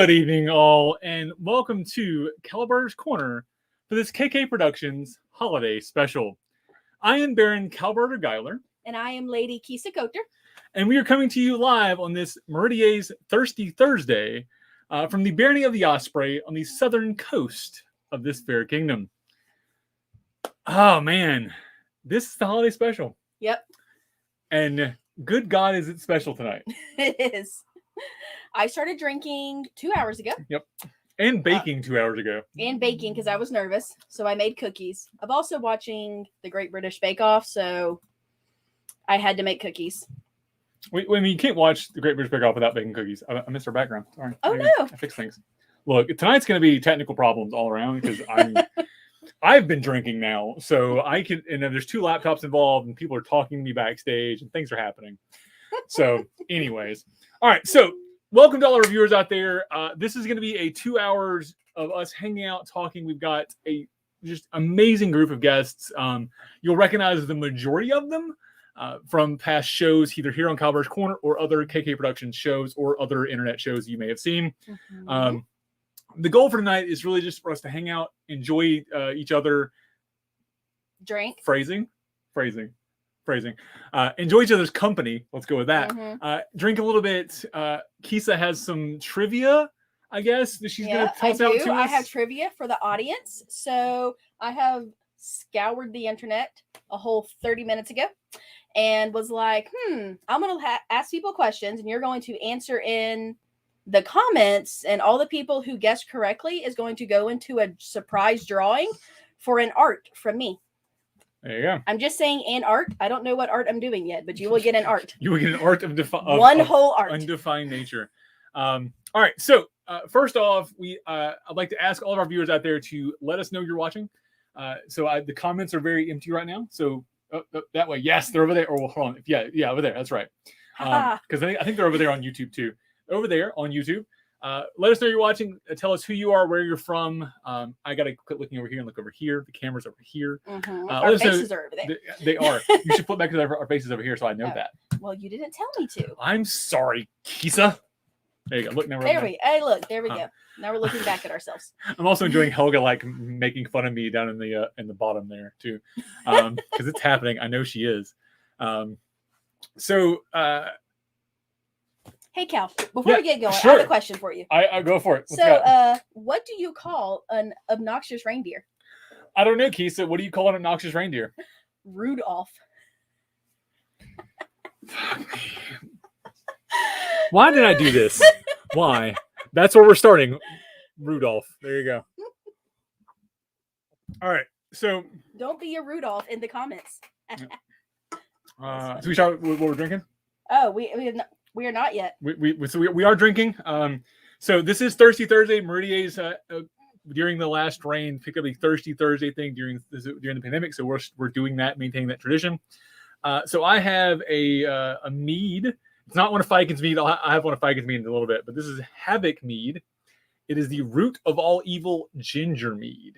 Good evening, all, and welcome to Kalbardr's Corner for this KK Productions holiday special. I am Baron Kal-bardr Gellir. And I am Lady Kisa. And we are coming to you live on this Meridier's Thirsty Thursday from the Barony of the Osprey on the southern coast of this fair kingdom. Oh, man. This is the holiday special. Yep. And good God, is it special tonight. It is. I started drinking 2 hours ago. Yep. And baking 2 hours ago. And baking because I was nervous. So I made cookies. I'm also watching the Great British Bake Off. So I had to make cookies. Wait, I mean, you can't watch the Great British Bake Off without baking cookies. I missed our background. Sorry. Oh, no. I fixed things. Look, tonight's going to be technical problems all around because I've been drinking now. So I can, and there's two laptops involved and people are talking to me backstage and things are happening. So anyways. All right. So welcome to all our viewers out there. This is going to be a 2 hours of us hanging out, talking. We've got a just amazing group of guests. You'll recognize the majority of them from past shows, either here on Kalbardr's Corner or other KK Productions shows or other internet shows you may have seen. Mm-hmm. The goal for tonight is really just for us to hang out, enjoy each other. Drink. Phrasing. Enjoy each other's company. Let's go with that. Mm-hmm. Drink a little bit. Kisa has some trivia, I guess, that she's going to toss out to us. I have trivia for the audience. So I have scoured the internet a whole 30 minutes ago and was like, I'm going to ask people questions and you're going to answer in the comments, and all the people who guessed correctly is going to go into a surprise drawing for an art from me. There you go. I'm just saying an art. I don't know what art I'm doing yet, but you will get an art. You will get an art of whole art. Undefined nature. All right. So first off, I'd like to ask all of our viewers out there to let us know you're watching. The comments are very empty right now. So that way, yes, they're over there. Or hold on. Yeah, over there. That's right. Because I think they're over there on YouTube too. Over there on YouTube. Let us know you're watching. Tell us who you are, where you're from. I got to quit looking over here and look over here. The camera's over here. Mm-hmm. Our faces are over there. They are. You should flip back to our faces over here so I know that. Well, you didn't tell me to. I'm sorry, Kisa. There you go. Look, now we're there we go. Now we're looking back at ourselves. I'm also enjoying Helga making fun of me down in the bottom there too, because it's happening. I know she is. Hey, Cal, before we get going, sure. I have a question for you. I go for it. What do you call an obnoxious reindeer? I don't know, Kisa. What do you call an obnoxious reindeer? Rudolph. Why did I do this? Why? That's where we're starting. Rudolph. There you go. All right. So don't be a Rudolph in the comments. So we start with what we're drinking? Oh, we are not yet. We are drinking. So this is Thirsty Thursday. Meridier's during the last rain pick up a Thirsty Thursday thing during the pandemic. So we're doing that, maintaining that tradition. So I have a mead. It's not one of Feigen's mead. I have one of Feigen's mead in a little bit, but this is Havoc mead. It is the root of all evil ginger mead,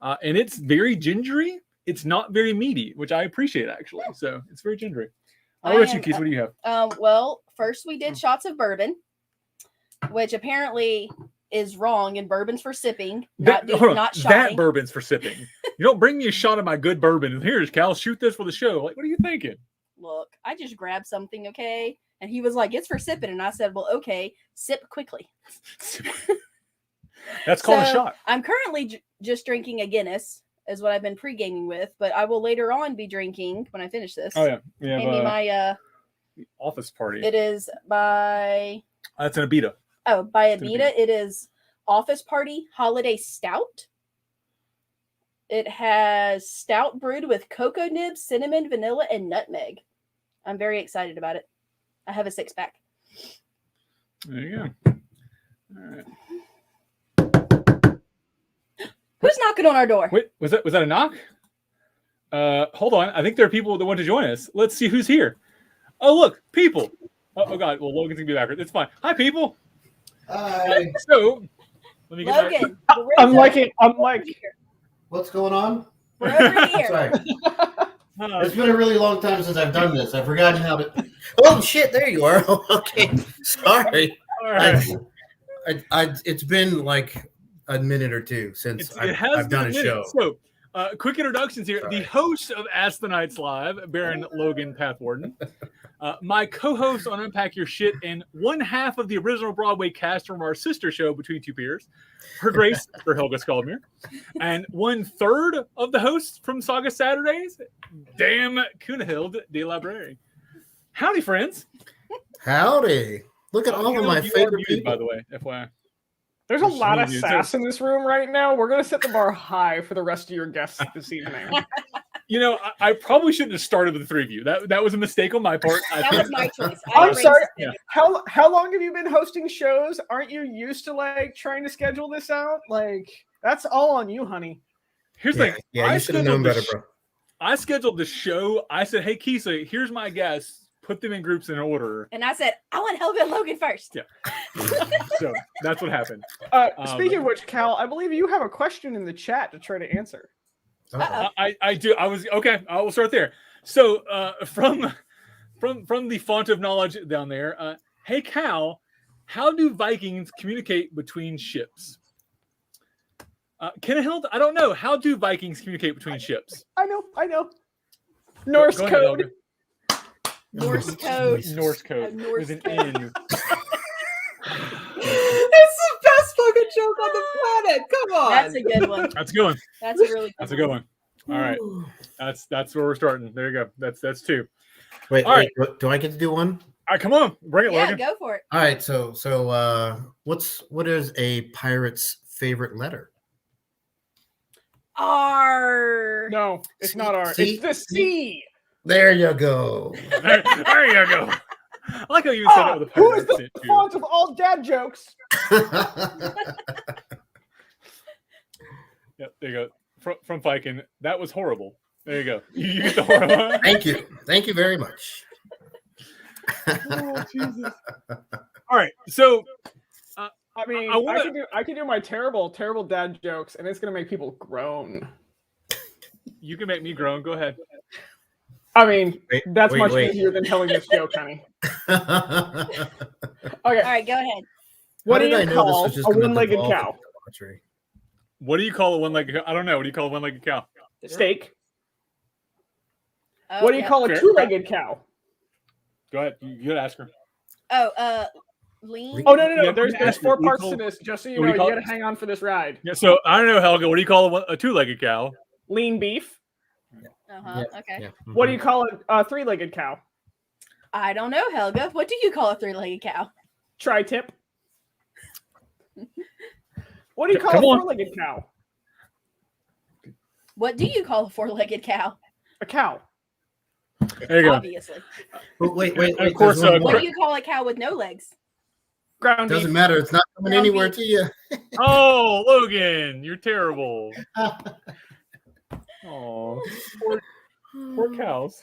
and it's very gingery. It's not very meaty, which I appreciate actually. So it's very gingery. What about you, Keith? What do you have? Well, first we did shots of bourbon, which apparently is wrong, and bourbon's for sipping, not shotting. That bourbon's for sipping. You don't bring me a shot of my good bourbon, and here's Cal, shoot this for the show. Like, what are you thinking? Look, I just grabbed something, okay? And he was like, it's for sipping. And I said, well, okay, sip quickly. That's called a shot. I'm currently just drinking a Guinness, is what I've been pre-gaming with, but I will later on be drinking when I finish this. Oh, yeah. Maybe my office party. It is by... That's an Abita. Oh, by Abita. It is Office Party Holiday Stout. It has stout brewed with cocoa nibs, cinnamon, vanilla, and nutmeg. I'm very excited about it. I have a 6-pack. There you go. All right. Who's knocking on our door? Wait, was that a knock? Hold on. I think there are people that want to join us. Let's see who's here. Oh, look, people. Oh God. Well, Logan's gonna be back. It's fine. Hi, people. Hi. So, let me get Logan. I'm like. What's going on? We're over here. Sorry. It's been a really long time since I've done this. I've forgotten how to. Oh shit! There you are. Okay. Sorry. All right. It's been like a minute or two since I've done a show. So, quick introductions here. Sorry. The host of Ask the Knights Live, Baron Logan Pathwarden. My co-host on Unpack Your Shit, and one half of the original Broadway cast from our sister show, Between Two Peers, Her Grace for Helga Skaldmere. And 1/3 of the hosts from Saga Saturdays, Damn Kunahild de Library. Howdy, friends. Howdy. Look at all of my favorite people. By the way, FYI. There's a lot of sass in this room right now. We're going to set the bar high for the rest of your guests this evening. You know, I probably shouldn't have started with the 3 of you. That was a mistake on my part. That was my choice. I'm sorry. Yeah. How long have you been hosting shows? Aren't you used to like trying to schedule this out? Like that's all on you, honey. Here's the thing. Yeah, you should have known better, bro. I scheduled the show. I said, "Hey, Kisa, here's my guests. Put them in groups in order." And I said, I want Helga and Logan first. Yeah. So that's what happened. Speaking of which, Cal, I believe you have a question in the chat to try to answer. I do. I was okay. I will start there. So from the font of knowledge down there, hey Cal, how do Vikings communicate between ships? Kennehild, I don't know. How do Vikings communicate between ships? I know. Norse Go ahead, code. Helga. Norse code. Norse code Norse with an code. N. It's the best fucking joke on the planet. Come on. That's a good one. That's a good one. That's a really good That's a good one. All right. That's where we're starting. There you go. That's 2. Wait, All wait, do I get to do one? All right, come on. Bring it, Yeah, Logan. go for it. All right, so what is a pirate's favorite letter? R. No, it's not R. C? It's the C. There you go. There you go. I like how you even said it with a Who pirate is the accent, too. font of all dad jokes? Yep, there you go. From Viking. That was horrible. There you go. You get the horrible. Thank you very much. Oh, Jesus. All right, so I mean, I can do my terrible dad jokes, and it's gonna make people groan. you can make me groan. Go ahead. I mean, that's wait, much wait. easier than telling this joke, honey. Okay, All right, go ahead. what do How did I you know this call was just a gonna one-legged devolve cow? into debauchery? What do you call a one-legged cow? I don't know. What do you call a one-legged cow? Steak. Oh, What do you yeah. call a Fair. two-legged cow? Go ahead. You gotta ask her. Oh, lean. Oh no! Yeah, There's ask her. 4 What do you parts call- to this. Just so you what do know, you you call gotta it? hang on for this ride. Yeah. So I don't know, Helga. What do you call a two-legged cow? Lean beef. Uh-huh. Okay. Yeah. What do you call a three-legged cow? I don't know, Helga. What do you call a 3-legged cow? Tri-tip. What do you call Come a on. four-legged cow? What do you call a 4-legged cow? A cow. There you go. Obviously. But wait. And of course, there's one What more. do you call a cow with no legs? Ground Doesn't beef. matter. It's not coming Ground anywhere beef. to you. Oh, Logan, you're terrible. Oh, poor cows.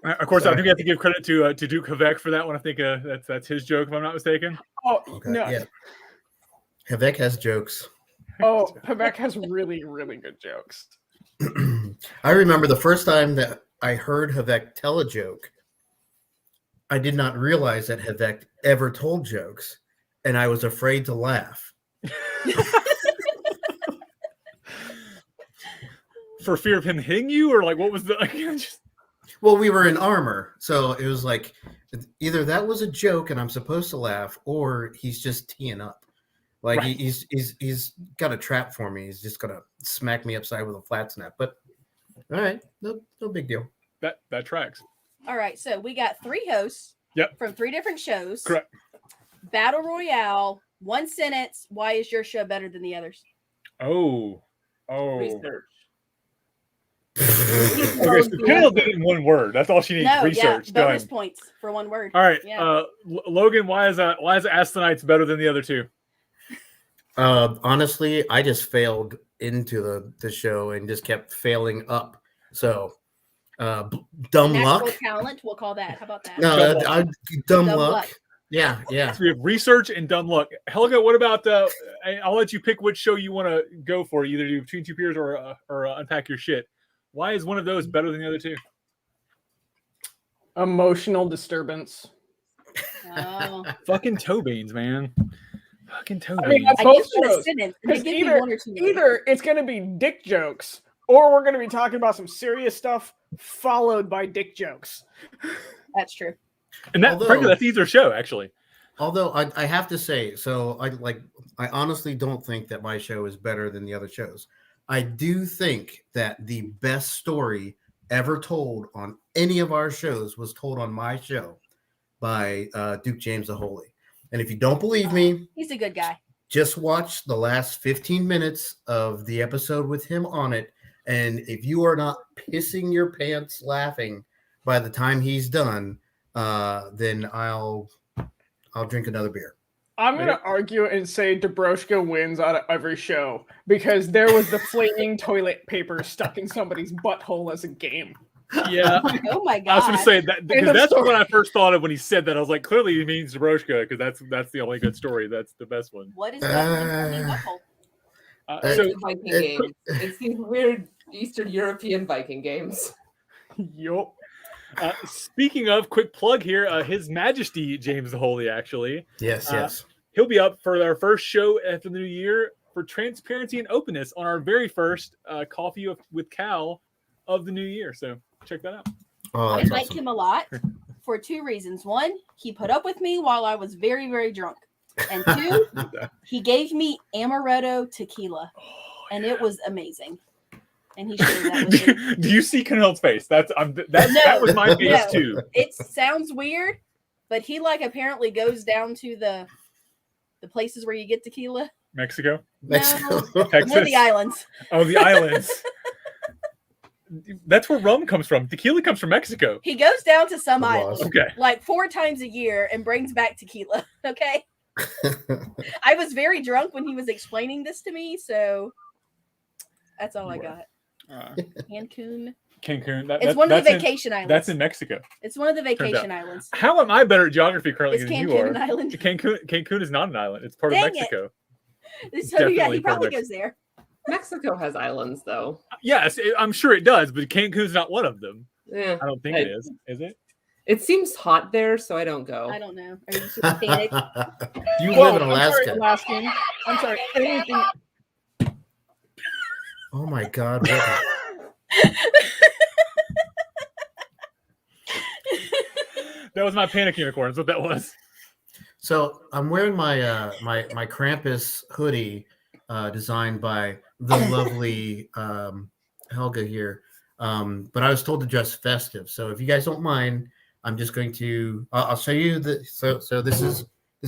Of course, I think we have to give credit to Duke Havek for that one. I think that's his joke, if I'm not mistaken. Oh Okay, no! yeah. Havek has jokes. Oh, Quebec has really, really good jokes. I remember the first time that I heard Havek tell a joke, I did not realize that Havek ever told jokes, and I was afraid to laugh. For fear of him hitting you, or like what was the? Just... Well, we were in armor, so it was like either that was a joke and I'm supposed to laugh, or he's just teeing up. Like Right. he's got a trap for me. He's just gonna smack me upside with a flat snap. But all right, no big deal. That tracks. All right, so we got 3 hosts. Yep. From 3 different shows. Correct. Battle Royale. 1 sentence. Why is your show better than the others? Oh. Research. Okay, so Kendall did it in 1 word. That's all she needs. No, Research. yeah, Done. bonus points for 1 word. All right, Yeah. Logan. Why is Astonites better than the other 2? Honestly, I just failed into the show and just kept failing up. So dumb Natural luck. talent, we'll call that. How about that? No, Dumb dumb Dumb luck. luck. Yeah. So we have research and dumb luck. Helga, what about? I'll let you pick which show you want to go for. Either do Between Two Peers or Unpack Your Shit. Why is one of those better than the other 2? Emotional disturbance. Oh. Fucking toe beans, man. Fucking toe I mean, beans. that's I both guess for a shows. sentence. They Because give me one or two. either it's going to be dick jokes, or we're going to be talking about some serious stuff followed by dick jokes. That's true. And that, Although- frankly, that's either show actually. Although I have to say, so I honestly don't think that my show is better than the other shows. I do think that the best story ever told on any of our shows was told on my show by Duke James the Holy. And if you don't believe me, He's a good guy. just watch the last 15 minutes of the episode with him on it. And if you are not pissing your pants laughing by the time he's done, then I'll drink another beer. I'm going to argue and say Dobroshka wins out of every show because there was the flaming toilet paper stuck in somebody's butthole as a game. Yeah. Oh my I was god. going to say that End because of that's story. what I first thought of when he said that. I was like, clearly he means Zabroshka because that's the only good story. That's the best one. What is that? in the butthole? Uh, So The Viking games. It's these weird Eastern European Viking games. Yup. speaking of, quick plug here, His Majesty James the Holy actually. Yes, yes. He'll be up for our first show after the new year for transparency and openness on our very first Coffee with Kal of the new year. So check that out. Oh, I that's like awesome. him a lot for two reasons. One, he put up with me while I was very, very drunk. And two, he gave me amaretto tequila. And it was amazing. And he shared that with me. Do you see Canel's face? That was my face No. too. It sounds weird, but he apparently goes down to the places where you get tequila. Mexico, Mexico. More Texas. the islands. Oh, the islands. That's where rum comes from. Tequila comes from Mexico. He goes down to some The island laws. Okay. like 4 times a year and brings back tequila. Okay. I was very drunk when he was explaining this to me, so that's all I got. Cancun. Cancun. It's one of the that's in- vacation islands. That's in Mexico. It's one of the Turns out. vacation islands. How am I better at geography currently It's than you Cancun are? an island. Cancun is not an island. It's part Dang of Mexico. So yeah, Definitely he probably part of goes there. Mexico has islands, though. Yes, I'm sure it does, but Cancun's not one of them. Yeah. I don't think it is. Is it? It seems hot there, so I don't go. I don't know. Are you Hispanic? You Whoa, live in I'm sorry, Alaska. Alaskan. I'm sorry. Anything. Oh my God. What That was my panic unicorn. That's what that was. So I'm wearing my my Krampus hoodie designed by the lovely Helga here. But I was told to dress festive. So if you guys don't mind, I'm just going to I'll show you the so this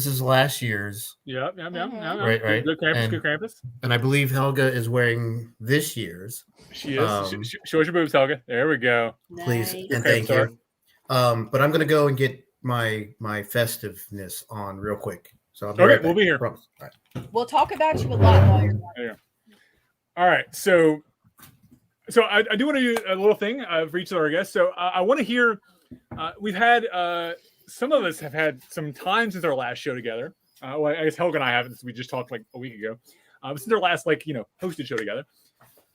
is last year's, Yeah. Right. Good Krampus. And- Good Krampus. and I believe Helga is wearing this year's. She is. Show us your boobs, Helga. There we go. Please Nice. and Okay, thank you. But I'm gonna go and get my festiveness on real quick. So I'll be Okay, right we'll back. be here. Promise. All right. We'll talk about you a lot while you're gone. All right. So I do want to do a little thing for each of our guests. So I want to hear. We've had some of us have had some time since our last show together. Well, I guess Helga and I haven't. Since we just talked like a week ago. Since our last hosted show together.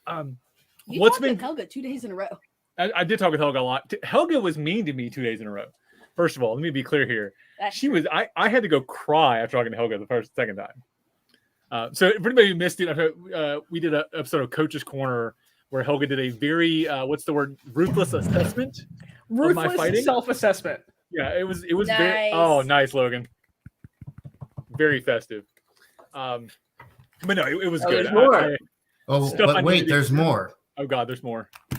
You What's talked been? with Helga 2 days in a row. I did talk with Helga a lot. Helga was mean to me 2 days in a row. First of all, let me be clear here. That's She true. was. I had to go cry after talking to Helga the second time. So for anybody who missed it, we did an episode of Coach's Corner where Helga did a very what's the word, ruthless assessment. my Ruthless fighting? self-assessment. Yeah, it was very. Nice. Oh, nice, Logan. Very festive. But no, it was Oh, good. there's more. Oh, Stuff I but need wait, to there's do. more. Oh God, there's more. Is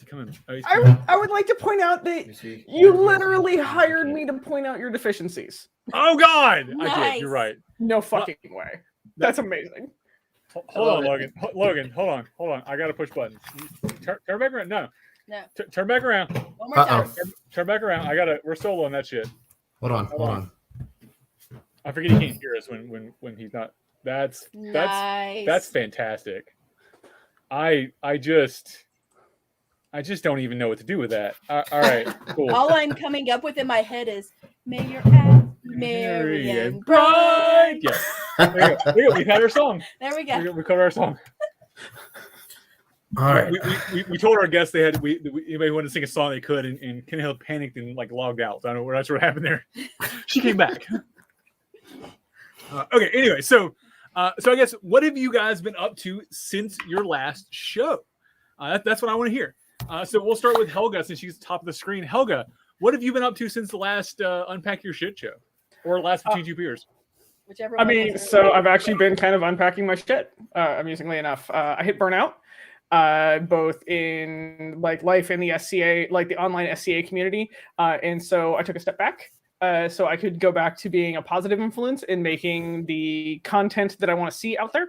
he coming? Oh, he's coming. I would like to point out that you literally hired me to point out your deficiencies. Oh God, I Nice. did. You're right. No fucking way. That's amazing. Hold love on, it. Logan. Logan, hold on. I gotta push buttons. Turn back around. No. No. Turn back around. One more time. Turn back around. We're soloing that shit. Hold on. I forget he can't hear us when he's not. That's Nice. fantastic. I just don't even know what to do with that. All right, cool. All I'm coming up with in my head is, may your path be merry and bright. Yeah. There you go. We've had our song. There we go. We covered our song. All right. We told our guests anybody wanted to sing a song they could, and Ken Hill panicked and like logged out. So I don't know that's what happened there. She came back. Okay. Anyway, so I guess what have you guys been up to since your last show? That's what I want to hear. So we'll start with Helga since she's top of the screen. Helga, what have you been up to since the last Unpack Your Shit show, or last Between Two Beers? Whichever. I mean, so I've actually been kind of unpacking my shit. Amusingly enough, I hit burnout, both in like life and the SCA, like the online SCA community, and so I took a step back. So I could go back to being a positive influence in making the content that I want to see out there,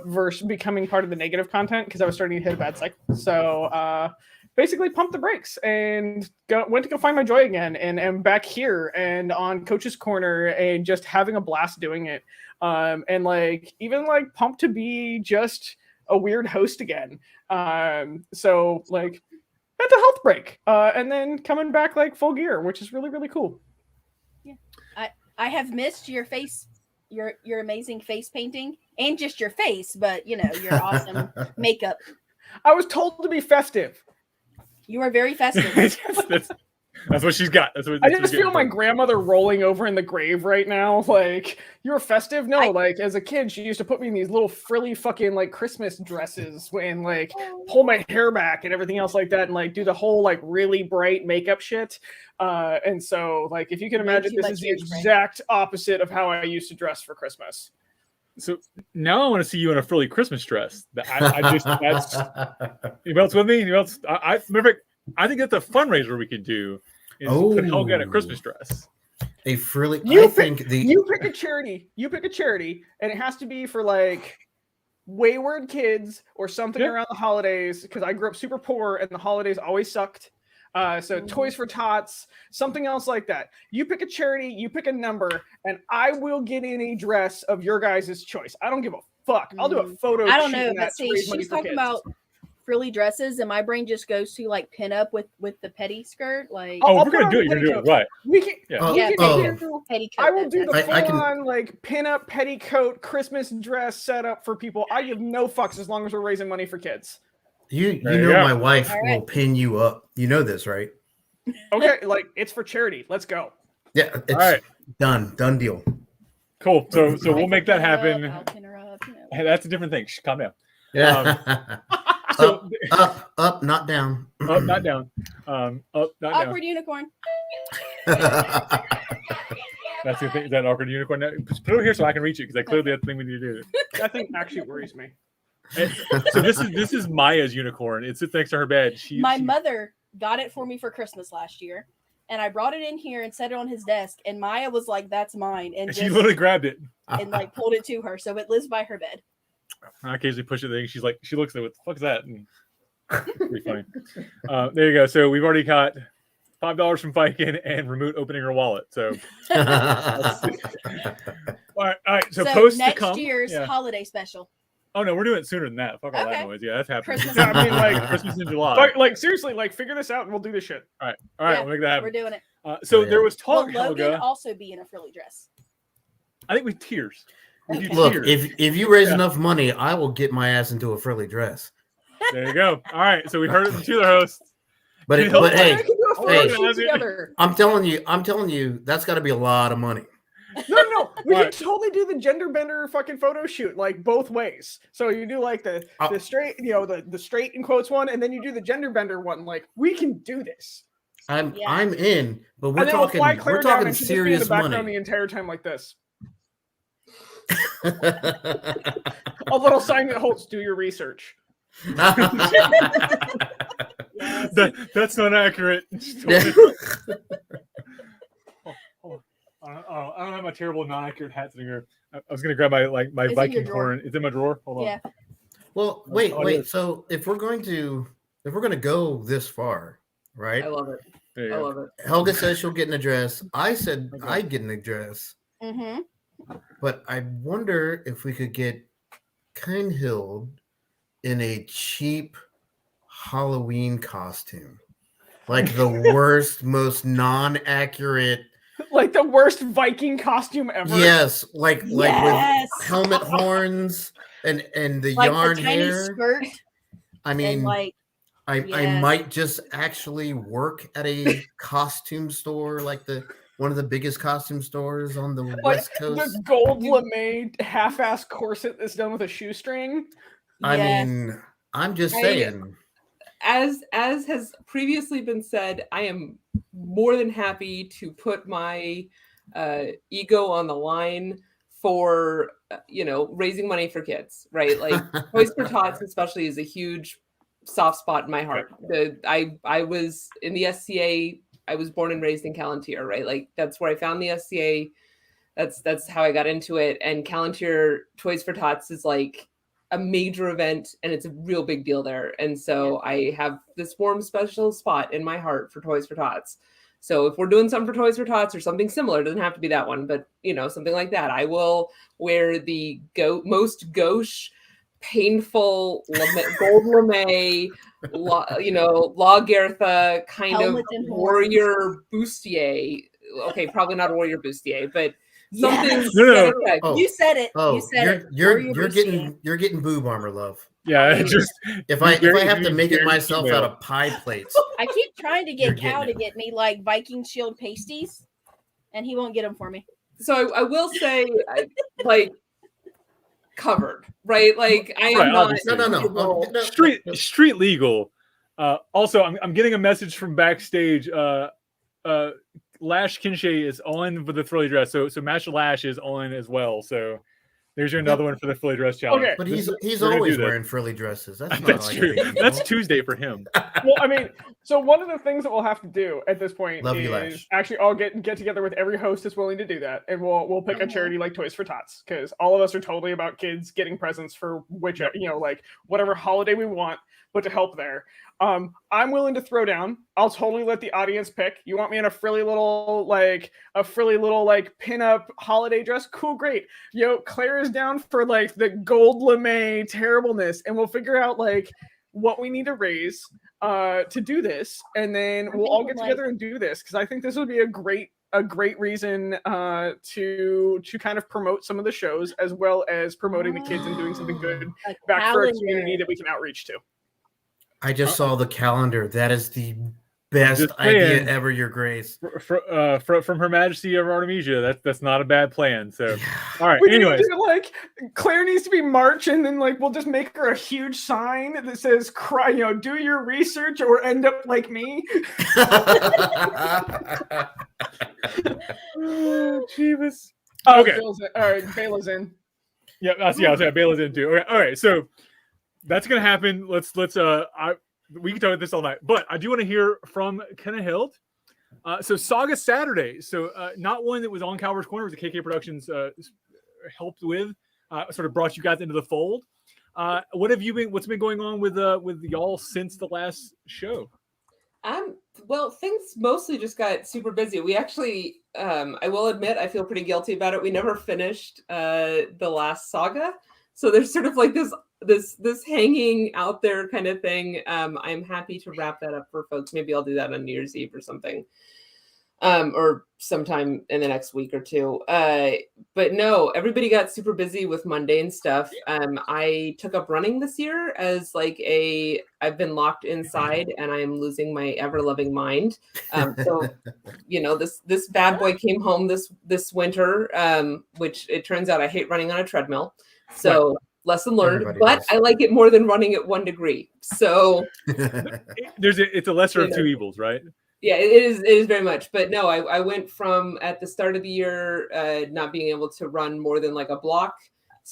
versus becoming part of the negative content because I was starting to hit a bad cycle. So basically pumped the brakes and went to go find my joy again, and am back here and on Coach's Corner and just having a blast doing it. And like even like pumped to be just a weird host again. So like mental health break, and then coming back like full gear, which is really, really cool. I have missed your face, your amazing face painting, and just your face, but you know, your awesome makeup. I was told to be festive. You are very festive. That's what she's got. I just feel my grandmother rolling over in the grave right now. Like, you're festive? No, like as a kid, she used to put me in these little frilly fucking like Christmas dresses and like pull my hair back and everything else like that, and like do the whole like really bright makeup shit. And so like if you can imagine, this is the exact opposite of how I used to dress for Christmas. So now I want to see you in a frilly Christmas dress. That's anybody else with me? Anybody else? I think that's a fundraiser we could do. Is put Helga in a Christmas dress. A frilly. You pick a charity. You pick a charity, and it has to be for like wayward kids or something around the holidays. Because I grew up super poor, and the holidays always sucked. So Toys for Tots, something else like that. You pick a charity, you pick a number, and I will get in a dress of your guys' choice. I don't give a fuck. I'll do a photo. I don't know, but see, she's talking about frilly dresses, and my brain just goes to like pin up with the petty skirt. Like, we're gonna do it. You're gonna do it right. We can. Petticoat. I will do the full-on like pin up petticoat Christmas dress setup for people. I give no fucks as long as we're raising money for kids. You know my wife will pin you up. You know this, right? Okay, like it's for charity. Let's go. Yeah, it's all right. Done deal. Cool. So we'll make that happen. I'll pin her up, you know. Hey, that's a different thing. Shh, calm down. Yeah. So up, not down. Up, not down. Up, not down. Awkward unicorn. That's the thing. Is that an awkward unicorn? Put it over here so I can reach it, because I clearly that's the thing we need to do. That thing actually worries me. So this is Maya's unicorn. It sits next to her bed. My mother got it for me for Christmas last year, and I brought it in here and set it on his desk, and Maya was like, "That's mine," and she literally grabbed it and like pulled it to her, so it lives by her bed. I occasionally push the thing. She's like, she looks at it. What the fuck is that? And it's pretty funny. There you go. So we've already got $5 from Viking and Remote opening her wallet. So all right. So post next to come. Year's holiday special. Oh no, we're doing it sooner than that. Fuck all that noise. Yeah, that's happening. Christmas. I mean, like Christmas in July. Like seriously, like figure this out and we'll do this shit. All right, we'll make that happen. We're doing it. So there was talk. Will Logan Helga, also be in a frilly dress? I think with tears. Look, if you raise enough money, I will get my ass into a frilly dress. There you go. All right, so we heard it from two of the hosts. But hey, together. I'm telling you, that's got to be a lot of money. No. We can totally do the gender bender fucking photo shoot like both ways. So you do like the straight, the straight in quotes one, and then you do the gender bender one. Like we can do this. I'm in, but we're talking serious money the entire time like this. A little sign that holds "Do your research." That's not accurate. I don't have my terrible non-accurate hat sitting here. I was gonna grab my Viking horn. It's in my drawer. Hold on. Yeah. Well, wait. So if we're gonna go this far, right? I love it. I love it. Helga says she'll get in a dress. I said I'd get in a dress. Mm-hmm. But I wonder if we could get Kindhild in a cheap Halloween costume. Like the worst, most non-accurate. Like the worst Viking costume ever. Yes, like with helmet horns and the like yarn the tiny hair. skirt. I mean, and like, I yes. might just actually work at a costume store, like one of the biggest costume stores on the Like West Coast. the gold lame half-ass corset that's done with a shoestring. I yes. mean, I'm just I- saying. As has previously been said, I am more than happy to put my ego on the line for raising money for kids, right? Like Toys for Tots especially is a huge soft spot in my heart. I was in the SCA. I was born and raised in Callantyre, right? Like that's where I found the SCA. That's how I got into it. And Callantyre Toys for Tots is like a major event, and it's a real big deal there. And so I have this warm special spot in my heart for Toys for Tots. So if we're doing something for Toys for Tots or something similar, it doesn't have to be that one, but something like that, I will wear the most gauche, painful gold lame, La Gertha kind Helmets of and horns. warrior bustier. Okay, probably not a warrior bustier, but something Yes. to that effect. Oh. You said it. Oh, You said you're it. you're getting boob armor, love. Yeah, mean, just If I have to very- make it very myself female. out of pie plates, I keep trying to You're get Cal getting to it. get me like Viking Shield pasties, and he won't get them for me. So I will say, like, covered, right? Like I am Right, not. obviously. no. street legal. Also, I'm getting a message from backstage. Lash Kinshay is on for the frilly dress, so Master Lash is on as well. So there's your another one for the frilly dress challenge. Okay. But This- he's we're gonna always do this. wearing frilly dresses. That's not That's like true. a big That's deal. Tuesday for him. Well, I mean, so one of the things that we'll have to do at this point Love you, is Lash. actually all get together with every host that's willing to do that, and we'll pick a charity like Toys for Tots, because all of us are totally about kids getting presents for which like whatever holiday we want, but to help there. I'm willing to throw down. I'll totally let the audience pick. You want me in a frilly little pinup holiday dress? Cool, great. Claire is down for like the gold lame terribleness, and we'll figure out like what we need to raise to do this, and then we'll all get together and do this, because I think this would be a great reason to kind of promote some of the shows, as well as promoting the kids and doing something good A back for a calendar. community that we can outreach to. I just saw the calendar. That is the best Just idea saying. ever, Your Grace. From Her Majesty of Artemisia. That's not a bad plan. So, all right. We need Anyways, to do, like, Claire needs to be March, and then like we'll just make her a huge sign that says "Cry," do your research or end up like me. Jeebus. Oh, Okay. Bill's in. All right, Bela's in. Yeah, I was saying Bela's in too. Okay, all right, so that's gonna happen. We can talk about this all night, but I do want to hear from Kennehild. So Saga Saturday, so not one that was on Kalbardr's Corner, it was the KK Productions helped with, sort of brought you guys into the fold. What's been going on with y'all since the last show? Well, things mostly just got super busy. We actually, I will admit, I feel pretty guilty about it. We never finished the last saga, so there's sort of like this hanging out there kind of thing. I'm happy to wrap that up for folks. Maybe I'll do that on New Year's Eve or something, or sometime in the next week or two. But no, everybody got super busy with mundane stuff. I took up running this year as I've been locked inside and I am losing my ever-loving mind. So this bad boy came home this winter, which it turns out I hate running on a treadmill. So lesson learned, Everybody but does. I like it more than running at 1 degree. So It's a lesser of two evils, right? yeah, it is very much. But no, I went from at the start of the year not being able to run more than like a block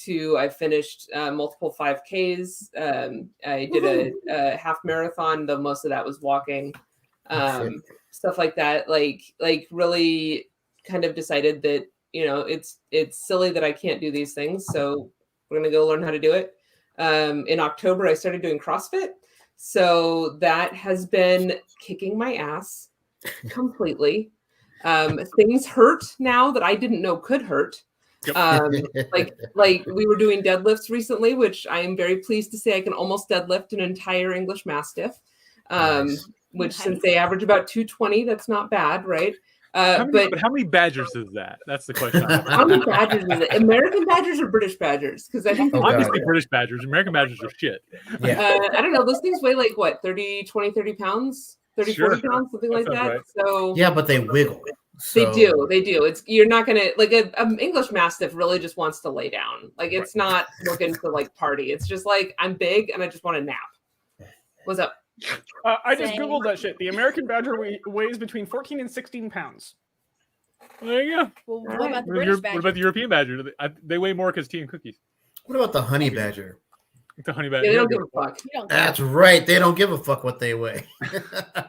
to I finished multiple 5Ks. I did a half marathon, though most of that was walking. Stuff like that. Like really kind of decided that it's silly that I can't do these things. So we're gonna go learn how to do it. In October, I started doing CrossFit. So that has been kicking my ass completely. Things hurt now that I didn't know could hurt. Like we were doing deadlifts recently, which I am very pleased to say I can almost deadlift an entire English Mastiff. Nice. Which since they average about 220, that's not bad, right? But how many badgers is that? That's the question. how many badgers is it? American badgers or British badgers? Because I think Oh, God. Obviously, British badgers. American badgers are shit. Yeah. I don't know. Those things weigh like what, 30 pounds, 30, Sure. 40 pounds, something That like sounds that. right. So Yeah, but they wiggle. they So, do. It's you're not gonna like an English Mastiff really just wants to lay down. Like it's not looking to like party. It's just like I'm big and I just want to nap. What's up? I just Same. Googled that shit. The American Badger weighs between 14 and 16 pounds. There you go. Well, what Alright. about the What British about badger? the European badger? They weigh more because tea and cookies. What about the honey badger? The honey Yeah, badger. they don't give a fuck. You don't care. That's right. They don't give a fuck what they weigh.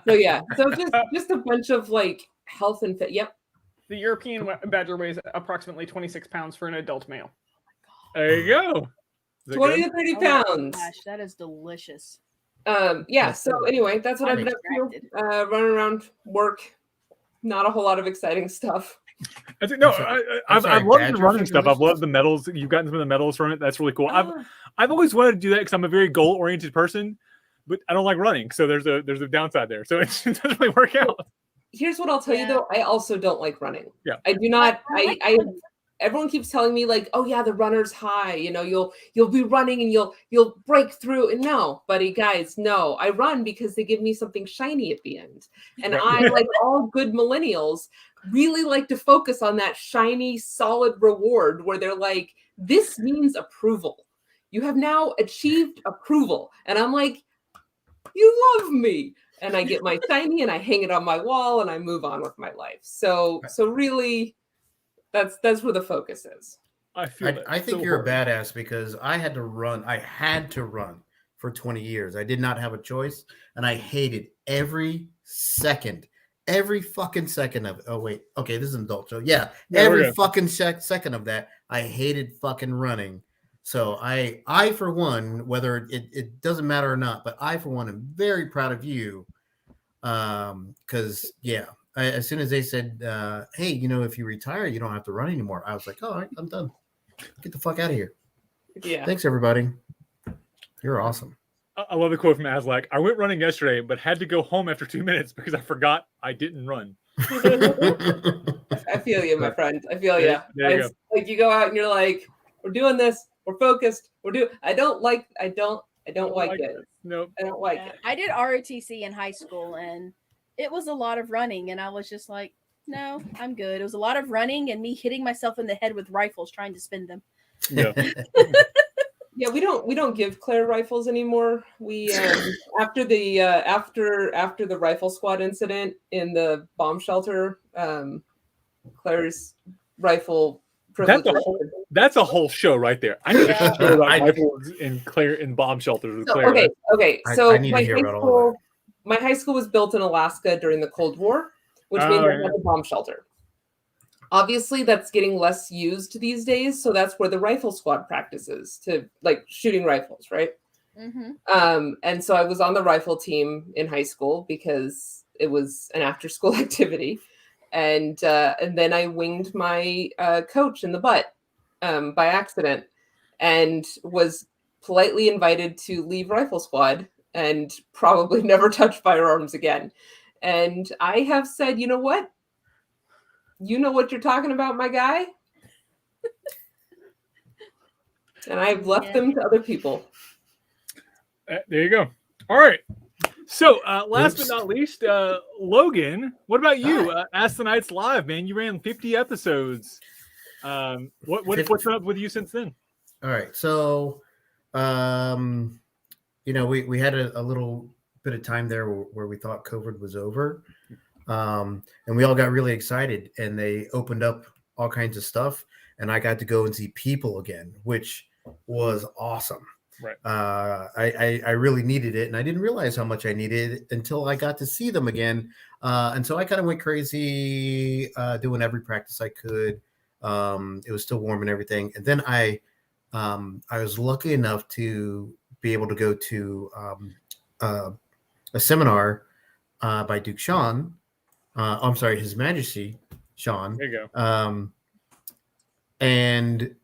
So yeah, so just a bunch of like health and fit. Yep. The European Badger weighs approximately 26 pounds for an adult male. There you go. Is that 20 good? to 30 Oh my pounds. gosh, that is delicious. Yeah, so anyway, that's what I'm I've been up distracted. to. Running around work, not a whole lot of exciting stuff. I think, no, I'm sorry. I've sorry, loved the badgers running are stuff. I've delicious? loved the medals. You've gotten some of the medals from it. That's really cool. Ah, I've always wanted to do that because I'm a very goal oriented person, but I don't like running. So there's a downside there. So it doesn't really work out. Here's what I'll tell you Yeah. though, I also don't like running. Yeah. I do not I like I running. everyone keeps telling me like, oh yeah, the runner's high, you know, you'll be running and you'll break through. And no, buddy, guys, no. I run because they give me something shiny at the end. And Right. I, like all good millennials, really like to focus on that shiny, solid reward where they're like, this means approval. You have now achieved approval. And I'm like, you love me. And I get my shiny and I hang it on my wall and I move on with my life. So really that's where the focus is. I feel that I think so you're a hard. badass because I had to run. I had to run for 20 years. I did not have a choice, and I hated every fucking second of it. Oh wait, okay, this is an adult show. Yeah, Yeah, we're every good. fucking second of that. I hated fucking running. So I for one, whether it doesn't matter or not, but I for one am very proud of you. Because yeah, as soon as they said, hey, you know, if you retire, you don't have to run anymore. I was like, all right, I'm done. Get the fuck out of here. Yeah. Thanks, everybody. You're awesome. I love the quote from Aslak. I went running yesterday, but had to go home after 2 minutes because I forgot I didn't run. I feel you, my friend. I feel you. There you It's like you go out and you're like, we're doing this, we're focused, I don't like it. Nope. I don't like Yeah. it. I did ROTC in high school, and it was a lot of running, and I was just like, no, I'm good. It was a lot of running and me hitting myself in the head with rifles trying to spin them. Yeah. Yeah, we don't give Claire rifles anymore. We after the rifle squad incident in the bomb shelter, Claire's rifle privilege. That's a whole show right there. I need Yeah. to show about I- rifles in bomb shelters with So, Claire. okay. I- So I need to hear about all of my high school was built in Alaska during the Cold War, which means Oh, it had a bomb shelter. Obviously, that's getting less used these days. So that's where the rifle squad practices to like shooting rifles, right? Mm-hmm. And so I was on the rifle team in high school because it was an after-school activity, and then I winged my coach in the butt by accident, and was politely invited to leave rifle squad and probably never touch firearms again. And I have said, you know what? You know what you're talking about, my guy. And I've left them to other people. There you go. All right. So, last Oops. but not least, Logan, what about you? Ask the Knights Live, man. You ran 50 episodes. What's up with you since then? All right. So, you know, we had a little bit of time there where we thought COVID was over. And we all got really excited, and they opened up all kinds of stuff, and I got to go and see people again, which was awesome. Right. I really needed it, and I didn't realize how much I needed it until I got to see them again. And so I kind of went crazy, doing every practice I could. It was still warm and everything. And then I was lucky enough to be able to go to a seminar by Duke Sean. I'm sorry, His Majesty Sean. There you go. And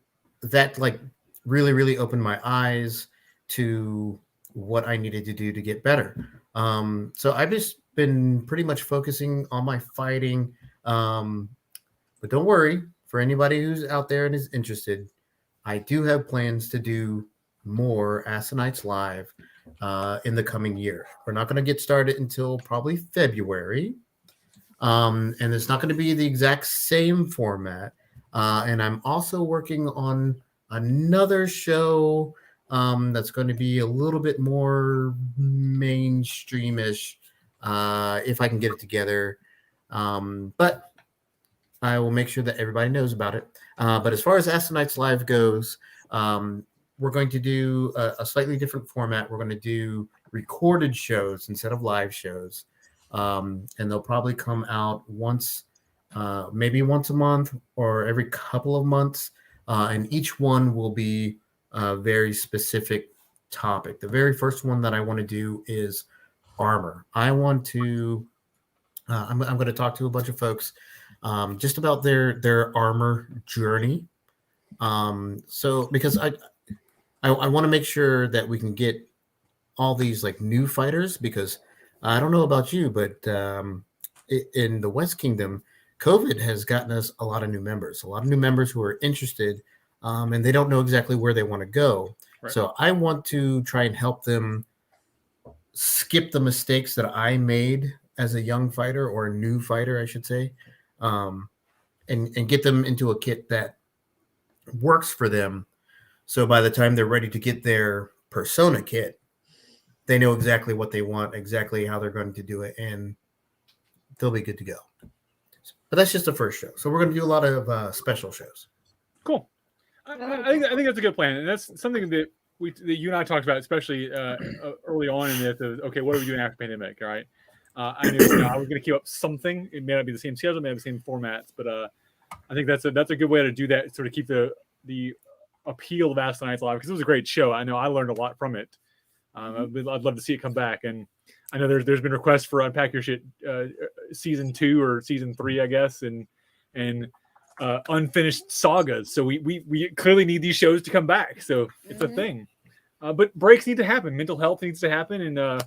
that like really opened my eyes to what I needed to do to get better. So I've just been pretty much focusing on my fighting. But don't worry, for anybody who's out there and is interested, I do have plans to do more Acidites Live in the coming year. We're not going to get started until probably February. And it's not going to be the exact same format. And I'm also working on another show that's going to be a little bit more mainstreamish if I can get it together. But I will make sure that everybody knows about it. But as far as Acidites Live goes, we're going to do a slightly different format. We're going to do recorded shows instead of live shows. And they'll probably come out maybe once a month or every couple of months. And each one will be a very specific topic. The very first one that I want to do is armor. I want to, I'm going to talk to a bunch of folks just about their armor journey. So because I want to make sure that we can get all these like new fighters, because I don't know about you, but in the West Kingdom, COVID has gotten us a lot of new members who are interested, and they don't know exactly where they want to go. Right. So I want to try and help them skip the mistakes that I made as a young fighter, or a new fighter, I should say, and get them into a kit that works for them. So by the time they're ready to get their persona kit, they know exactly what they want, exactly how they're going to do it, and they'll be good to go. But that's just the first show. So we're going to do a lot of special shows. Cool. I think that's a good plan, and that's something that you and I talked about, especially early on in this. Okay, what are we doing after pandemic? All right. I knew I was going to keep up something. It may not be the same schedule, it may have the same formats, but I think that's a good way to do that. Sort of keep the appeal of Acidites Live, because it was a great show. I know I learned a lot from it. I'd love to see it come back, and I know there's been requests for Unpack Your Shit season 2 or season 3, I guess, and unfinished sagas. So we clearly need these shows to come back. So it's a thing. But breaks need to happen. Mental health needs to happen, and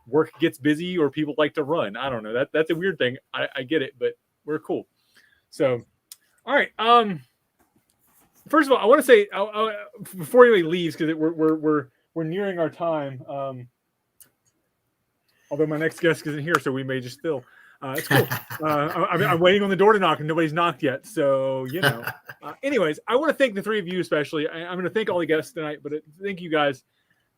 work gets busy, or people like to run. I don't know. That's a weird thing. I get it, but we're cool. So, all right. First of all, I want to say before anybody leaves, because we're nearing our time. Although my next guest isn't here, so we may just still. It's cool. I'm waiting on the door to knock, and nobody's knocked yet. So, anyways, I want to thank the three of you especially. I'm going to thank all the guests tonight, but thank you guys.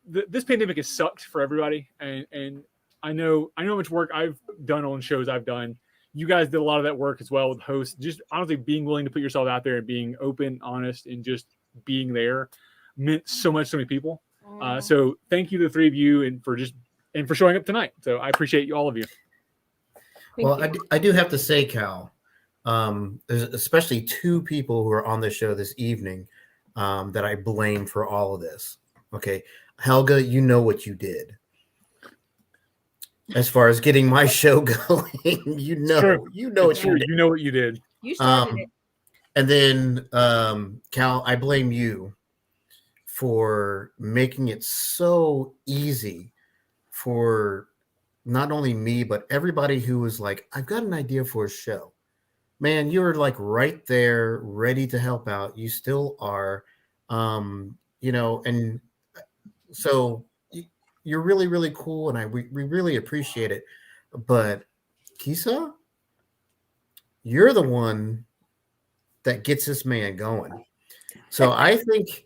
This pandemic has sucked for everybody, and I know how much work I've done on shows I've done. You guys did a lot of that work as well with hosts. Just honestly being willing to put yourself out there and being open, honest, and just being there meant so much to so many people. So thank you to the three of you and for showing up tonight. So I appreciate you, all of you. Well, I do have to say, Cal, there's especially two people who are on the show this evening that I blame for all of this. Okay, Helga, you know what you did. As far as getting my show going, you know what you did. You know what you did. You started it. And then, Cal, I blame you for making it so easy for not only me, but everybody who was like, I've got an idea for a show. Man, you were like right there, ready to help out. You still are, and so you're really, really cool, and we really appreciate it. But Kisa, you're the one that gets this man going. So I think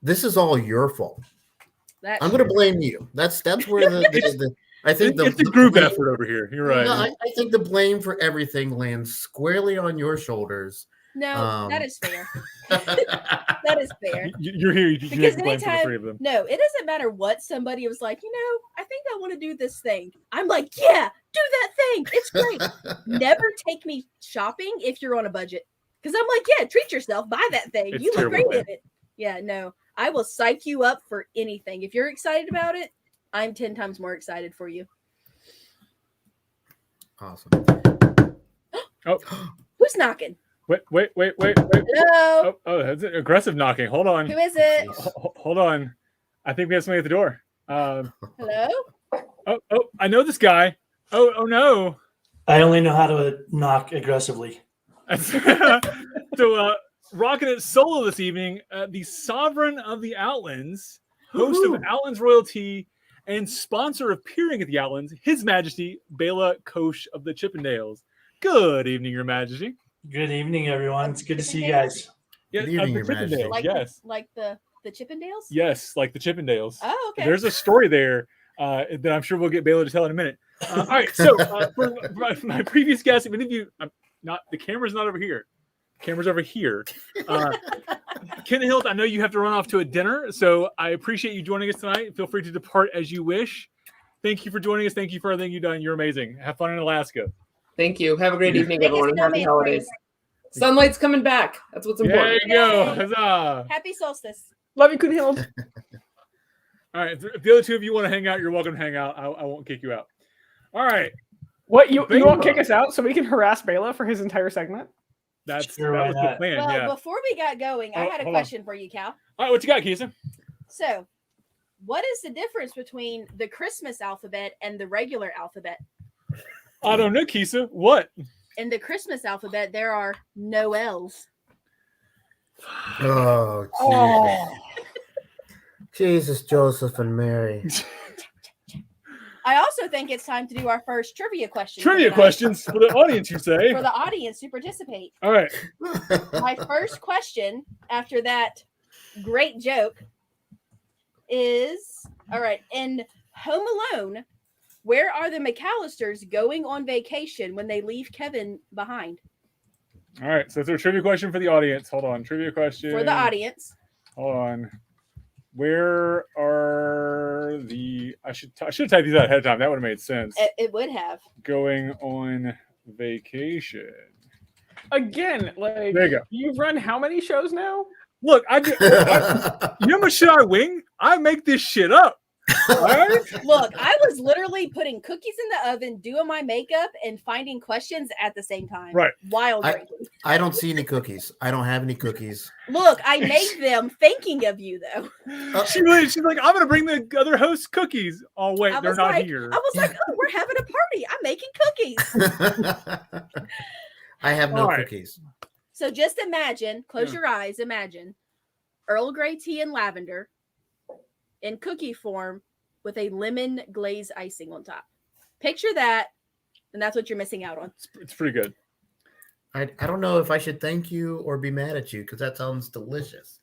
this is all your fault. I'm going to blame you. That's where I think it's a group effort over here. You're right. No, I think the blame for everything lands squarely on your shoulders. No, that is fair. That is fair. You're here. You Because can blame for the three of them. No, it doesn't matter what somebody was like, I think I want to do this thing. I'm like, yeah, do that thing. It's great. Never take me shopping if you're on a budget. Because I'm like, yeah, treat yourself. Buy that thing. It's you look great terrible. in it. Yeah, no. I will psych you up for anything. If you're excited about it, I'm 10 times more excited for you. Awesome. Oh, Who's knocking? wait. Hello. Oh, that's aggressive knocking. Hold on. Who is it? Hold on. I think we have somebody at the door. Hello. Oh, I know this guy. Oh no. I only know how to knock aggressively. So, rocking it solo this evening, the Sovereign of the Outlands, host of Outlands Royalty, and sponsor of Peering at the Outlands, His Majesty Bela Kosh of the Chippendales. Good evening, Your Majesty. Good evening, everyone. It's good to see you guys. Yeah, Good evening, the Your Majesty. Chippendales, Like yes. like the Chippendales? Yes, like the Chippendales. Oh, okay. There's a story there that I'm sure we'll get Bela to tell in a minute. All right, so for my previous guest, if any of you, the camera's not over here. The camera's over here. Ken Hilt, I know you have to run off to a dinner, so I appreciate you joining us tonight. Feel free to depart as you wish. Thank you for joining us. Thank you for everything you've done. You're amazing. Have fun in Alaska. Thank you. Have a great evening, Biggest everyone, and happy snowman holidays. Sunlight's coming back. That's what's There important. you go. Yay. Huzzah. Happy solstice. Love you, Kunhild. All right, if the other two of you want to hang out, you're welcome to hang out. I won't kick you out. All right. What you won't Bela. kick us out so we can harass Bela for his entire segment? That Sure, why was the not? plan, Well, yeah. before we got going, I Oh, had a hold on. question for you, Cal. All right, what you got, Kisa? So, what is the difference between the Christmas alphabet and the regular alphabet? I don't know, Kisa. What? In the Christmas alphabet, there are no L's. Oh, Jesus. Oh, Jesus, Joseph, and Mary. I also think it's time to do our first trivia question. for Trivia tonight questions for the audience, you say? For the audience to participate. All right. My first question after that great joke is, all right, in Home Alone, where are the McAllisters going on vacation when they leave Kevin behind? All right. So it's a trivia question for the audience. Hold on. Trivia question. For the audience. Hold on. Where are the... I should have typed these out ahead of time. That would have made sense. It would have. Going on vacation. again, like There you go. you've run how many shows now? Look, you know how much shit I wing? I make this shit up. All right? Look, I was literally putting cookies in the oven, doing my makeup, and finding questions at the same time. Right. While drinking. I don't see any cookies. I don't have any cookies. Look, I made them thinking of you, though. She's like, I'm gonna bring the other hosts cookies. Oh wait, I they're was not like, here. I was like, oh, we're having a party. I'm making cookies. I have no All right. cookies. So just imagine, close Yeah. your eyes, imagine Earl Grey tea and lavender in cookie form with a lemon glaze icing on top. Picture that, and that's what you're missing out on. It's pretty good. I don't know if I should thank you or be mad at you because that sounds delicious.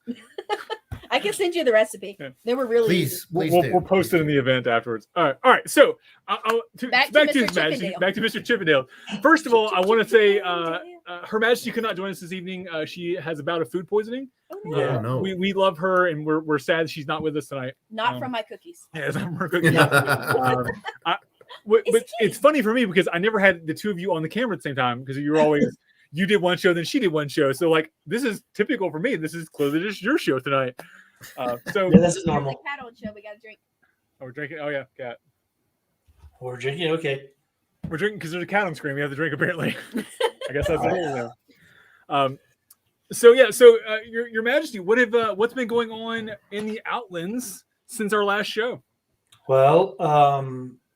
I can send you the recipe. Yeah. They were really easy. Please, We'll post it in the event afterwards. All right. So Back to back Mr. to His Majesty, Chippendale. back to Mr. Chippendale. First of all, I want to say Her Majesty could not join us this evening. She has a bout of food poisosoning. Oh, Oh, no. no. We love her, and we're sad she's not with us tonight. Not from my cookies. Yeah, we're cooking. But it's funny for me because I never had the two of you on the camera at the same time because you're always you did one show, then she did one show. So like this is typical for me. This is clearly just your show tonight. So Yeah, that's There's normal. a cat on show. We got to drink. we're drinking. Oh yeah, cat. We're drinking. Okay. We're drinking because there's a cat on screen. We have to drink apparently. I guess that's the rule now. So Your Majesty, what's been going on in the Outlands since our last show? Well,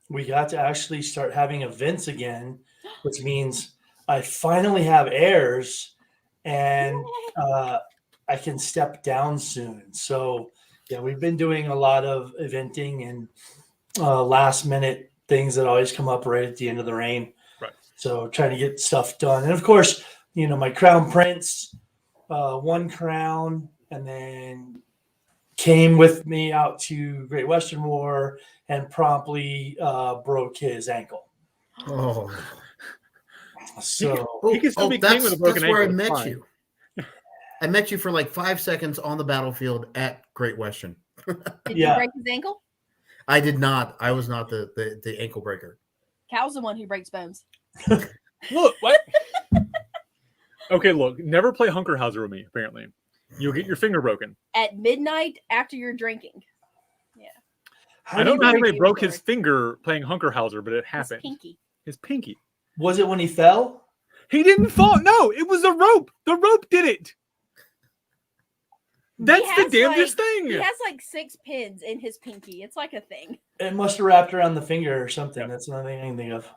we got to actually start having events again, which means I finally have heirs and I can step down soon. So yeah, we've been doing a lot of eventing and last minute things that always come up right at the end of the reign. Right. So trying to get stuff done. And of course, my crown prince, one crown, and then came with me out to Great Western War and promptly broke his ankle. Oh, So He can still be king with a broken that's where I ankle, it's met fine. you. I met you for like 5 seconds on the battlefield at Great Western. Did Yeah. you break his ankle? I did not. I was not the ankle breaker. Cal's the one who breaks bones. Look, what? Okay, look, never play Hunkerhauser with me, apparently. You'll get your finger broken. At midnight after you're drinking. I don't know how break anybody your broke sword? his finger playing Hunkerhauser, but it His happened. pinky. His pinky. was it when he fell? He didn't fall. No, it was the rope. The rope did it. That's the has, damnedest like- thing. He has like 6 pins in his pinky. It's like a thing. It must have wrapped around the finger or something. Yep. That's another thing I can think of.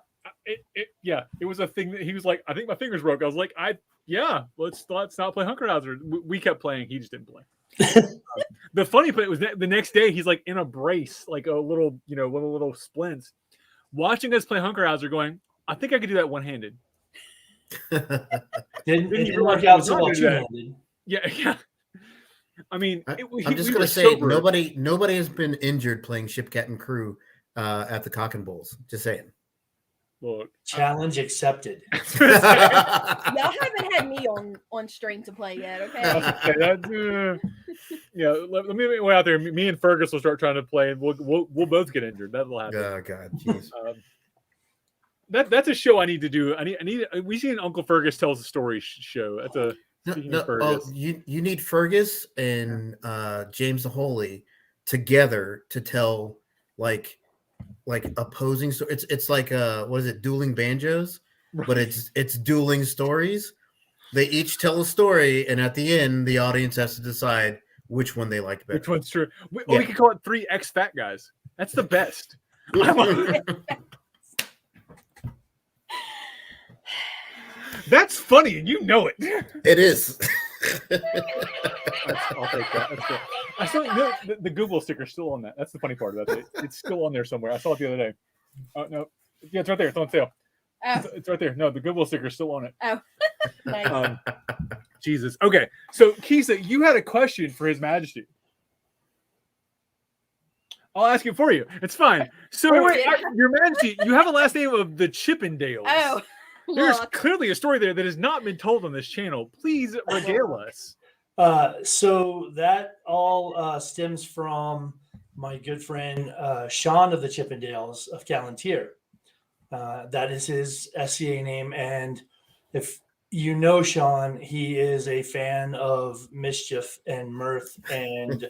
it was a thing that he was like, I think my fingers broke. I was like, let's not play Hunker Hauser. We kept playing. He just didn't play. The funny part was that the next day he's like in a brace, like a little, with a little splints, watching us play Hunker Hauser, going, I think I could do that one-handed. Didn't work out so well two-handed. Yeah. I mean, I'm just gonna say nobody has been injured playing Ship Captain Crew at the Cock and Bulls. Just saying. Look, challenge accepted. Y'all haven't had me on string to play yet, okay? Let me way out there. Me and Fergus will start trying to play, and we'll both get injured. That'll happen. Oh God, jeez. That's a show I need to do. We see an Uncle Fergus tells a story show. That's a you need Fergus and James the Holy together to tell like opposing. So it's like what is it? Dueling banjos, but it's dueling stories. They each tell a story, and at the end, the audience has to decide which one they like better. Which one's true? We could call it 3 ex-fat guys. That's the best. That's funny, and you know it. It is. I'll take that. That's good. I saw the Google sticker's still on that. That's the funny part about it. It's still on there somewhere. I saw it the other day. Oh no, yeah, it's right there. It's on sale. Oh. It's right there. No, the Google sticker's still on it. Oh, nice. Jesus. Okay, so Kisa, you had a question for His Majesty. I'll ask it for you. It's fine. So, Your Majesty, you have a last name of the Chippendales. Oh. There's clearly a story there that has not been told on this channel. Please regale us. So that all stems from my good friend Sean of the Chippendales of Callantyre. That is his SCA name. And if you know Sean, he is a fan of mischief and mirth and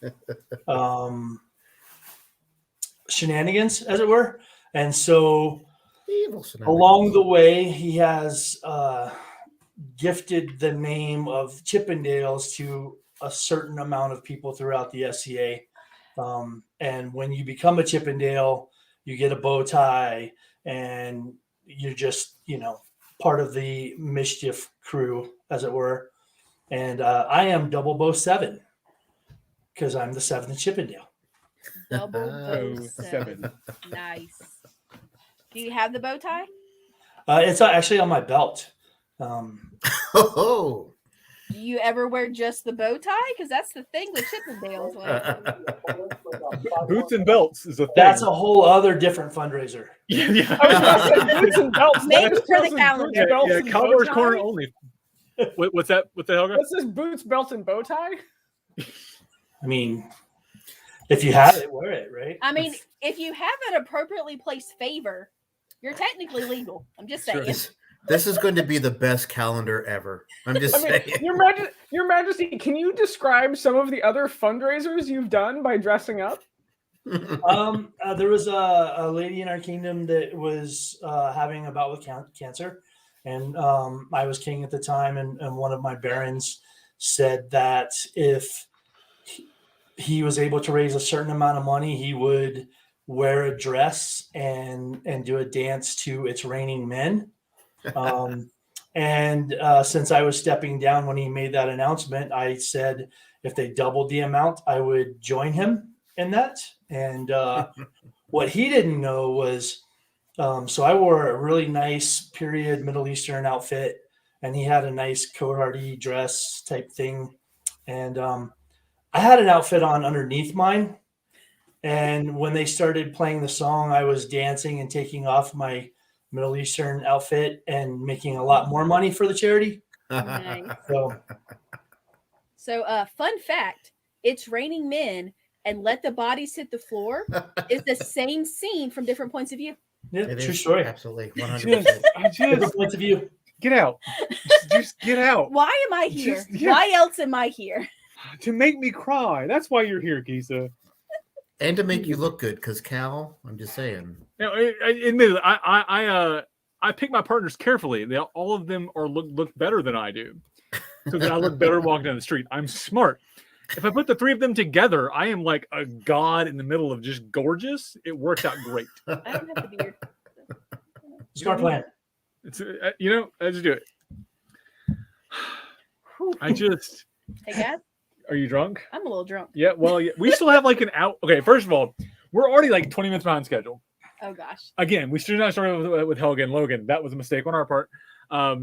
shenanigans, as it were. And so along the way, he has gifted the name of Chippendales to a certain amount of people throughout the SCA. And when you become a Chippendale, you get a bow tie and you're just, part of the mischief crew, as it were. And I am Double Bow 7 because I'm the 7th Chippendale. Double Bow 7. Nice. Do you have the bow tie? It's actually on my belt. Oh. Do you ever wear just the bow tie? Because that's the thing with Chippendales. Boots and belts is a thing. That's a whole other different fundraiser. Yeah. I was going to say boots and belts. Maybe for the calendar. Yeah, Kalbardr's Korner only. What's that? What the hell? What's this? Boots, belt, and bow tie? I mean, if you have it, wear it, right? I mean, if you have an appropriately placed favor, you're technically legal. I'm just saying. This is going to be the best calendar ever. I'm just saying. Your Majesty, can you describe some of the other fundraisers you've done by dressing up? There was a lady in our kingdom that was having a bout with cancer, and I was king at the time, and one of my barons said that if he was able to raise a certain amount of money, he would wear a dress and do a dance to It's Raining Men. And since I was stepping down when he made that announcement, I said if they doubled the amount, I would join him in that. And what he didn't know was, so I wore a really nice period Middle Eastern outfit, and he had a nice cohorty dress type thing. And I had an outfit on underneath mine. And when they started playing the song, I was dancing and taking off my Middle Eastern outfit and making a lot more money for the charity. Nice. So fun fact, It's Raining Men and Let the Bodies Hit the Floor is the same scene from different points of view. Yeah, true story. Absolutely. 100%. Different points of view. Get out. Just get out. Why am I here? Why else am I here? To make me cry. That's why you're here, Kisa. And to make you look good, because Cal, I'm just saying. Admittedly, I pick my partners carefully. All of them look better than I do, so that I look better walking down the street. I'm smart. If I put the 3 of them together, I am like a god in the middle of just gorgeous. It works out great. I don't have the beard. Smart plan. It's let's do it. Hey guys, Are you drunk? I'm a little drunk. Yeah. Well, we still have like an hour. Okay. First of all, we're already like 20 minutes behind schedule. Oh gosh. Again, we should not start with Helga and Logan. That was a mistake on our part. A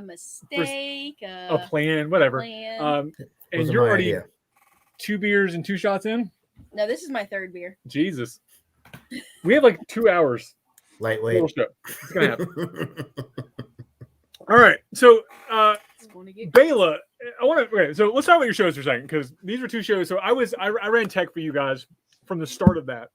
mistake. A plan, whatever. And Wasn't you're my already idea. 2 beers and 2 shots in. No, this is my third beer. Jesus. We have like 2 hours. Lightweight. Bullshit. It's gonna happen. All right. So, It's going to get Bela, so let's talk about your shows for a second, because these were 2 shows. So I ran tech for you guys from the start of that.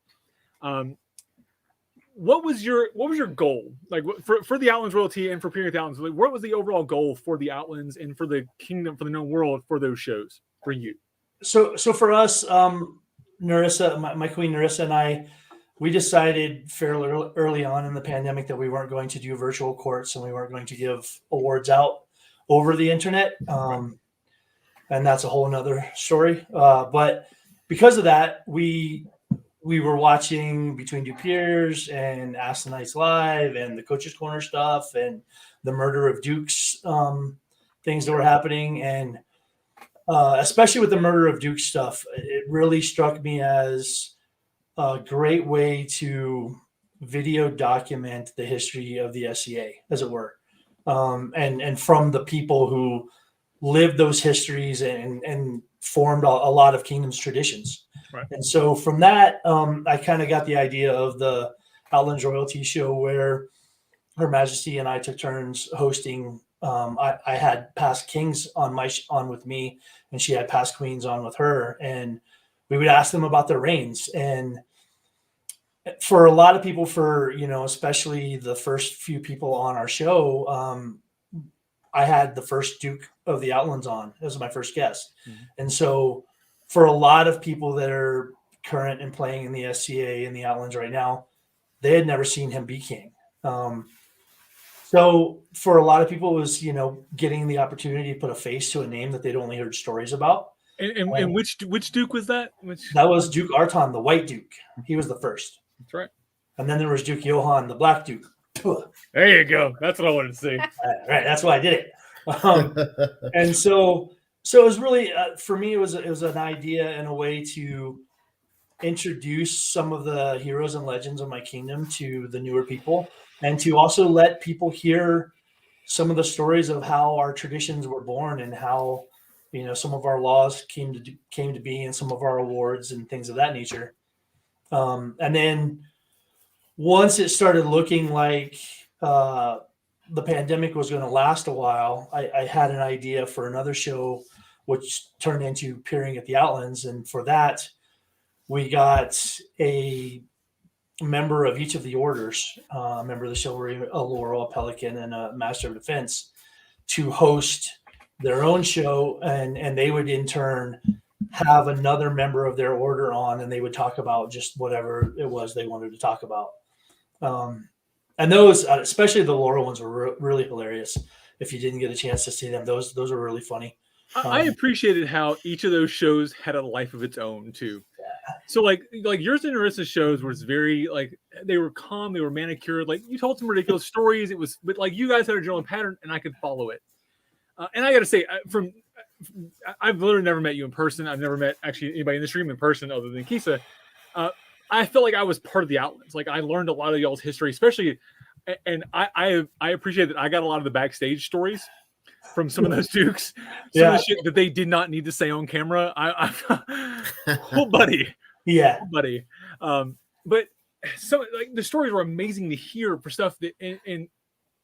What was your goal, like for the Outlands royalty and for Period Outlands? Like, what was the overall goal for the Outlands and for the Kingdom, for the known world, for those shows for you? So for us, Narissa, my queen Narissa, and I, we decided fairly early on in the pandemic that we weren't going to do virtual courts and we weren't going to give awards out over the internet. And that's a whole nother story. But because of that, we were watching Between Two Peers and Ask the Knights Live and the Coach's Corner stuff and the Murder of Dukes things that were happening. And especially with the Murder of Dukes stuff, it really struck me as a great way to video document the history of the SCA, as it were. And from the people who lived those histories and formed a lot of Kingdom's traditions. Right. And so from that, I kind of got the idea of the Outlands Royalty show where Her Majesty and I took turns hosting. I had past kings on with me, and she had past queens on with her, and we would ask them about their reigns. And for a lot of people, especially the first few people on our show, I had the first Duke of the Outlands on as my first guest. Mm-hmm. And so for a lot of people that are current and playing in the SCA and the Outlands right now, they had never seen him be king. So for a lot of people, it was, getting the opportunity to put a face to a name that they'd only heard stories about. And which Duke was that? That was Duke Arton, the White Duke. He was the first. That's right. And then there was Duke Johann, the Black Duke. There you go. That's what I wanted to see. Right. That's why I did it. And so it was really, for me, it was an idea and a way to introduce some of the heroes and legends of my kingdom to the newer people, and to also let people hear some of the stories of how our traditions were born and how, some of our laws came to be, and some of our awards and things of that nature. And then once it started looking like the pandemic was going to last a while, I had an idea for another show, which turned into Peering at the Outlands. And for that, we got a member of each of the orders, a member of the chivalry, a laurel, a pelican, and a master of defense, to host their own show. And they would in turn have another member of their order on, and they would talk about just whatever it was they wanted to talk about. And those, especially the laurel ones, were really hilarious. If you didn't get a chance to see them, those are really funny. I appreciated how each of those shows had a life of its own too. Yeah. So like yours and Narissa's shows was very they were calm, they were manicured. Like you told some ridiculous stories. But like you guys had a general pattern, and I could follow it. And I got to say, I've literally never met you in person. I've never met actually anybody in the stream in person other than Kisa. I felt like I was part of the Outlands. Like I learned a lot of y'all's history, especially, and I appreciate that I got a lot of the backstage stories from some of those Dukes. Some of the shit that they did not need to say on camera. Oh, buddy. Yeah. Oh, buddy. But some like the stories were amazing to hear for stuff that, and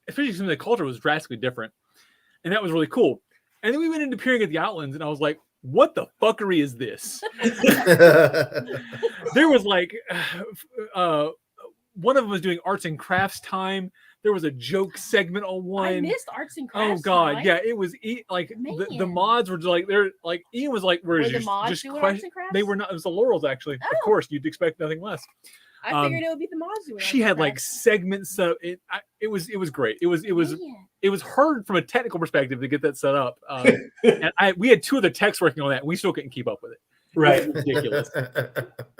especially some of the culture was drastically different. And that was really cool. And then we went into Peering at the Outlands, and I was like, what the fuckery is this? There was one of them was doing arts and crafts time. There was a joke segment on one. I missed arts and crafts. Oh God, time. yeah, it was the mods were like they're like Ian was like, "Where is the mods just doing arts and crafts?" They were not. It was the Laurels actually. Oh. Of course, you'd expect nothing less. I figured it would be the mods doing. She had like segments, so it was great. It was hard from a technical perspective to get that set up. And we had 2 other techs working on that, and we still couldn't keep up with it. Right. Ridiculous.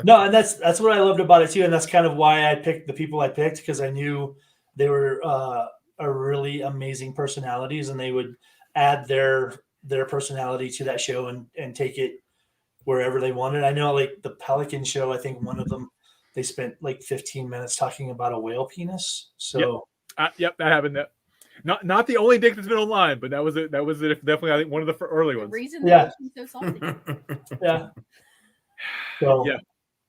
No, and that's what I loved about it too, and that's kind of why I picked the people I picked, because I knew they were are really amazing personalities, and they would add their personality to that show and take it wherever they wanted. I know, like the Pelican show, I think one of them, they spent like 15 minutes talking about a whale penis. So Yep, that happened. Not the only dick that's been online, but that was it. That was it. Definitely, I think one of the early The ones. reason Yeah. they're so salty. yeah. So Yeah.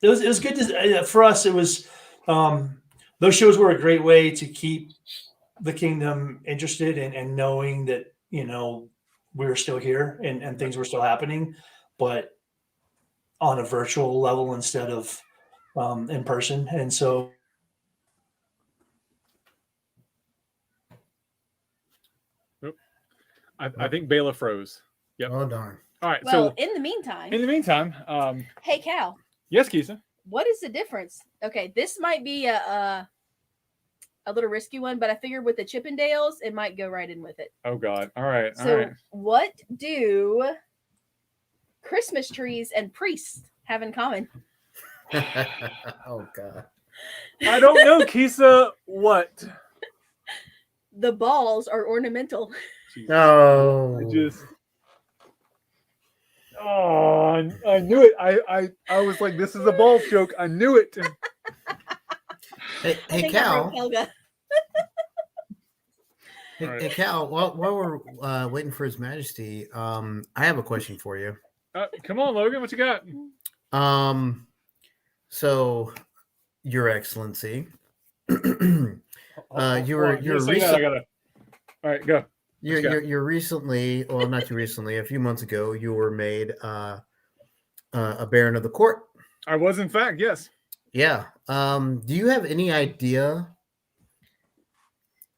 it was good to for us. It was those shows were a great way to keep the kingdom interested and knowing that, you know, we were still here and things were still happening, but on a virtual level instead of in person. And so I think Bela froze. Yep. Oh darn. All right. Well, So in the meantime, in the meantime, hey Cal, yes, Kisa. what is the difference? Okay, this might be a little risky one, but I figured with the Chippendales, it might go right in with it. Oh God. All right. All So, right. what do Christmas trees and priests have in common? Oh god. I don't know, Kisa. What? The balls are ornamental. Jeez. No. I just. Oh, I knew it. I was like, this is a balls joke. I knew it. Hey, I hey think I Cal. broke Helga. Hey, Alright. hey Cal. While we're waiting for His Majesty, I have a question for you. Come on, Logan. What you got? So, Your Excellency, you were You're saying that, I gotta. All right, go. you're recently, well, not too recently, a few months ago, you were made a Baron of the Court. I was, in fact, yes. Yeah. Do you have any idea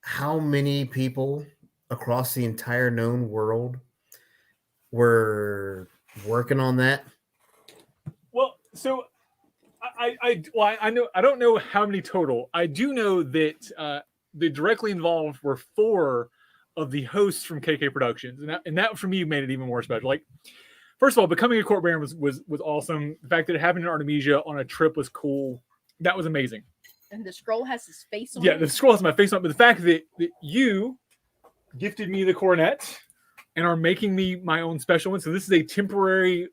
how many people across the entire known world were working on that? Well, so I know I don't know how many total. I do know that the directly involved were 4 of the hosts from KK Productions, and that for me made it even more special. Like, first of all, becoming a court baron was awesome. The fact that it happened in Artemisia on a trip was cool. That was amazing. And the scroll has his face on Yeah, it. the scroll has my face on it, but the fact that you gifted me the coronet and are making me my own special one. So this is a temporary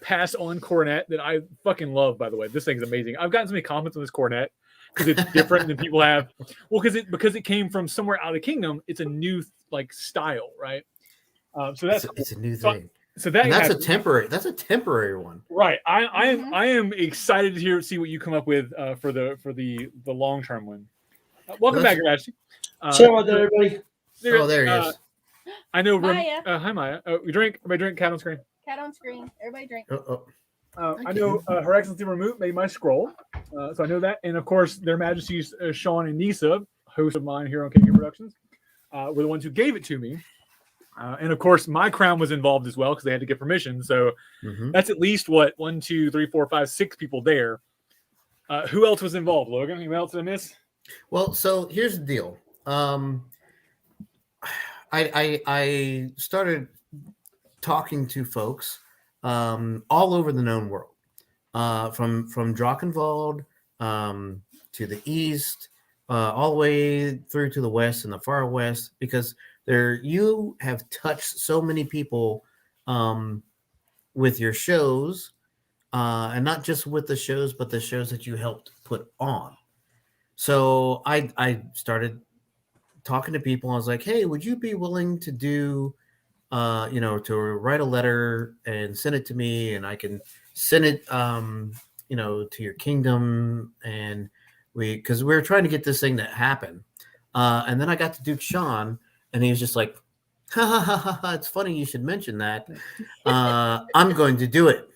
pass on coronet that I fucking love, by the way. This thing's amazing. I've gotten so many comments on this coronet because it's different than people have. Well, because it came from somewhere out of the kingdom, it's a new like style, right? So that's It's a new So- thing. so that And that's a has- temporary one. right. I am Mhm. I am excited to see what you come up with for the long term one. Welcome back, Your Majesty. shout out to everybody. Oh, there he is. I know. Maya. Hi, Maya. We drink. Everybody drink. Cat on screen. Cat on screen. Everybody drink. I know Her Excellency Ramut made my scroll, so I know that. And of course, Their Majesties Sean and Nisa, hosts of mine here on KK Productions, were the ones who gave it to me. And of course, my crown was involved as well because they had to get permission. So Mhm. that's at least what 1, 2, 3, 4, 5, 6 people there. Who else was involved, Logan? Anyone else did I miss? Well, so here's the deal. I started talking to folks all over the known world, from Drakkenwald to the east, all the way through to the west and the far west, because you have touched so many people with your shows, and not just with the shows, but the shows that you helped put on. So I started talking to people. I was like, hey, would you be willing to do, to write a letter and send it to me, and I can send it, to your kingdom. And because we were trying to get this thing to happen. And then I got to Duke Sean, and he was just like, ha, ha, ha, ha, ha, it's funny you should mention that. I'm going to do it.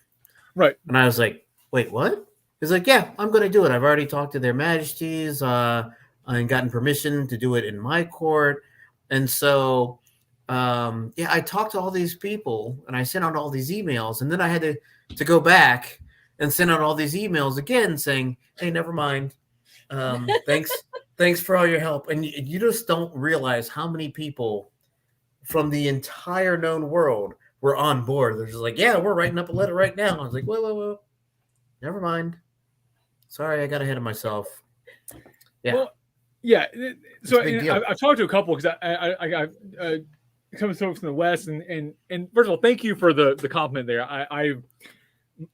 Right. And I was like, wait, what? He's like, yeah, I'm going to do it. I've already talked to their majesties and gotten permission to do it in my court. And so, I talked to all these people and I sent out all these emails. And then I had to go back and send out all these emails again saying, hey, never mind. Thanks for all your help. And you just don't realize how many people from the entire known world were on board. They're just like, yeah, we're writing up a letter right now. I was like, whoa. Never mind. Sorry, I got ahead of myself. Yeah. Well, Yeah. So a big deal. I've talked to a couple because I got coming from the West, and first of all, thank you for the compliment there.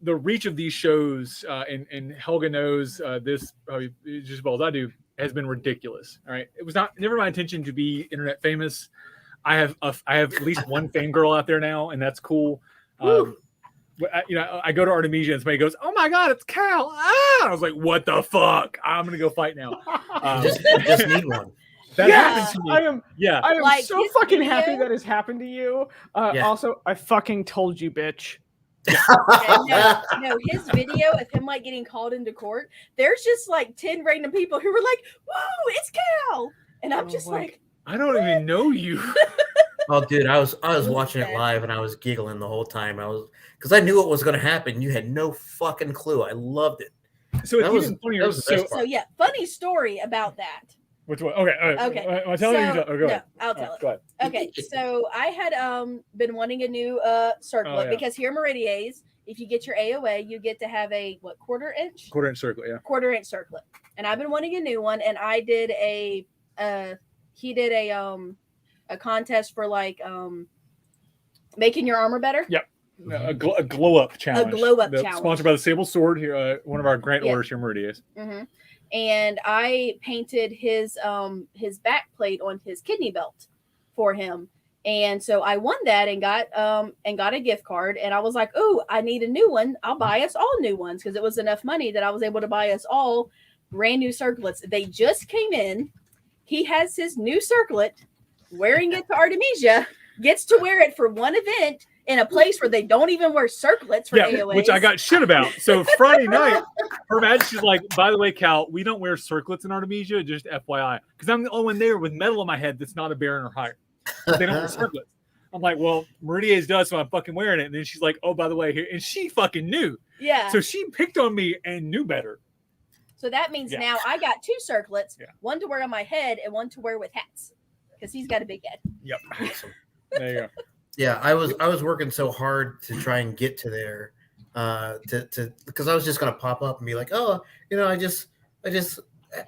The reach of these shows, and Helga knows this probably just as well as I do, has been ridiculous. All right, it was never my intention to be internet famous. I have at least one fangirl out there now, and that's cool. I go to Artemisia and somebody goes, "Oh my God, it's Kal!" I was like, "What the fuck? I'm gonna go fight now." Just need one. That happened to me. I am Like, so his fucking video- happy that has happened to you. Yeah. Also, I fucking told you, bitch. no, his video of him like getting called into court. There's just like 10 random people who were like, "Whoa, it's Kal!" And I'm just like, I don't even know you. Oh, dude, I was watching it live and I was giggling the whole time. Because I knew what was going to happen. You had no fucking clue. I loved it. So That it's was- even funnier. that was the best so yeah, funny story about that. Which one? Okay. Okay. Am I telling you? Go No, ahead. I'll tell it. Go ahead. Okay, so I had been wanting a new circlet yeah. because here in Meridia's, if you get your AOA, you get to have a quarter-inch Circle. Yeah. quarter-inch circlet, and I've been wanting a new one. And I did he did a contest for like making your armor better. Yep. A glow up challenge. glow-up challenge. Sponsored by the Sable Sword here, one of our grant Yeah. orders here in Meridia's. hmm And I painted his back plate on his kidney belt for him. And so I won that and got a gift card. And I was like, "Oh, I need a new one. I'll buy us all new ones," because it was enough money that I was able to buy us all brand new circlets. They just came in. He has his new circlet, wearing it to Artemisia, gets to wear it for one event in a place where they don't even wear circlets for AOAs. Which I got shit about. So Friday night, Her Majesty's like, "By the way, Kal, we don't wear circlets in Artemisia, just FYI, because I'm the only one there with metal on my head that's not a baron or higher. They don't wear circlets." I'm like, "Well, Meridia's does, so I'm fucking wearing it." And then she's like, "Oh, by the way, here," and she fucking knew. Yeah. So she picked on me and knew better. So that means Yeah. now I got 2 circlets, Yeah. one to wear on my head and one to wear with hats, because he's got a big head. Yep. Awesome. There you go. Yeah, I was working so hard to try and get to there, because I was just gonna pop up and be like, "Oh, I just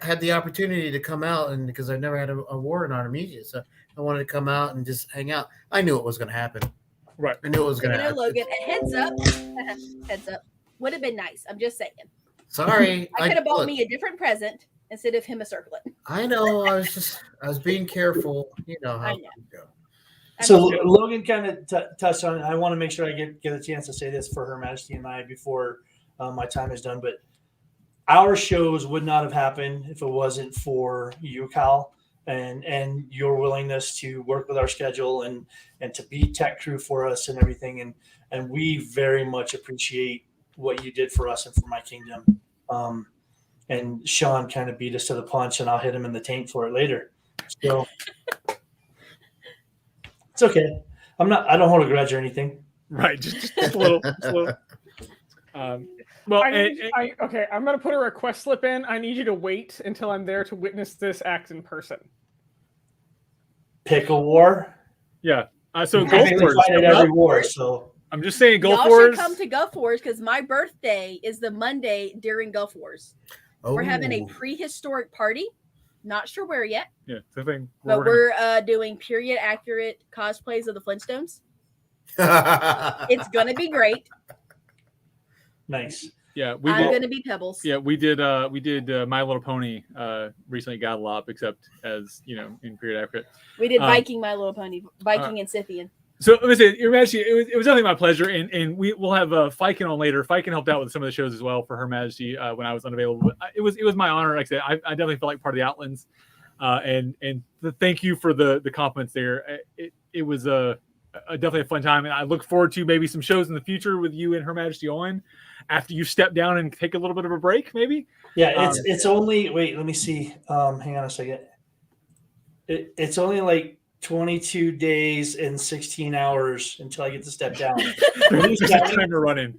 had the opportunity to come out, and because I've never had a war in Artemisia, so I wanted to come out and just hang out." I knew it was gonna happen. Right. I knew it was gonna happen. Logan, a heads up, heads up, would have been nice. I'm just saying. Sorry, I could have bought look, me a different present instead of him a circlet. I know. I was being careful. You know how I know. things go. So Logan kind of touched on it. I want to make sure I get a chance to say this for Her Majesty and I before my time is done. But our shows would not have happened if it wasn't for you, Kal, and your willingness to work with our schedule and to be tech crew for us and everything. And we very much appreciate what you did for us and for my kingdom. And Sean kind of beat us to the punch, and I'll hit him in the taint for it later. So. It's okay. I don't hold a grudge or anything. Right. Just a little. Just a little. Well, Okay, I'm gonna put a request slip in. I need you to wait until I'm there to witness this act in person. Pick a war. yeah. So I Gulf think we Wars. fight at every war. So I'm just saying, Gulf Y'all Wars. should come to Gulf Wars because my birthday is the Monday during Gulf Wars. We're having a Oh. prehistoric party. Not sure where yet, Yeah, the thing. but we're doing period accurate cosplays of the Flintstones. It's gonna be great. nice. Yeah, we I'm did. gonna be Pebbles. Yeah, we did. My Little Pony. Recently got a lot, except as in period accurate. We did Um, Viking, My Little Pony, Viking and Scythian. So listen, Your Majesty, it was definitely my pleasure, and we'll have Fiken on later. Fiken helped out with some of the shows as well for Her Majesty when I was unavailable. But it was my honor. Like I said, I definitely felt like part of the Outlands, and thank you for the compliments there. It was definitely a fun time, and I look forward to maybe some shows in the future with you and Her Majesty on after you step down and take a little bit of a break, maybe. Yeah, it's only wait. Let me see. Hang on a second. It's only like 22 days and 16 hours until I get to step down. There's a timer running.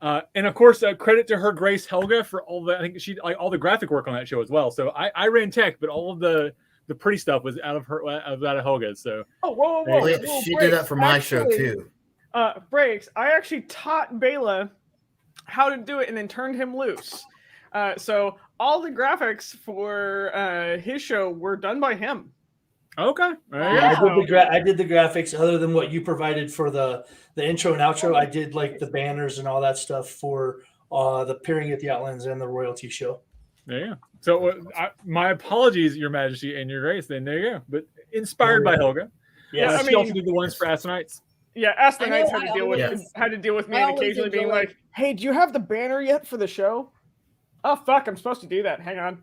And of course, credit to Her Grace Helga for all the. I think she all the graphic work on that show as well. So I ran tech, but all of the pretty stuff was out of Helga's. So Whoa! Well, yeah, Whoa, she breaks. did that for my show Actually, too. Breaks. I actually taught Bela how to do it and then turned him loose. So all the graphics for his show were done by him. Okay. There you Yeah, go. I did the graphics other than what you provided for the intro and outro. I did like the banners and all that stuff for the Peering at the Outlands and the royalty show. There you go. So my apologies, Your Majesty and Your Grace. Then there you go. But inspired by Helga. Yeah, She also did the ones for Astronauts. Yeah, Ask the I know, Knights I had to deal with me I and always occasionally being enjoy- like, "Hey, do you have the banner yet for the show?" Oh fuck, I'm supposed to do that. Hang on.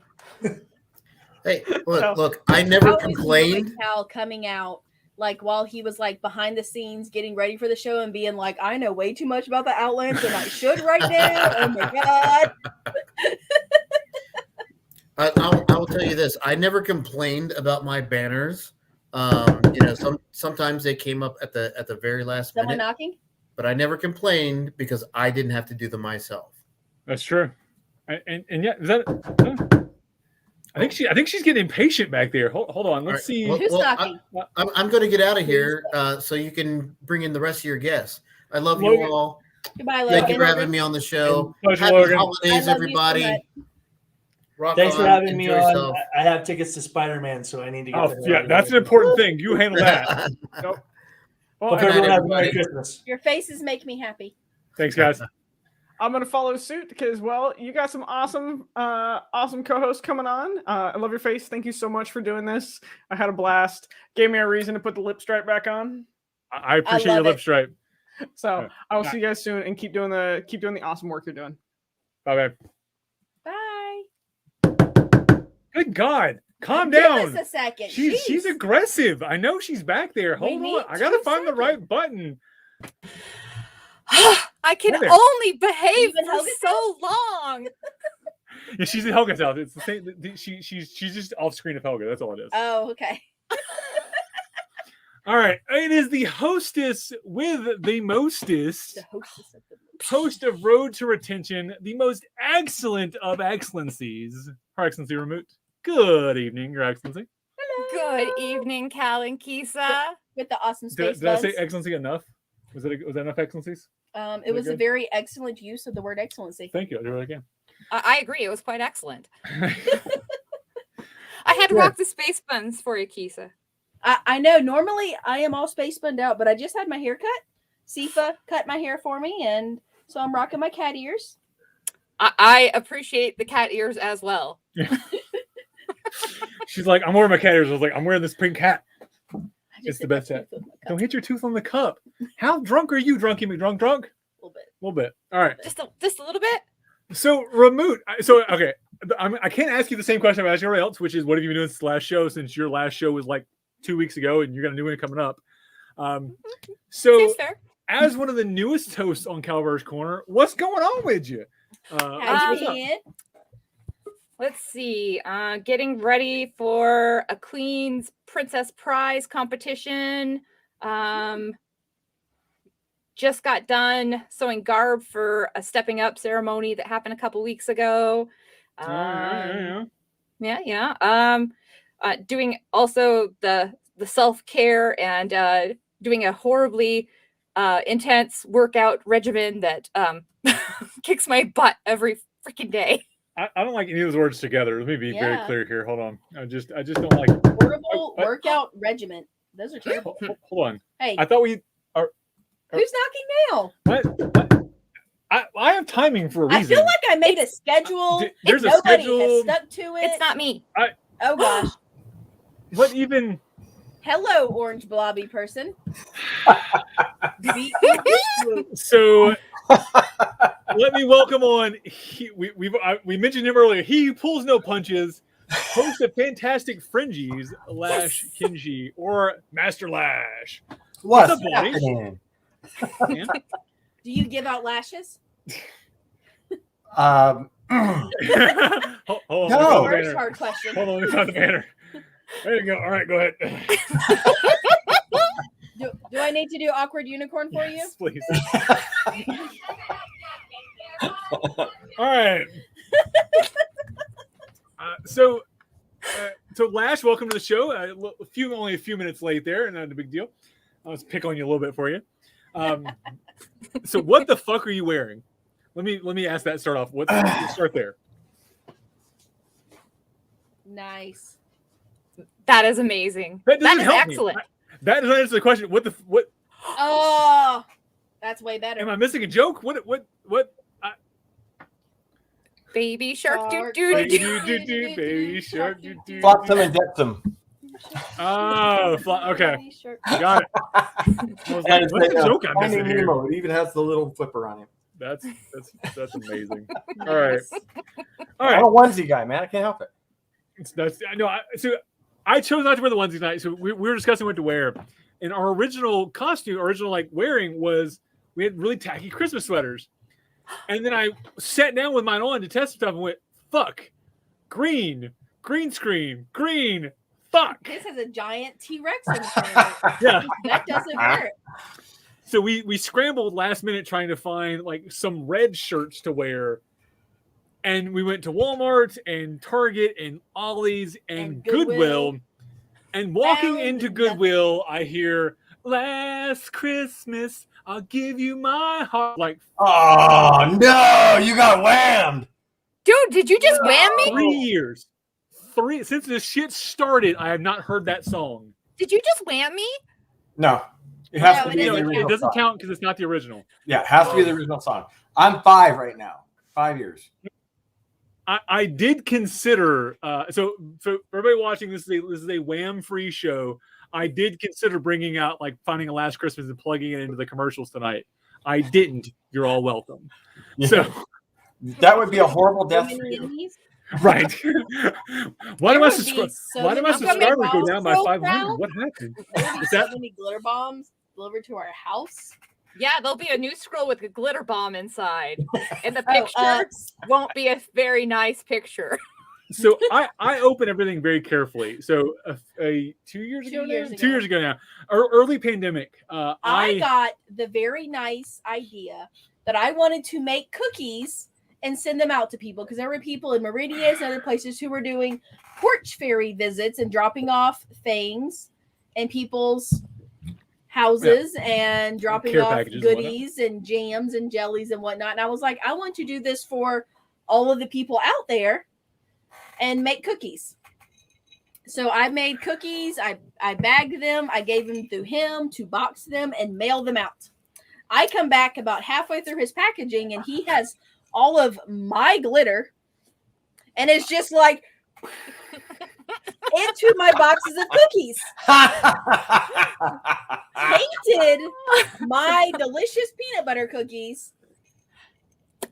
Hey, So- look, I I never always complained. enjoyed Cal coming out like while he was like behind the scenes getting ready for the show and being like, I know way too much about the Outlands and I should right now. Oh my god. I will tell you this. I never complained about my banners. Sometimes they came up at the very last Someone minute, knocking? but I never complained because I didn't have to do them myself. That's true. And yeah, is that? I think she's getting impatient back there. Hold on. Let's All right, see. well- Who's knocking? I'm going to get out of here so you can bring in the rest of your guests. I love you Logan. all. Goodbye, Thank you Logan. for having me on the show. Pleasure, Happy Logan. I holidays, love you so everybody. much. Rock Thanks for on. having me Enjoy on. yourself. I have tickets to Spider-Man, so I need to get. Oh the hell yeah, out of that's an here. important thing. You handle that. Well, Hope Good night, everyone has a Merry everybody. Christmas. Your faces make me happy. Thanks, guys. I'm gonna follow suit because, well, you got some awesome co-hosts coming on. I love your face. Thank you so much for doing this. I had a blast. Gave me a reason to put the lip stripe back on. I appreciate your love lip it. stripe. So Yeah. I will see you guys soon and keep doing the awesome work you're doing. Bye bye. Bye. Good God, calm Give down. us a second. She's Jeez. aggressive. I know she's back there. We Hold need on. I gotta 2 find the right button. I can Hi there. only behave Even for Helga's so long. Yeah, she's at Helga's house. It's the same. She's just off screen of Helga. That's all it is. Oh, okay. All right. It is the hostess with the mostest. The hostess of the Host of Road to Retention, the most excellent of excellencies. Her Excellency Remote. Good evening, Your Excellency. Good evening, Kal and Kisa. with the awesome space Did I say buzz. Excellency enough? Was that enough excellencies? It was a good? very excellent use of the word excellency. Thank you. I'll do it again. I agree. It was quite excellent. I had to rock the space buns for you, Kisa. I know normally I am all space bunned out, but I just had my hair cut. Sifa cut my hair for me, and so I'm rocking my cat ears. I appreciate the cat ears as well. She's like, I'm wearing my cat ears. I was like, I'm wearing this pink hat. I just It's the hit my best hat. tooth with my Don't cup hit your tooth on the cup. How drunk are you, Drunky McDrunk? Drunk? a little bit. A little bit. All right. Just a little bit. So, Remote. So, okay. I can't ask you the same question I'm asking everybody else, which is, what have you been doing since the last show? Since your last show was like 2 weeks ago, and you got a new one coming up. So, Seems fair. as one of the newest hosts on Kalbardr's Corner, what's going on with you? How's your head? Let's see. Getting ready for a Queen's Princess Prize competition. Just got done sewing garb for a stepping up ceremony that happened a couple weeks ago. Yeah. Doing also the self-care and doing a horribly intense workout regimen that kicks my butt every freaking day. I don't like any of those words together. Let me be very Yeah. clear here. Hold on. I just don't like. Horrible workout regiment. Those are terrible. Hold on. Hey, I thought we. who's knocking now? What? I have timing for a I reason. feel like I made a schedule. There's a Nobody schedule. has stuck to it. It's not me. Oh gosh. What even? Hello, orange blobby person. So let me welcome on. We mentioned him earlier. He who pulls no punches, host of fantastic Fringies, Lash Kinji or Master Lash. What's up, buddy? happening? Man. Do you give out lashes? Hold on, No. let me find the First banner. hard question. Hold on, let me find the banner. There you go. All right, go ahead. Do I need to do awkward unicorn for you? Yes, please. All right. So Lash, welcome to the show. Only a few minutes late there, and not a big deal. I'll just pick on you a little bit for you. So what the fuck are you wearing? Let me ask that. Start off. Let's start there. Nice. That is amazing. That That doesn't is help me. excellent. That doesn't answer the question. What? Oh, that's way better. Am I missing a joke? What? Baby shark, do Shark, do Baby do. baby shark, do, do, Flotsam do. and Jetsam. Oh, okay. Got it. I was And like, what's the joke I'm Finding missing here? Nemo. It even has the little flipper on it. That's amazing. All right. All I'm right. a onesie guy, man. I can't help it. So I chose not to wear the onesie tonight. So we were discussing what to wear, and our original like wearing was we had really tacky Christmas sweaters, and then I sat down with mine on to test stuff and went, "Fuck, green screen, green, fuck." This has a giant T-Rex in front of it. Yeah. That doesn't work. So we scrambled last minute trying to find like some red shirts to wear. And we went to Walmart and Target and Ollie's and Goodwill. And walking Found into nothing. Goodwill, I hear, "Last Christmas, I'll give you my heart." Like Oh, no. You got whammed. Dude, did you just wham me? 3 years. Since this shit started, I have not heard that song. Did you just wham me? No. It has No, to it be the doesn't original It doesn't song. count because it's not the original. Yeah, it has to be the original song. I'm 5 right now. 5 years. I did consider so for everybody watching, this is a Wham free show. I did consider bringing out like finding a Last Christmas and plugging it into the commercials tonight. I didn't. You're all welcome. Yeah. So That would be a horrible So death for many you. enemies. right. Why did There my would be so why did my many subscribers go bombs down by rolled 500? around. What happened? There would be Is so that many glitter bombs delivered to our house. Yeah, there'll be a new scroll with a glitter bomb inside. And the Oh, picture won't be a very nice picture. so? I open everything very carefully. So 2 years ago, 2 years now? ago. 2 years ago now, early pandemic. I got the very nice idea that I wanted to make cookies and send them out to people because there were people in Meridian and other places who were doing porch fairy visits and dropping off things in people's houses and dropping Care off packages and whatnot. goodies and jams and jellies and whatnot. And I was like, I want to do this for all of the people out there and make cookies. So I made cookies. I bagged them. I gave them through him to box them and mail them out. I come back about halfway through his packaging and he has all of my glitter and it's just like into my boxes of cookies. Painted my delicious peanut butter cookies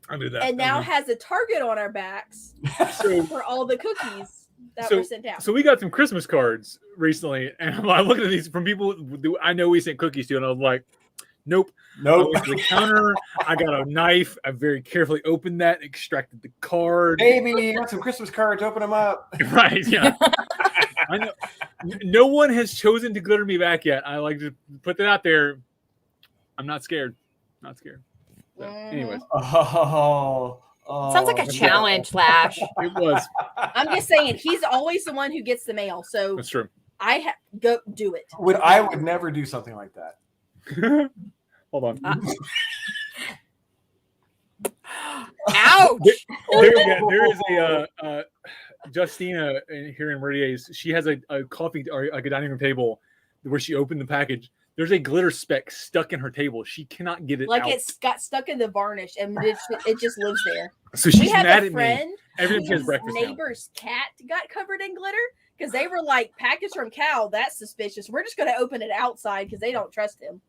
I knew that. and now has a target on our backs So for all the cookies that So- were sent out. So we got some Christmas cards recently, and I looked at these from people who I know we sent cookies to, and I was like, "Nope." I Nope. went to the counter. I got a knife. I very carefully opened that, extracted the card. Baby, you got some Christmas cards. Open them up. Right? Yeah. I know. No one has chosen to glitter me back yet. I like to put that out there. I'm not scared. Not scared. So, anyways, Oh. Sounds like a challenge, Lash. it was. I'm just saying he's always the one who gets the mail. So That's true. go do it. I would never do something like that. Hold on. Ouch! There is a Justina here in Meridian. She has a coffee or like a dining room table where she opened the package. There's a glitter speck stuck in her table. She cannot get it Like out. it's got stuck in the varnish and it just lives there. So she's We had mad a at me friend every time she has whose breakfast now. neighbor's cat got covered in glitter because they were like, package from Cal, that's suspicious. We're just going to open it outside because they don't trust him.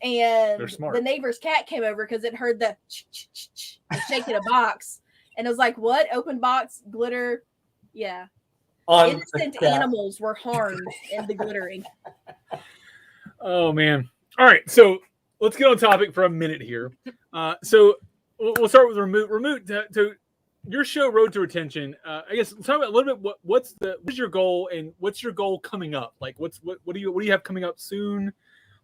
And They're smart. the neighbor's cat came over because it heard the shaking a box. And it was like, what? Open box, glitter. Yeah. On Innocent the cat. animals were harmed in the glittering. Oh man. All right. So let's get on topic for a minute here. So we'll start with Remote. Remote, to your show, Road to Retention. I guess talk about a little bit. What's your goal and what's your goal coming up? Like, what do you have coming up soon?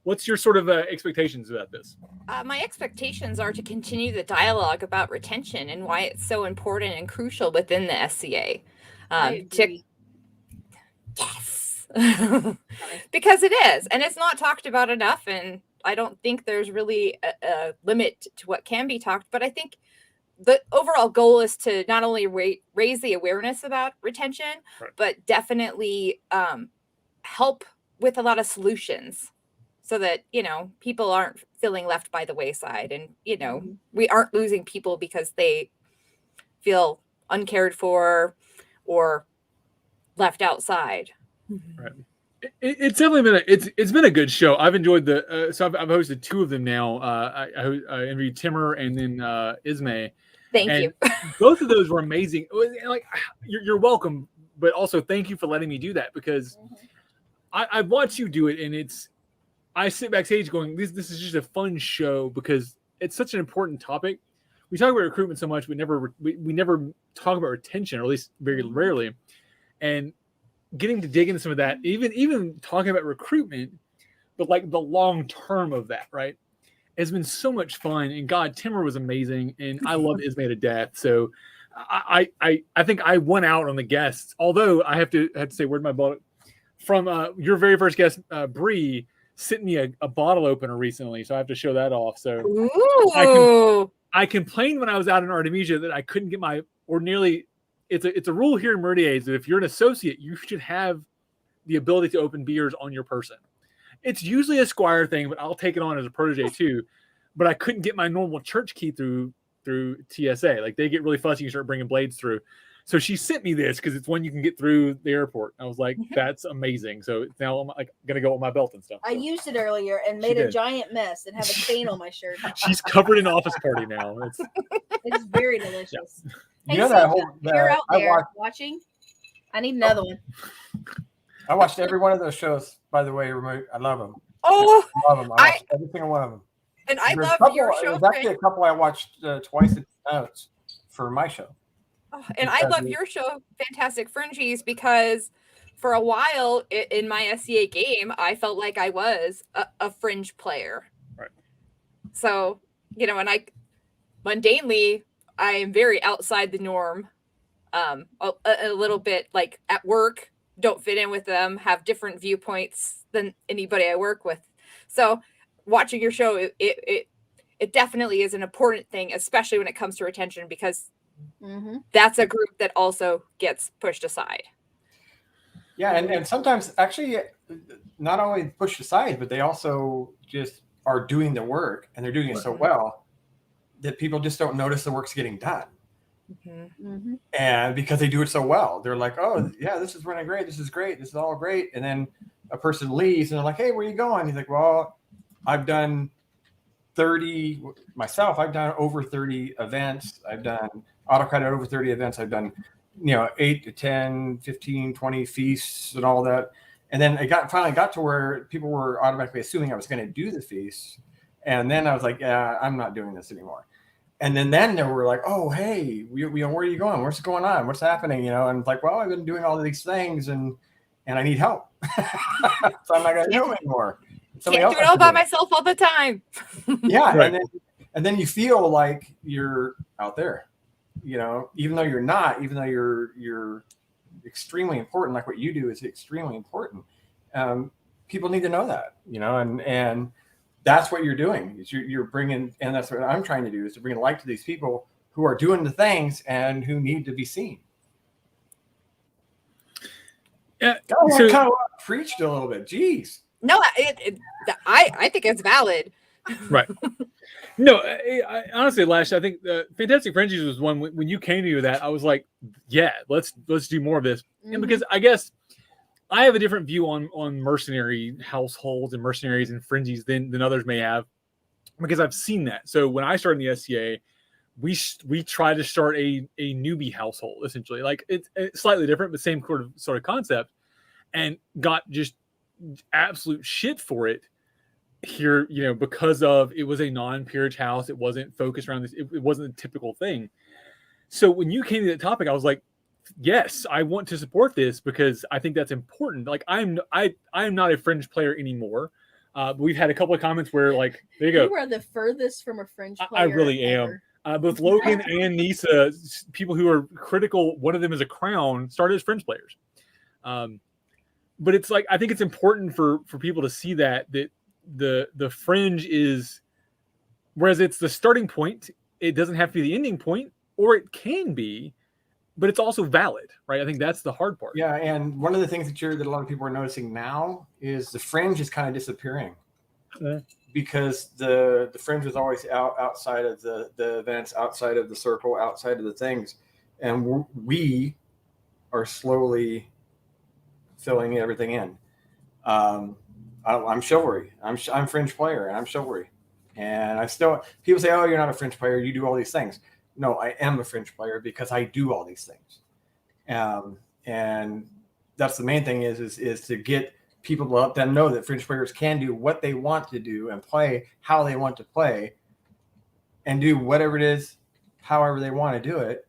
What's your sort of expectations about this? My expectations are to continue the dialogue about retention and why it's so important and crucial within the SCA. I To agree. Yes, because it is, and it's not talked about enough. And I don't think there's really a limit to what can be talked. But I think the overall goal is to not only raise the awareness about retention, Right. but definitely help with a lot of solutions so that, people aren't feeling left by the wayside. And, we aren't losing people because they feel uncared for or left outside. Right. It's definitely been it's been a good show. I've enjoyed the so I've hosted 2 of them now. I interviewed Timmer and then Ismay. Thank And you. both of those were amazing. Like you're welcome, but also thank you for letting me do that, because I watch you do it, and I sit backstage going, this is just a fun show because it's such an important topic. We talk about recruitment so much, we never talk about retention, or at least very rarely. And getting to dig into some of that, even talking about recruitment, but like the long term of that, right, has been so much fun. And God, Timmer was amazing, and I love Ismay to death. So I think I won out on the guests. Although I have to say, where'd my bottle from? Your very first guest, Bree, sent me a bottle opener recently, so I have to show that off. So Ooh. I complained when I was out in Artemisia that I couldn't get my ordinarily. It's a rule here in Meridies that if you're an associate, you should have the ability to open beers on your person. It's usually a Squire thing, but I'll take it on as a protege too. But I couldn't get my normal church key through TSA. Like, they get really fussy and start bringing blades through. So she sent me this because it's one you can get through the airport. I was like, that's amazing. So now I'm like gonna go with my belt and stuff. I used it earlier and made a giant mess and have a stain on my shirt. She's covered in Office Party now. It's very delicious. Yeah. Hey, You know so that whole you're out I there watching. I need another one. I watched every one of those shows, by the way. I love them. Oh, I love them. I watched every single one of them. and I There's love a couple, your show. There's actually a couple I watched twice in notes for my show. And I love your show, Fantastic Fringies, because for a while in my SCA game, I felt like I was a fringe player. Right. So, and mundanely, I am very outside the norm. A little bit like at work, don't fit in with them, have different viewpoints than anybody I work with. So watching your show, it definitely is an important thing, especially when it comes to retention, because that's a group that also gets pushed aside. Yeah, and sometimes actually not only pushed aside, but they also just are doing the work, and they're doing it so well that people just don't notice the work's getting done. And because they do it so well, they're like, oh yeah, this is running great, this is great, this is all great. And then a person leaves and they're like, hey, where are you going? He's like, well, I've done 30 myself. I've done over 30 events. I've done autocredit over 30 events. I've done 8 to 10, 15, 20 feasts and all that. And then it finally got to where people were automatically assuming I was going to do the feasts. And then I was like, yeah, I'm not doing this anymore. And then they were like, oh, hey, where are you going? What's going on? What's happening? And it's like, well, I've been doing all of these things and I need help. So I'm not going to do it anymore. Can't do it all by myself all the time. Yeah. Right. And then you feel like you're out there, even though you're not, even though you're extremely important, like what you do is extremely important. People need to know that, and that's what you're doing is you're bringing, and that's what I'm trying to do is to bring light to these people who are doing the things and who need to be seen. Yeah. I kind of preached a little bit. Jeez. No, I think it's valid. Right. No, I honestly, Lash, I think the Fantastic Fringies was one when you came to me with that, I was like, yeah, let's do more of this. And because I guess I have a different view on mercenary households and mercenaries and fringies than others may have, because I've seen that. So when I started in the SCA, we tried to start a newbie household, essentially. Like it's slightly different, but same sort of concept, and got just absolute shit for it here, because of it was a non-peerage house. It wasn't focused around this. It wasn't a typical thing. So when you came to that topic, I was like, yes, I want to support this because I think that's important. Like I'm not a fringe player anymore. We've had a couple of comments where like, there you go. You are the furthest from a fringe player. I really am. Both Logan and Nisa, people who are critical, one of them is a crown, started as fringe players. But it's like, I think it's important for people to see that the fringe is, whereas it's the starting point, it doesn't have to be the ending point, or it can be, but it's also valid, right? I think that's the hard part. Yeah, and one of the things that a lot of people are noticing now is the fringe is kind of disappearing. Because the fringe was always outside of the events, outside of the circle, outside of the things, and we are slowly filling everything in. I'm chivalry. I'm fringe player, and I'm chivalry, and I still people say, "Oh, you're not a fringe player. You do all these things." No, I am a fringe player because I do all these things, and that's the main thing is to get people to let them know that fringe players can do what they want to do and play how they want to play and do whatever it is, however they want to do it.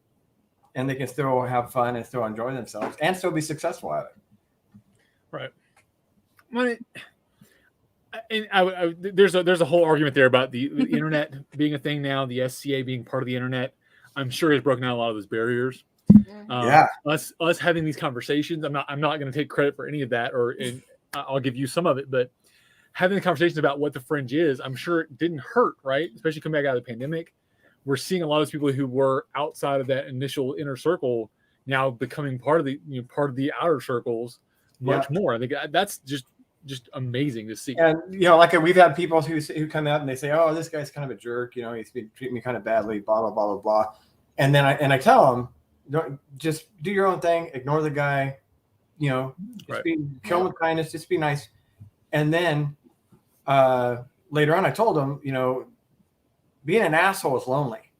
And they can still have fun and still enjoy themselves and still be successful at it. Right. Well, there's a whole argument there about the internet being a thing now, the SCA being part of the internet. I'm sure has broken down a lot of those barriers. Us having these conversations, I'm not going to take credit for any of that, I'll give you some of it, but having the conversations about what the fringe is, I'm sure it didn't hurt, right? Especially coming back out of the pandemic. We're seeing a lot of those people who were outside of that initial inner circle now becoming part of the outer circles much more. I think that's just amazing to see. And like we've had people who come out and they say, "Oh, this guy's kind of a jerk. He's been treating me kind of badly." Blah blah blah blah blah. And then I tell them, don't just do your own thing. Ignore the guy. Kill him with kindness. Just be nice. And then later on, I told them, being an asshole is lonely.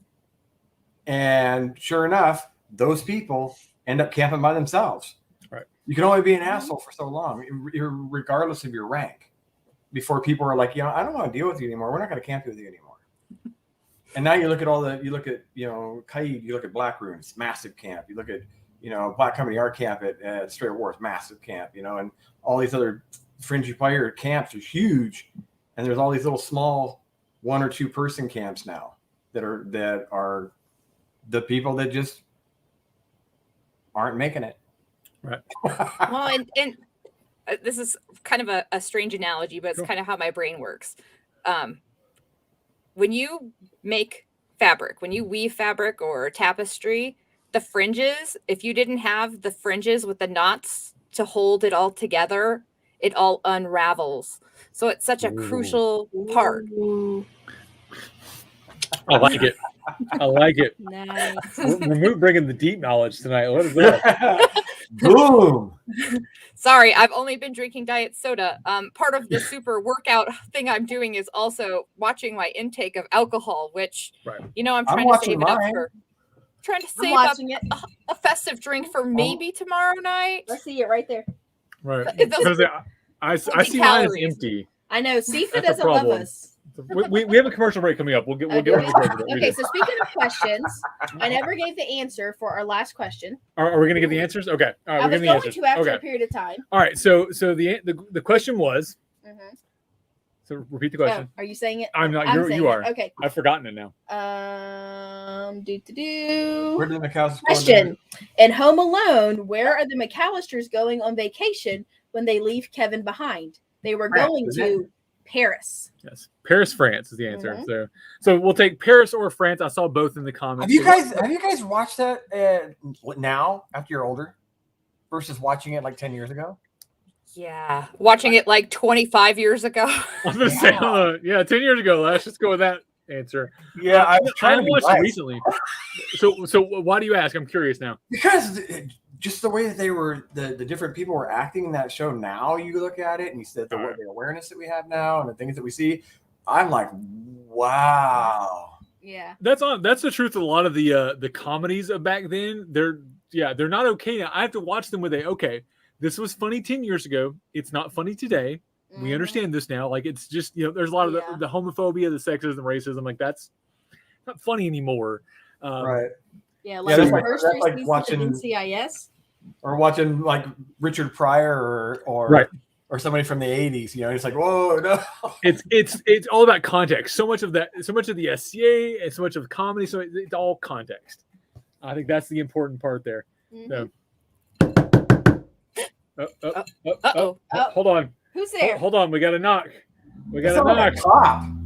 And sure enough, those people end up camping by themselves. Right. You can only be an asshole for so long, regardless of your rank, before people are like, I don't want to deal with you anymore. We're not going to camp with you anymore. And now you look at Kaid, you look at Black Runes, massive camp. You look at, Black Company Art Camp at Straight Wars, massive camp, and all these other fringy player camps are huge. And there's all these little small 1 or 2 person camps now that are the people that just aren't making it. Right. Well, and this is kind of a strange analogy, but it's kind of how my brain works. When you make fabric, when you weave fabric or tapestry, the fringes, if you didn't have the fringes with the knots to hold it all together, it all unravels. So it's such a crucial part. I like it. Nice. We're bringing the deep knowledge tonight. What is that? Boom. Sorry, I've only been drinking diet soda. Part of the super workout thing I'm doing is also watching my intake of alcohol, which, I'm trying to save it up for. Trying to save up a festive drink for maybe tomorrow night. I see it right there. Right. I see mine is empty. I know. Sifa That's a doesn't love problem. us. We have a commercial break coming up. We'll get Okay. on the break. Okay, so speaking of questions, I never gave the answer for our last question. Are we going to give the answers? Okay. All right. I We're was giving the going answers. to after Okay. a period of time. All right. So the question was. So repeat the question. Are you saying it? I'm not. I'm saying You are. it. Okay. I've forgotten it now. Where did the McAllisters Question. In Home Alone, where are the McAllisters going on vacation when they leave Kevin behind? They were going to Paris. Yes, Paris, France is the answer. So we'll take Paris or France. I saw both in the comments. Have you guys watched that now after you're older versus watching it like 10 years ago? Yeah, watching it like 25 years ago. I was going to say, 10 years ago. Let's just go with that answer. Yeah, I was trying to watch it recently. So why do you ask? I'm curious now. Because just the way that they were, the different people were acting in that show. Now you look at it and you see the awareness that we have now and the things that we see. I'm like, wow. Yeah, that's the truth of a lot of the comedies of back then. They're not okay now. I have to watch them with this was funny 10 years ago. It's not funny today. We understand this now. Like, it's just, there's a lot of the homophobia, the sexism, racism. Like, that's not funny anymore. Right. Yeah, like the first three seasons watching of NCIS. Or watching like Richard Pryor or somebody from the 80s. It's like, whoa, no. It's all about context. So much of the SCA and so much of comedy. So it's all context. I think that's the important part there. So. Hold on. Who's there? Hold on. We got a knock.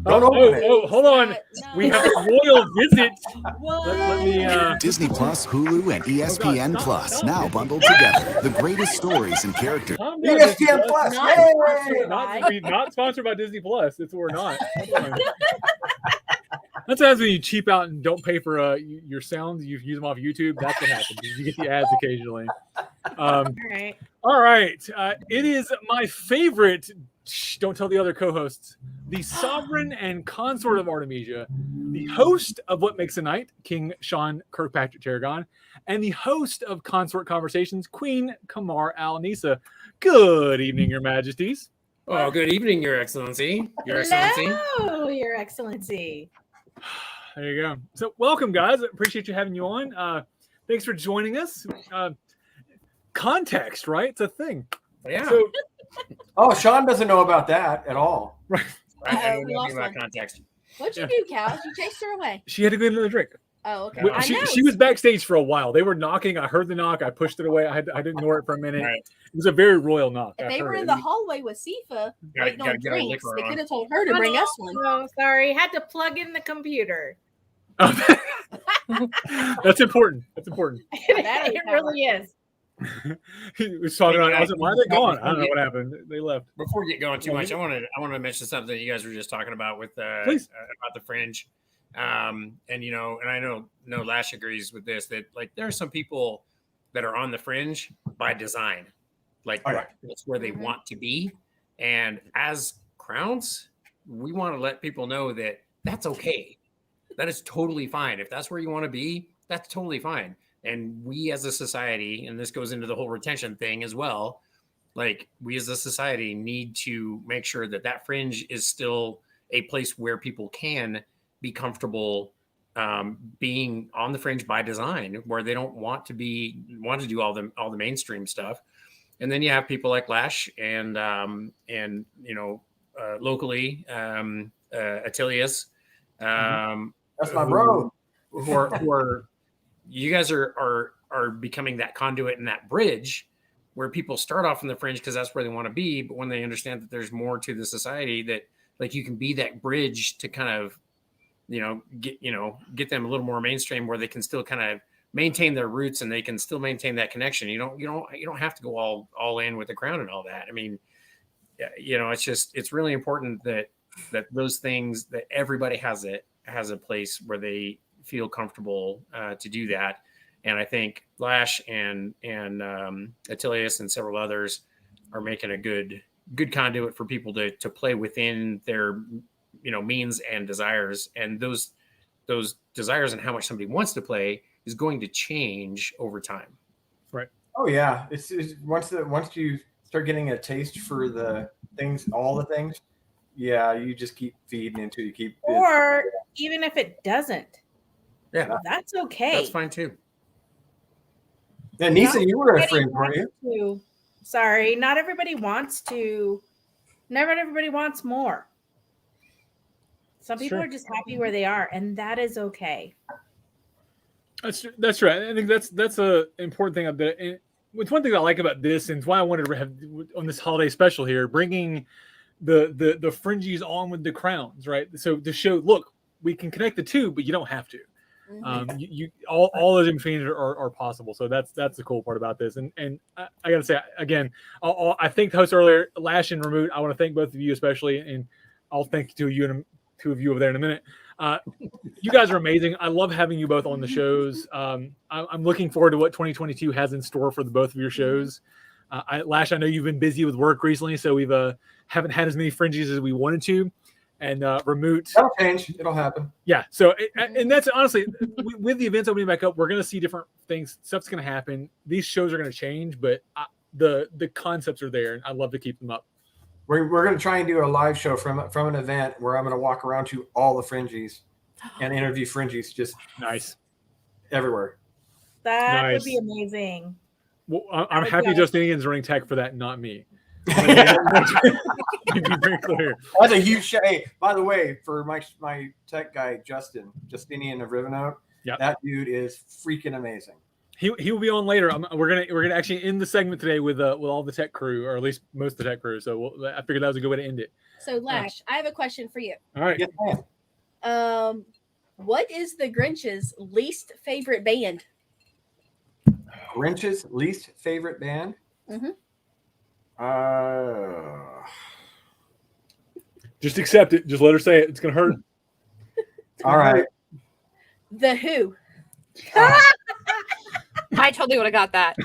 Don't open it. Oh, hold on. No. We have a royal visit. What? Let me. Disney Plus, Hulu, and ESPN stop, Plus stop. now bundled together. The greatest stories and characters. Calm down, Disney ESPN Plus. Not Yay! sponsored by. Not sponsored by Disney Plus. It's we're not. Hold on. That's what happens when you cheap out and don't pay for your sounds. You use them off YouTube. That's what happens. You get the ads occasionally. All right. All right. It is my favorite. Shh, don't tell the other co-hosts. The sovereign and consort of Artemisia, the host of What Makes a Night, King Sean Kirkpatrick Tarragon, and the host of Consort Conversations, Queen Kamar Al-Nisa. Good evening, Your Majesties. Oh, good evening, Your Excellency. Your Excellency. Hello, Your Excellency. There you go. So, welcome, guys. Appreciate you having you on. Thanks for joining us. Context, right? It's a thing. Yeah. So, Oh, Sean doesn't know about that at all. I don't we know lost anything about one. context. What'd you do, Cal? You chased her away. she had to go get another drink. Oh, okay. Well, I know. She was backstage for a while. They were knocking. I heard the knock. I pushed it away. I had to ignore it for a minute. Right. It was a very royal knock. If I they heard were in it. the hallway with Sifa waiting gotta on get our drinks, liquor they on. could have told her to bring us one. Oh, sorry. Had to plug in the computer. That's important. That's important. Battery It power. really is. He was talking about. I was like, "Why are they gone?" I don't know what happened. They left. Before we get going too much, I want to mention something that you guys were just talking about with Please. about the fringe, and and I know Lash agrees with this, that like there are some people that are on the fringe by design, like Oh, yeah. that's where they want to be, and as crowns, we want to let people know that that's okay, that is totally fine. If that's where you want to be, that's totally fine. And we as a society, and this goes into the whole retention thing as well, like we as a society need to make sure that that fringe is still a place where people can be comfortable being on the fringe by design, where they don't want to do all the mainstream stuff. And then you have people like Lash and locally Attilius, That's my bro. who are you guys are becoming that conduit and that bridge where people start off in the fringe because that's where they want to be, but when they understand that there's more to the society, that like you can be that bridge to kind of get them a little more mainstream, where they can still kind of maintain their roots and they can still maintain that connection. You don't have to go all in with the crown and all that. I mean, it's really important that those things, that everybody has a place where they feel comfortable to do that. And I think Lash and Attilius and several others are making a good conduit for people to play within their means and desires, and those desires and how much somebody wants to play is going to change over time. Right. Oh yeah, it's once you start getting a taste for all the things, yeah, you just keep feeding into you keep. Or even if it doesn't, Yeah, that's okay. that's fine too. And Nisa, you were a Everybody friend, weren't you? wants to- Sorry, not everybody wants to. Never everybody wants more. Some people Sure. are just happy where they are, and that is okay. That's right. I think that's a important thing. It's one thing I like about this, and it's why I wanted to have on this holiday special here, bringing the fringies on with the crowns, right? So to show, look, we can connect the two, but you don't have to. You all those in between are possible. So that's the cool part about this. And I gotta say again, I thanked the host earlier, Lash and Remote. I want to thank both of you especially, and I'll thank two of you over there in a minute. You guys are amazing. I love having you both on the shows. I'm looking forward to what 2022 has in store for the both of your shows. Lash, I know you've been busy with work recently, so we've haven't had as many fringes as we wanted to. And Remote, That'll change. It'll happen. yeah. So and that's honestly with the events opening back up, we're going to see different things. Stuff's going to happen. These shows are going to change, but the concepts are there, and I'd love to keep them up. We're going to try and do a live show from an event where I'm going to walk around to all the fringies and interview fringies just Nice. everywhere. That Nice. would be amazing. Well, I'm would happy love- Justinian's running tech for that, not me. To be very clear. That's a huge show. Hey, by the way, for my tech guy, Justinian of Rivenoak, Yep. that dude is freaking amazing. He will be on later. We're gonna actually end the segment today with all the tech crew, or at least most of the tech crew. So I figured that was a good way to end it. So Lash, I have a question for you. All right. Yes, ma'am. What is the Grinch's least favorite band? Grinch's least favorite band? Mhm. Just accept it. Just let her say it. It's gonna hurt. All right. The Who. I totally would have got that.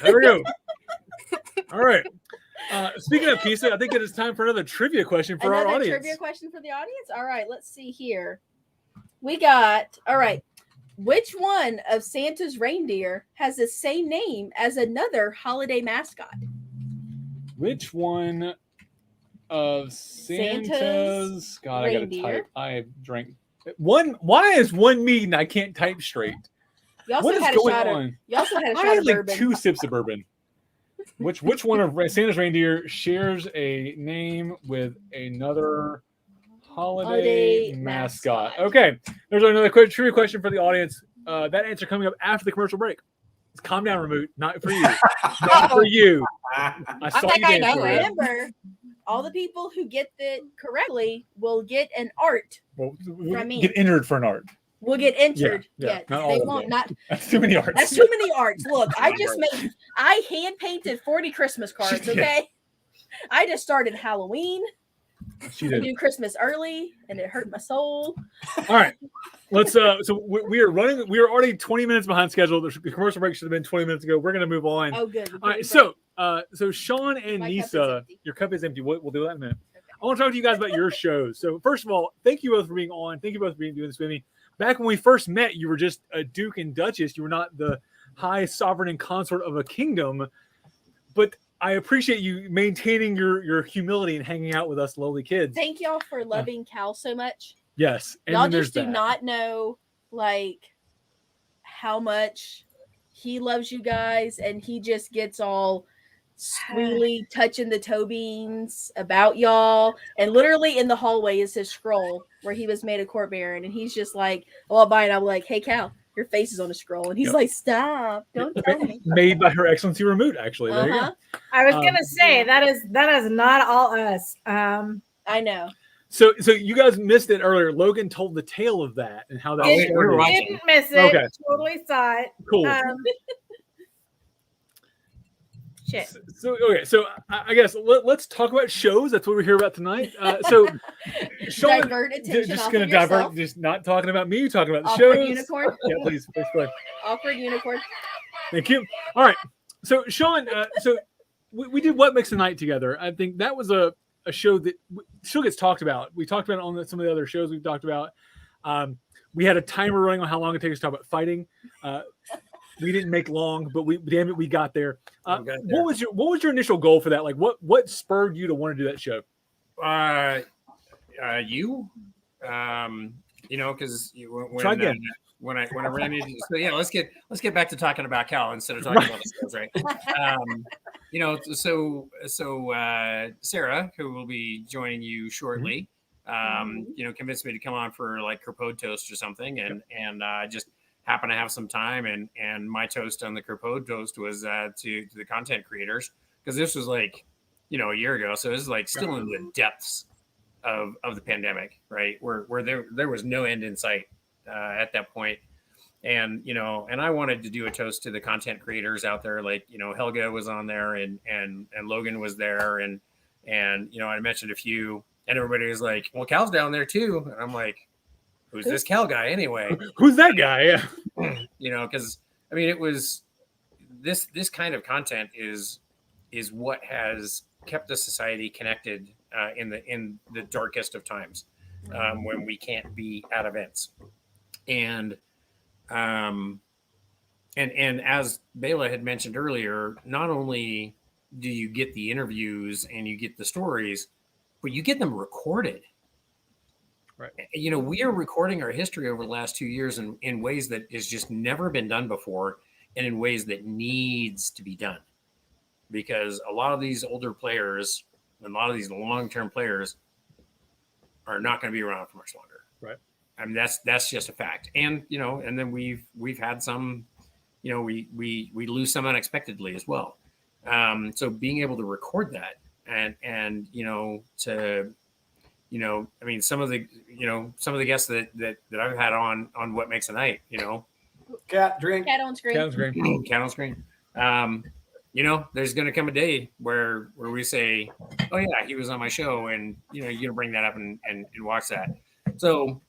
There we go. All right. Speaking of pizza, I think it is time for another trivia question for our audience. Trivia question for the audience. All right, let's see here. We got all right. Which one of Santa's reindeer has the same name as another holiday mascot? Which one of Santa's? God, I gotta reindeer. type. I drank one. Why is one meat and I can't type straight? You also What is had a going shot on? of. You also had a I shot had of like bourbon. 2 sips of bourbon. Which one of Santa's reindeer shares a name with another holiday mascot? Okay, there's another trivia question for the audience. That answer coming up after the commercial break. Calm down, Remote. Not for you. Not for you. I saw like you I dancing know there. it. Remember, all the people who get it correctly will get an art. Well, From me. get entered for an art. Will get entered. Yeah, not they all of won't. them. Not. That's too many arts. That's too many arts. Look, I hand painted 40 Christmas cards. She did. Okay. I just started Halloween. She I did. do Christmas early, and it hurt my soul. All right. Let's so we are running. We are already 20 minutes behind schedule. The commercial break should have been 20 minutes ago. We're gonna move on. Oh, good. All right. So Sean and My cup is Nisa, empty. your cup is empty. We'll do that in a minute. I want to talk to you guys about your shows. So first of all, thank you both for being on. Thank you both for doing this with me. Back when we first met, you were just a duke and duchess. You were not the high sovereign and consort of a kingdom. But I appreciate you maintaining your humility and hanging out with us lowly kids. Thank y'all for loving Cal so much. Yes. And Y'all then there's just do that. not know like how much he loves you guys, and he just gets all squealy touching the toe beans about y'all. And literally in the hallway is his scroll where he was made a court baron, and he's just like, "Oh, I'll buy it." I'm like, "Hey, Cal, your face is on a scroll," and he's like, "Stop! Don't tell me." Made by Her Excellency Remote, actually. There you go. I was gonna say that is not all us. I know. So you guys missed it earlier. Logan told the tale of that and how that Didn't, started. didn't miss it. Okay. Totally saw it. Cool. Shit. So I guess let's talk about shows. That's what we're here about tonight. So Sean, Divert attention just off going to of divert, yourself. just not talking about me, talking about the Awkward shows. unicorn. Yeah, please go ahead. Awkward unicorn. Thank you. All right. So Sean, so we did What Makes a Night together. I think that was a show that still gets talked about. We talked about it on some of the other shows we've talked about. We had a timer running on how long it takes to talk about fighting. We didn't make long, but damn it, we got there. What was your initial goal for that? Like, what spurred you to want to do that show? Because Try again. when I ran into let's get back to talking about Cal instead of talking about the shows, right? Sarah, who will be joining you shortly, convinced me to come on for like Kerpode toast or something, and just happened to have some time, and my toast on the Kerpode toast was to the content creators, because this was like a year ago, so this is like still in the depths of the pandemic, right? Where there was no end in sight at that point. And I wanted to do a toast to the content creators out there, like Helga was on there, and Logan was there, and I mentioned a few, and everybody was like, "Well, Cal's down there too," and I'm like, "Who's this Cal guy anyway?" Who's that guy? Yeah. Because I mean, it was this kind of content is what has kept the society connected in the darkest of times, when we can't be at events. And as Bela had mentioned earlier, not only do you get the interviews and you get the stories, but you get them recorded. Right. We are recording our history over the last 2 years in ways that has just never been done before, and in ways that needs to be done, because a lot of these older players and a lot of these long-term players are not going to be around for much longer. Right. I mean, that's just a fact. And, and then we've had some, we lose some unexpectedly as well. So being able to record that and I mean, some of the guests that I've had on What Makes a Night, Cat drink. Cat on screen. Cat on screen. Cat on screen. There's going to come a day where we say, oh yeah, he was on my show, and you're going to bring that up and watch that. So,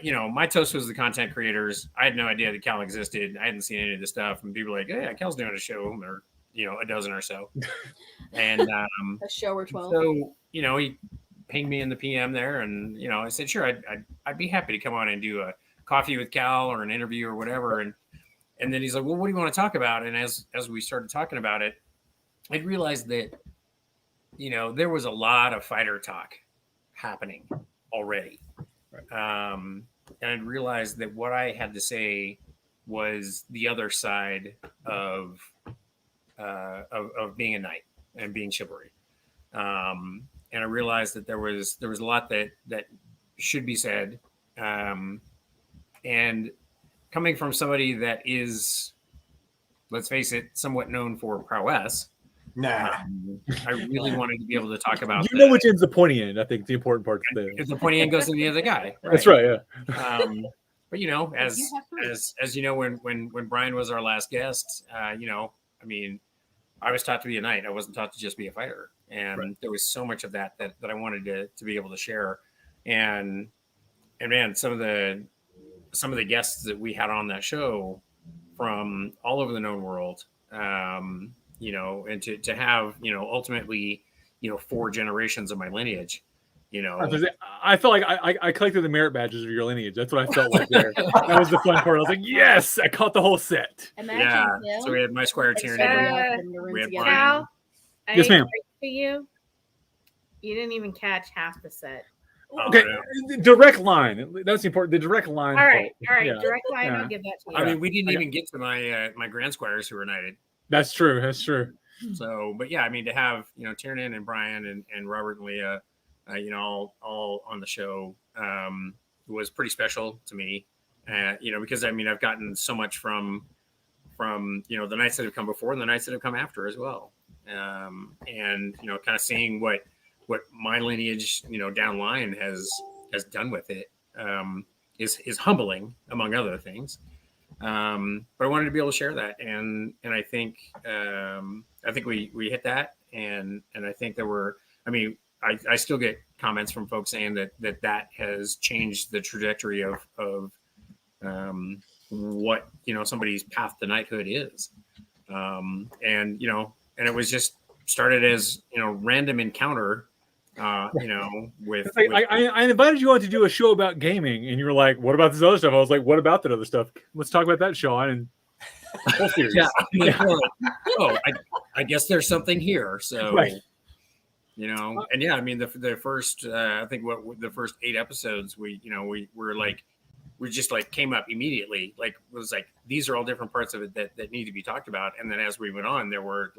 my toast was the content creators. I had no idea that Cal existed. I hadn't seen any of the stuff, and people were like, oh, yeah, Cal's doing a show, or a dozen or so, and A show or 12. so he pinged me in the PM there, and I said, sure, I'd be happy to come on and do a coffee with Cal or an interview or whatever, and then he's like, well, what do you want to talk about? And as we started talking about it, I realized that there was a lot of fighter talk happening already. And I realized that what I had to say was the other side of being a knight and being chivalry. And I realized that there was a lot that should be said. And coming from somebody that is, let's face it, somewhat known for prowess, I really wanted to be able to talk about. Which end's the pointy end. I think the important part there. If the pointy end goes to the other guy, right? That's right. Yeah. But as when Brian was our last guest, I mean, I was taught to be a knight. I wasn't taught to just be a fighter, and there was so much of that I wanted to be able to share. And man, some of the guests that we had on that show from all over the known world, and to have, ultimately, 4 generations of my lineage, I felt like I collected the merit badges of your lineage. That's what I felt like there. That was the fun part. I was like, yes, I caught the whole set. So we had my Squire Tyranny. We had Brian. Cal, Yes, ma'am. For you didn't even catch half the set. Okay, direct line. That's important. The direct line. All right, Yeah. direct line. I'll give that to you. I mean, we didn't even get to my Grand Squires who were knighted. That's true. So, but yeah, I mean, to have Tiernan and Brian and Robert and Leah, all on the show, was pretty special to me. Because I mean, I've gotten so much from the nights that have come before and the nights that have come after as well. And kind of seeing what my lineage, down line has done with it, is humbling, among other things. But I wanted to be able to share that, and I think we hit that, and I think there were. I mean, I still get comments from folks saying that has changed the trajectory of what somebody's path to knighthood is, and it was just started as random encounter. With I invited you on to do a show about gaming, and you were like, "What about this other stuff?" I was like, "What about that other stuff? Let's talk about that, Sean." And whole series. I guess there's something here. So, right. And yeah, I mean, the first, I think the first 8 episodes, we just like came up immediately. Like, it was like, these are all different parts of it that need to be talked about. And then as we went on, there were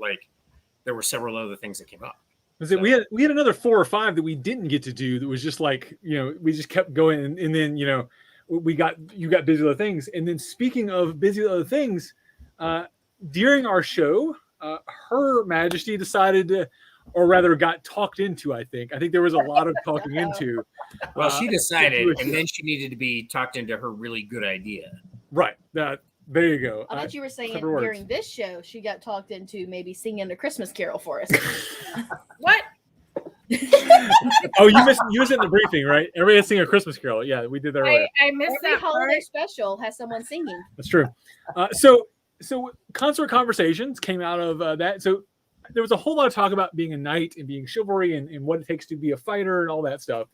several other things that came up. So we had another 4 or 5 that we didn't get to do. That was just like, we just kept going, and then you got busy with other things. And then speaking of busy with other things, during our show, Her Majesty decided to, or rather got talked into. I think there was a lot of talking into. Well, she decided, and then she needed to be talked into her really good idea. Right. There you go. I thought you were saying during this show she got talked into maybe singing a Christmas carol for us. What? Oh, you missed it in the briefing, right? Everybody had to sing a Christmas carol. Yeah, we did that earlier. I missed Every that holiday part. special has someone singing. That's true. So consort conversations came out of that. So there was a whole lot of talk about being a knight and being chivalry and what it takes to be a fighter and all that stuff.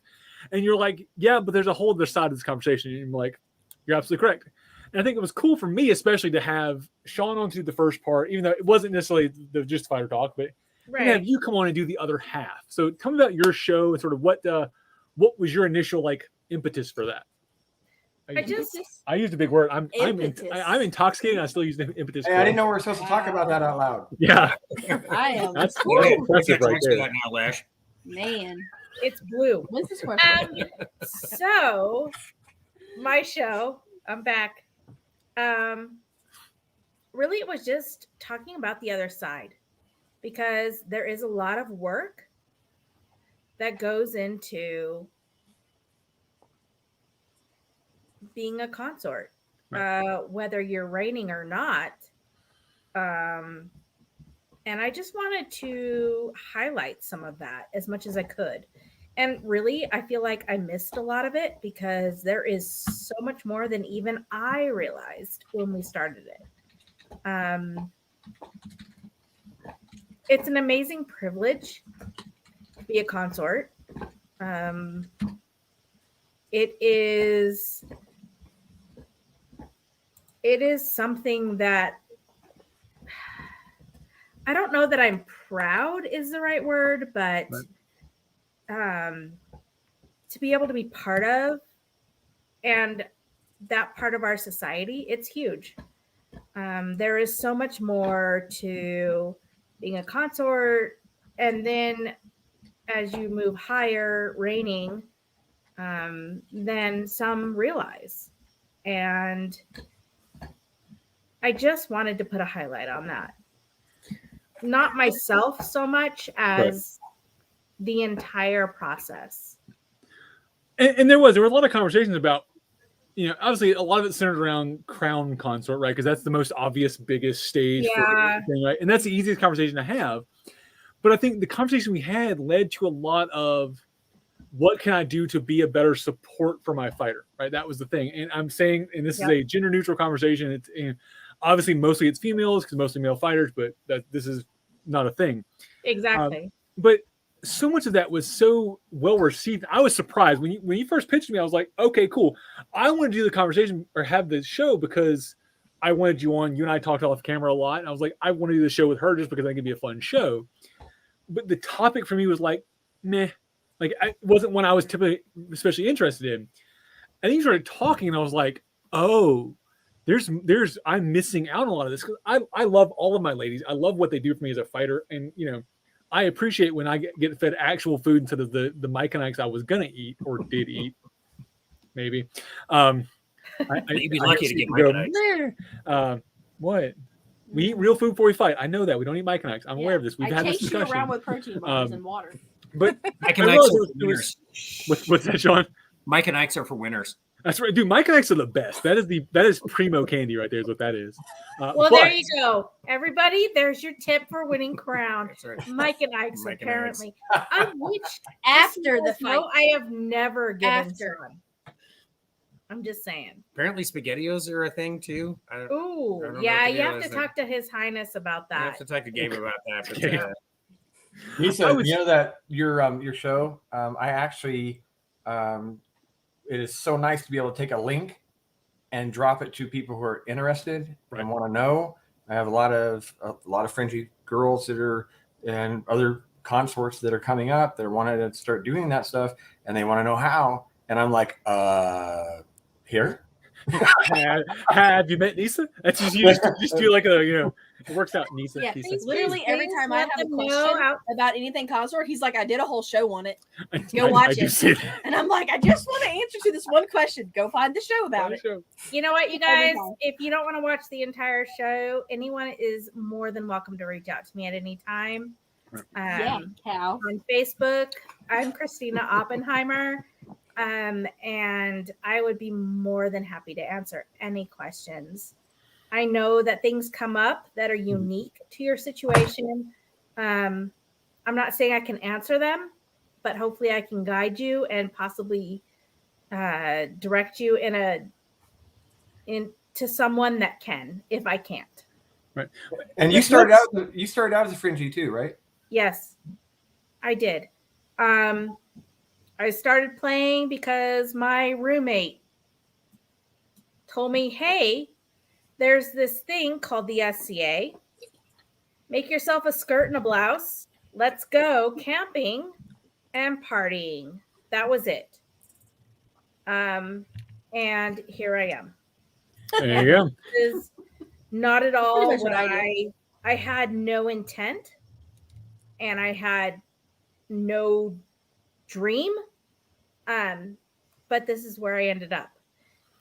And you're like, yeah, but there's a whole other side of this conversation. And you're like, you're absolutely correct. And I think it was cool for me, especially to have Sean on to do the first part, even though it wasn't necessarily the just fighter talk, but to have you come on and do the other half. So tell me about your show and sort of what was your initial impetus for that? I used a big word. I'm intoxicated. And I still use the impetus. Hey, I didn't know we were supposed to talk about that out loud. Yeah, I am. That's impressive right there. That now, Man, it's blue. when's this one? So my show. I'm back. Really, it was just talking about the other side, because there is a lot of work that goes into being a consort, whether you're reigning or not. And I just wanted to highlight some of that as much as I could. And really, I feel like I missed a lot of it because there is so much more than even I realized when we started it. It's an amazing privilege to be a consort. It is something that I don't know that I'm proud is the right word, but to be able to be part of, and that part of our society, it's huge. There is so much more to being a consort, and then as you move higher, reigning, than some realize. And I just wanted to put a highlight on that. Not myself so much as the entire process. And there were a lot of conversations about, obviously a lot of it centered around crown consort, right? Because that's the most obvious, biggest stage for everything, right? And that's the easiest conversation to have. But I think the conversation we had led to a lot of what can I do to be a better support for my fighter, right? That was the thing. And I'm saying, and this is a gender neutral conversation. It's obviously mostly it's females because mostly male fighters, but this is not a thing. Exactly. But so much of that was so well received. I was surprised when you first pitched me. I was like, okay, cool. I want to do the conversation or have the show because I wanted you on. You and I talked off camera a lot. And I was like, I want to do the show with her just because I think it'd be a fun show. But the topic for me was like, meh. Like, it wasn't one I was typically especially interested in. And then you started talking, and I was like, oh, I'm missing out on a lot of this because I love all of my ladies. I love what they do for me as a fighter, and I appreciate when I get fed actual food instead of the Mike and Ike's I was gonna eat or did eat, maybe. You'd be lucky to get Mike and Ike's. What? We eat real food before we fight. I know that we don't eat Mike and Ike's. I'm aware of this. We've had this discussion. You around with protein bars and water. But Mike and Ike's are for winners. What's that, Sean? Mike and Ike's are for winners. That's right, dude. Mike and Ike's are the best. That is primo candy right there. Is what that is. Well, there you go, everybody. There's your tip for winning crown. That's right. Mike and Ike's, Mike and apparently. I wish After the fight. I have never given some. I'm just saying. Apparently, SpaghettiOs are a thing too. Ooh, don't know yeah. if You have to SpaghettiOs talk to His Highness about I that. have to talk to Gabe about that. But, Lisa, you know that your show, I actually, it is so nice to be able to take a link and drop it to people who are interested and want to know. I have a lot of fringy girls that are and other consorts that are coming up that are wanting to start doing that stuff, and they want to know how. And I'm like, here. Have you met Nisa? That's just you just do like it works out. Nisa. Yeah, Nisa. literally every time I have a question about anything consort, he's like, I did a whole show on it. Go I watch do it. see that. And I'm like, I just want to answer to this one question. Go find the show about it. You know what, you Every guys? time. If you don't want to watch the entire show, anyone is more than welcome to reach out to me at any time. Cal. On Facebook, I'm Christina Oppenheimer. And I would be more than happy to answer any questions. I know that things come up that are unique to your situation. I'm not saying I can answer them, but hopefully I can guide you and possibly direct you into someone that can, if I can't. Right. And you started out as a fringy too, right? Yes, I did. I started playing because my roommate told me, hey, there's this thing called the SCA. Make yourself a skirt and a blouse. Let's go camping and partying. That was it. And here I am. There you go. This is not at all Pretty much what what I I had no intent, and I had no dream. But this is where I ended up.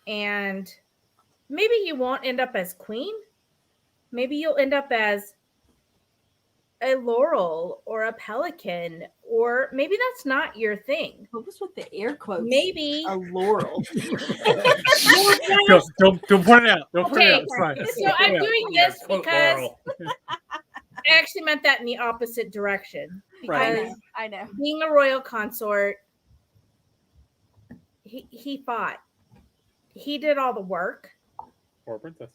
And maybe you won't end up as queen. Maybe you'll end up as a laurel or a pelican, or maybe that's not your thing. What was with the air quotes? Maybe a laurel. Don't point it out. Don't point it out. Okay, It's fine. so I'm doing this Quote because Laurel. I actually meant that in the opposite direction. Right. Because I know. being a royal consort, he fought. He did all the work. Or a princess.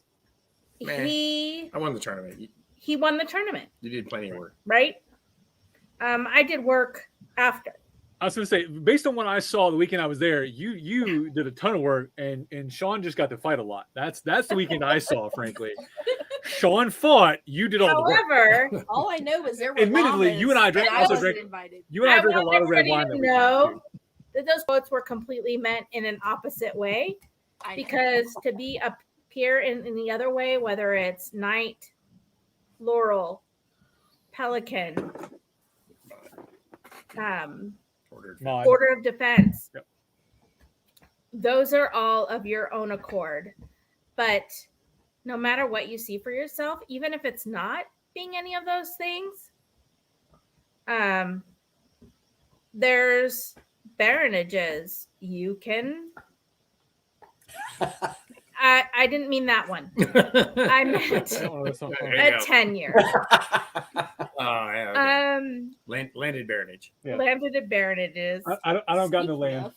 Man. He I won the tournament. he won the tournament, You did plenty of work. right? I did work after. I was going to say, based on what I saw the weekend I was there, you did a ton of work, and Sean just got to fight a lot. That's the weekend I saw, frankly. Sean fought. You did all the work. However, All I know is there were Admittedly, llamas, you and I drank- and I also wasn't drank- invited. You and I I drank a want lot of red everybody wine. to that weekend, know too. that those quotes were completely meant in an opposite way, I know. because to be up here in the other way, whether it's knight, laurel, pelican, Mod. order of defense, Yep. those are all of your own accord. But no matter what you see for yourself, even if it's not being any of those things, there's baronages you can. I didn't mean that one. I meant Oh, that's not There fun. you a go. tenure. Oh, yeah. Okay. Landed baronage. Yeah. Landed at baronages. I don't got no Speaking land. of,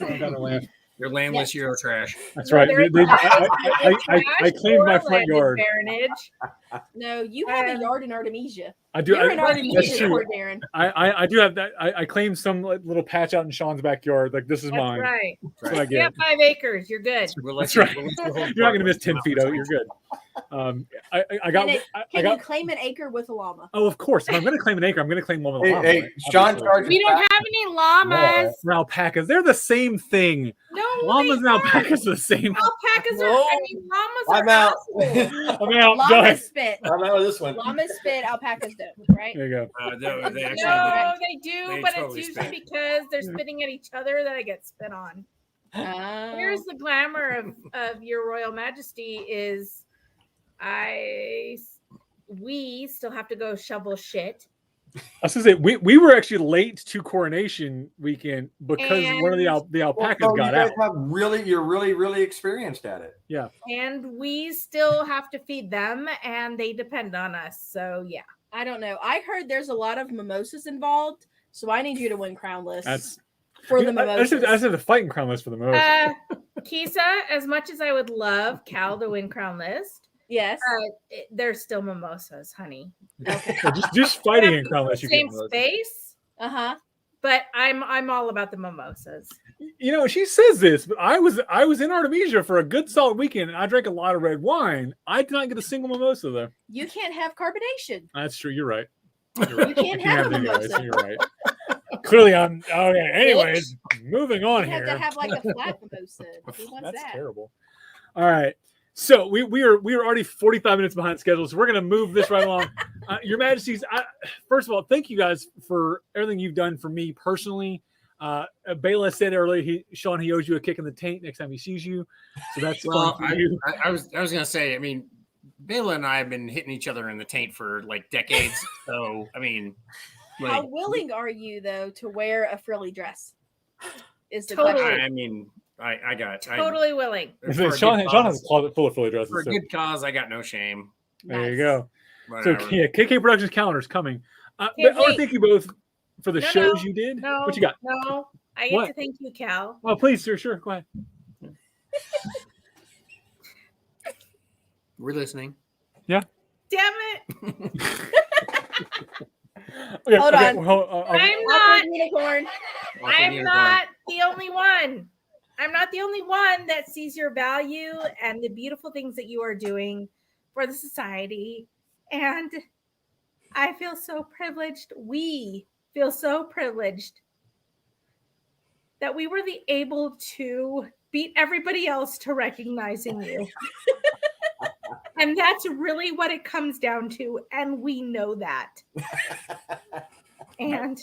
I don't got no land. You're landless Euro trash. That's No, right. there's I claimed my or front landed yard. baronage. no, you have a yard in Artemisia. I do. You're in That's Artemisia, true. poor Darren. I do have that. I claimed some little patch out in Sean's backyard. Like, this is That's mine. right. That's what I You get. have 5 acres. You're good. We'll let That's you- right. we'll let you hold You're not going to part. miss 10 feet out. You're good. I got. I Can you got. claim an acre with a llama? Oh, of course. If I'm going to claim an acre, I'm going to claim one with a Hey, llama. hey, right? Sean Obviously. charges We don't back. have any llamas. Or alpacas. They're the same thing. No, Llamas they and aren't. alpacas are the same. Alpacas are. No. I mean, llamas I'm are out. assholes. I'm out. Done. Llamas spit. I'm out of this one. Llamas spit. Alpacas don't. Right? There you go. They actually No, they do, They but totally it's usually spit. because they're spitting at each other that I get spit on. Here's the glamour of your royal majesty is we still have to go shovel shit. I was going to say, we were actually late to coronation weekend because one of the alpacas Well, got you guys out. you're really experienced at it. Yeah. And we still have to feed them and they depend on us. So yeah. I don't know. I heard there's a lot of mimosas involved, so I need you to win crown list That's for the I mimosas. just have the fighting crown list for the most. Kisa, as much as I would love Cal to win crown list, yes. there's still mimosas, honey. just fighting in crown list. You Same get those. space, Uh-huh. but I'm all about the mimosas. You know, she says this, but I was in Artemisia for a good solid weekend, and I drank a lot of red wine. I did not get a single mimosa though. You can't have carbonation. That's true. You're right. You can't have a it anyways, mimosa. You're right. Clearly, I'm okay. Anyways, moving on You have here. to have like a flat mimosa. Who wants That's that? terrible. All right. So we are already 45 minutes behind schedule, so we're going to move this right along. Your Majesties, first of all, thank you guys for everything you've done for me personally. Bela said earlier, Sean, he owes you a kick in the taint next time he sees you. So that's Well, fun for you. I was gonna say, I mean, Bela and I have been hitting each other in the taint for like decades. So I mean, How like, willing are you though to wear a frilly dress? Is the Totally. question. I mean, I got Totally willing. for a Sean good has cause- a closet full of Philly dresses. for a So good cause. I got no shame. there you Nice. go. So Whatever. yeah, KK Productions calendar is coming. But I want wait. to thank you both for the No, shows no, you did. No, What you got? No, I get What? to thank you, Cal. Oh, please, sure. Go ahead. We're listening. Damn it! Okay, Hold okay, on. well, I'm not. Awkward unicorn. I'm not the only one. I'm not the only one that sees your value and the beautiful things that you are doing for the society. And I feel so privileged. We feel so privileged that we were able to beat everybody else to recognizing you. And that's really what it comes down to. And we know that. And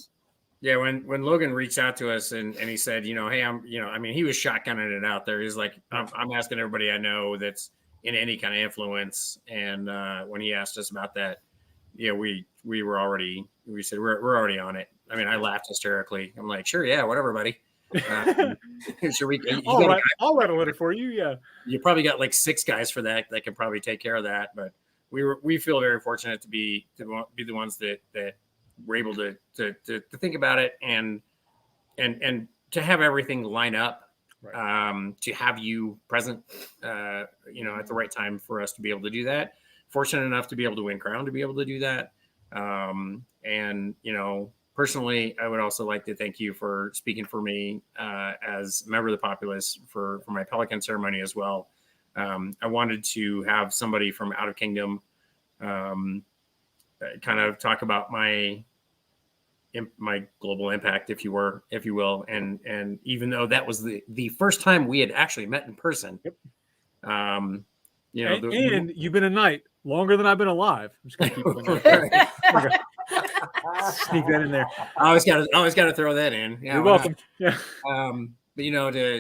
Yeah, when Logan reached out to us and he said, hey, I mean, he was shotgunning it out there. He's like, I'm asking everybody I know that's in any kind of influence. And when he asked us about that, we said we're already on it. I mean, I laughed hysterically. I'm like, sure, yeah, whatever, buddy. Sure, I'll write a letter for you. Yeah, you probably got like 6 guys for that can probably take care of that. But we feel very fortunate to be the ones that we're able to think about it and to have everything line up, right. To have you present, at the right time for us to be able to do that. Fortunate enough to be able to win Crown to be able to do that. Personally, I would also like to thank you for speaking for me as a member of the populace for my Pelican ceremony as well. I wanted to have somebody from out of kingdom kind of talk about my global impact, if you will. And even though that was the first time we had actually met in person, yep. And you've been a knight longer than I've been alive. I'm just gonna keep that. Sneak that in there. I always got to throw that in. Yeah, you're welcome. Yeah. But I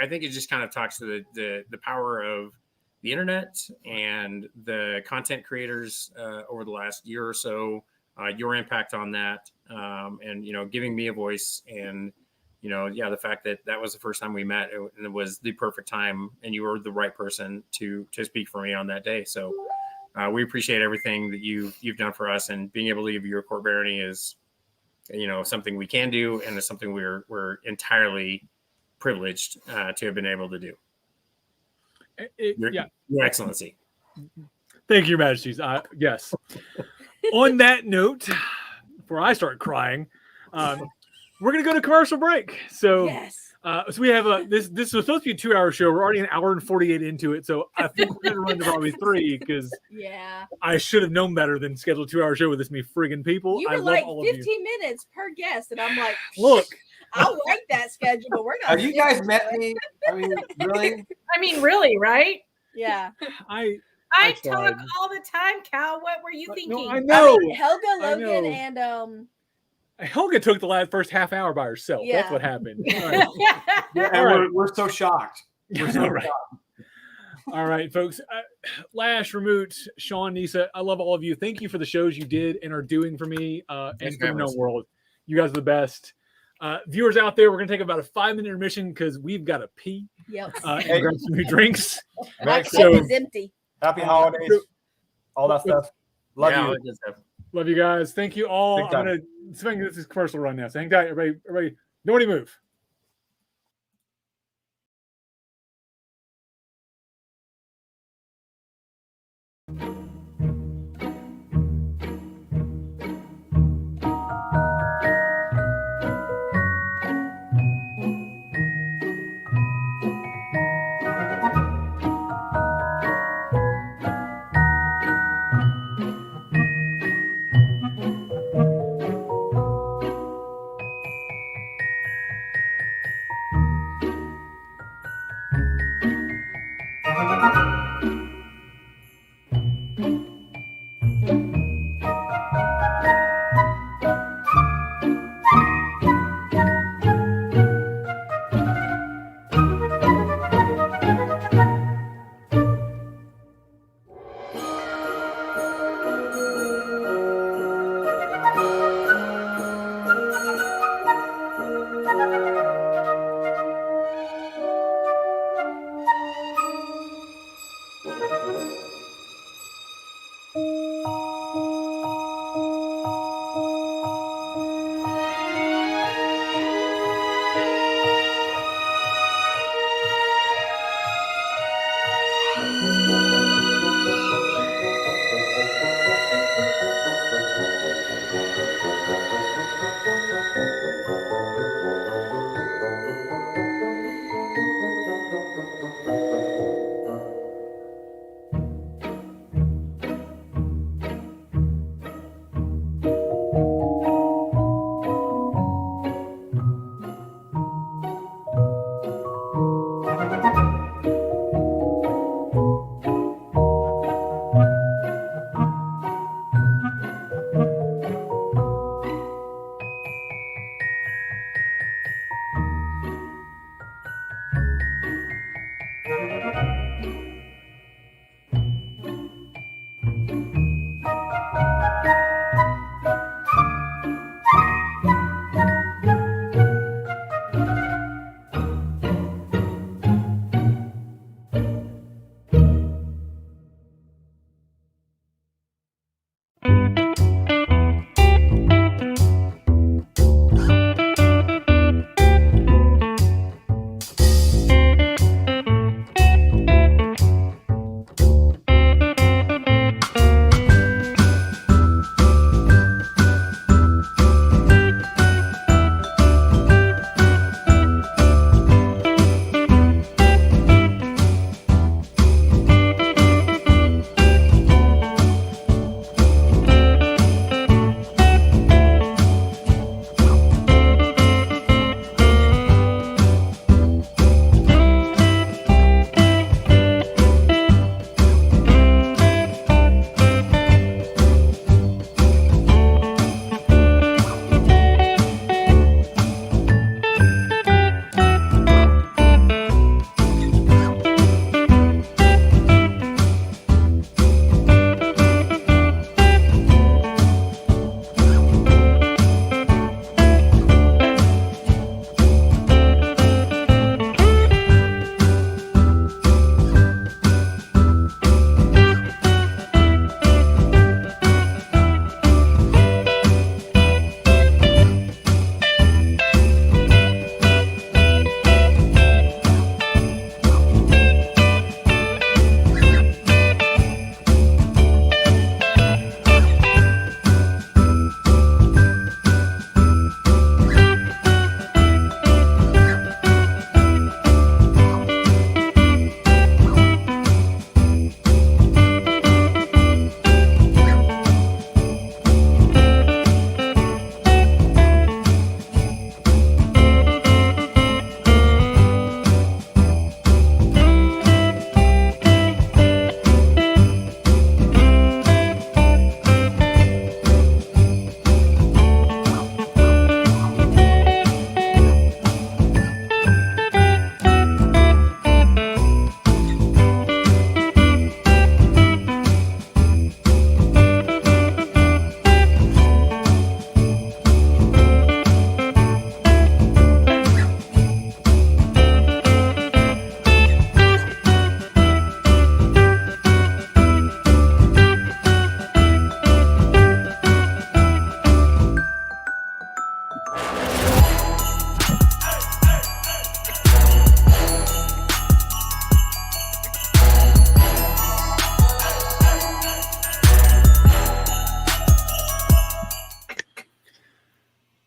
think it just kind of talks to the power of the internet and the content creators over the last year or so, your impact on that, and giving me a voice, and the fact that was the first time we met, and it was the perfect time, and you were the right person to speak for me on that day. So we appreciate everything that you've done for us, and being able to give you a court barony is something we can do, and it's something we're entirely privileged to have been able to do. Your Excellency. Thank you, Your Majesties. Yes. On that note, before I start crying, we're going to go to commercial break. So, yes. So we have this was supposed to be a 2-hour show. We're already an hour and 48 into it. So I think we're going to run to probably 3 because I should have known better than schedule a 2-hour show with this many friggin' people. You were like 15 minutes per guest, and I'm like, look, I like that schedule, but we're not. Have you guys met me? I mean, really? Really, right? Yeah. I talk all the time, Cal. What were you thinking? No, I know. Helga, Logan, and Helga took the first half hour by herself. Yeah. That's what happened. All right. And we're so shocked. We're so right. shocked. All right, folks. Lash, Ramut, Sean, Nisa, I love all of you. Thank you for the shows you did and are doing for me and for the known world. You guys are the best. Viewers out there, we're going to take about a 5-minute intermission because we've got to pee. Yep. And grab some new drinks. My cup is empty. Happy holidays. All that stuff. Love you. Love you guys. Thank you all. I'm going to see if I can get this commercial run now. So hang tight, everybody. Nobody move.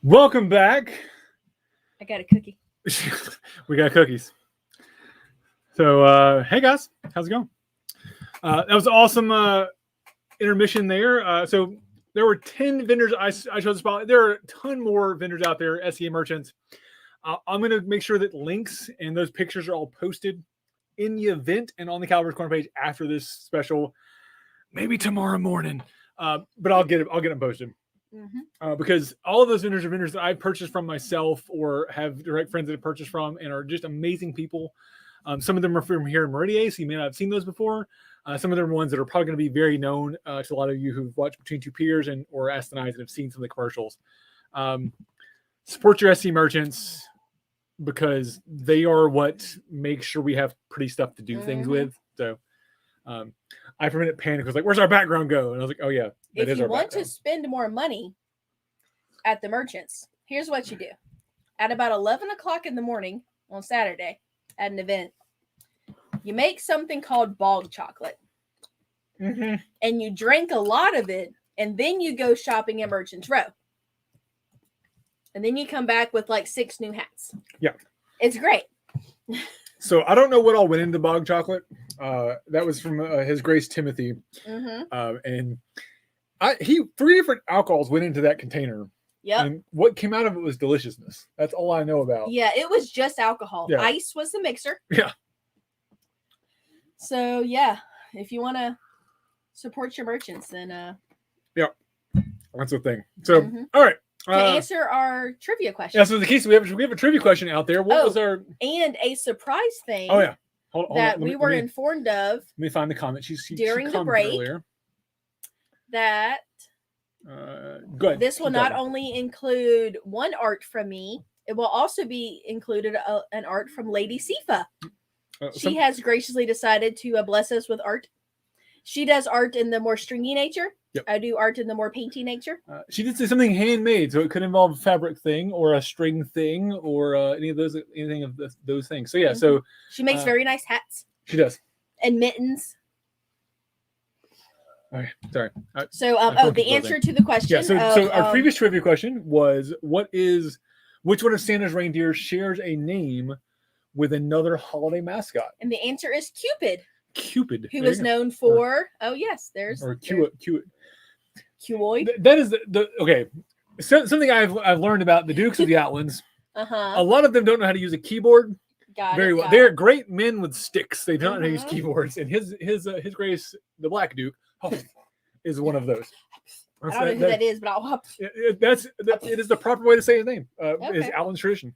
Welcome back. I got a cookie. We got cookies. So, hey guys, how's it going? That was an awesome intermission there. So there were 10 vendors I chose to spotlight. There are a ton more vendors out there, SEA merchants. I'm going to make sure that links and those pictures are all posted in the event and on the Kalbardr Corner page after this special, maybe tomorrow morning. But I'll get them posted. Because all of those vendors are vendors that I've purchased from myself or have direct friends that have purchased from and are just amazing people. Some of them are from here in Meridian, so you may not have seen those before. Some of them are ones that are probably going to be very known to a lot of you who've watched Between Two Peers and or Ask the Knights and have seen some of the commercials. Support your SC merchants because they are what makes sure we have pretty stuff to do things with. So I for a minute panicked. I was like, where's our background go? And I was like, oh yeah. If you want to spend more money at the merchants, here's what you do. At about 11 o'clock in the morning on Saturday at an event, you make something called bog chocolate. And you drink a lot of it, and then you go shopping at Merchants Row. And then you come back with like 6 new hats. Yeah. It's great. So I don't know what all went into bog chocolate. That was from His Grace Timothy. And 3 different alcohols went into that container. And what came out of it was deliciousness. That's all I know about. Yeah, it was just alcohol. Yeah. Ice was the mixer. Yeah. So yeah, if you want to support your merchants, then yeah, that's the thing. So all right. To answer our trivia question. Yeah, so the case we have a trivia question out there. What was our and a surprise thing? Oh yeah. Hold that we were informed of. Let me find the comment. She during the break earlier. That good. This will not only include one art from me, it will also be included an art from Lady Sifa. She has graciously decided to bless us with art. She does art in the more stringy nature. Yep. I do art in the more painty nature. She did say something handmade, so it could involve a fabric thing or a string thing or anything of those things. So yeah, so she makes very nice hats. She does. And mittens. Okay, sorry. So the answer to the question. Yeah, so our previous trivia question was which one of Santa's reindeer shares a name with another holiday mascot? And the answer is Cupid. Cupid. Who is known for there's Cuoid. That is the okay. Something I've learned about the Dukes of the Outlands. A lot of them don't know how to use a keyboard very well. They're great men with sticks. They don't know how to use keyboards. And his Grace, the Black Duke, is one of those. I don't know who that is, but I'll. It is the proper way to say his name. Is Outland's tradition.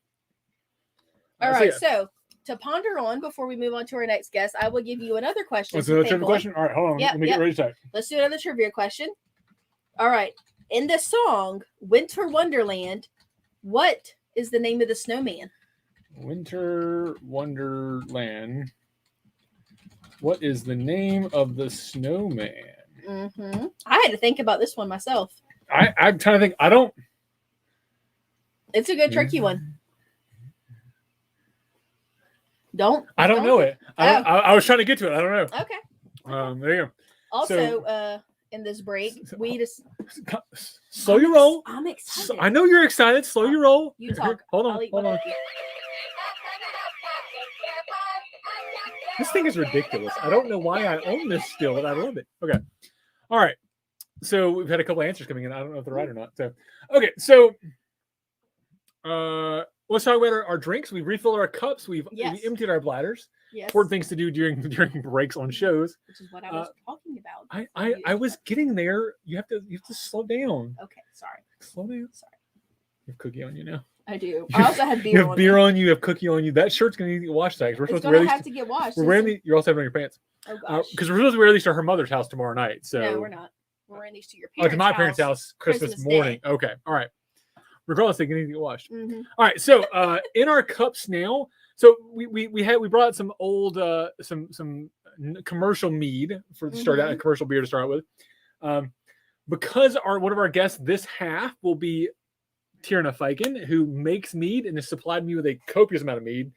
All right, so to ponder on before we move on to our next guest, I will give you another question. So another trivia question? All right, hold on. Let me get ready to type. Let's do another trivia question. All right. In the song Winter Wonderland, what is the name of the snowman? Winter Wonderland. What is the name of the snowman? I had to think about this one myself. I'm trying to think. I don't. It's a good tricky one. I don't know it. I was trying to get to it. I don't know. Okay. There you go. Also, in this break, we just slow your roll. I'm excited. I know you're excited. Slow your roll. You talk. Hold on. This thing is ridiculous. I don't know why I own this still, but I love it. Okay. All right. So we've had a couple answers coming in. I don't know if they're right or not. So okay. So let's talk about our drinks. We've refilled our cups. We've emptied our bladders. Yes. Important things to do during breaks on shows. Which is what I was talking about. I was getting there. You have to slow down. Okay, sorry. Slow down. Sorry. You have cookie on you now. I do. I also had beer. You have beer on you. You have cookie on you. That shirt's gonna need to get washed. We're supposed to have to get washed. We're wearing these. You're also having your pants. Oh gosh. Because we're supposed to wear these to her mother's house tomorrow night. So no, we're not. We're wearing these to your parents' to my parents' house Christmas morning. Day. Okay. All right. Regardless, they need to get washed. All right. So in our cups now. So we brought some old some commercial mead for start out, a commercial beer to start with. Because one of our guests this half will be Tierna Fiken, who makes mead and has supplied me with a copious amount of mead.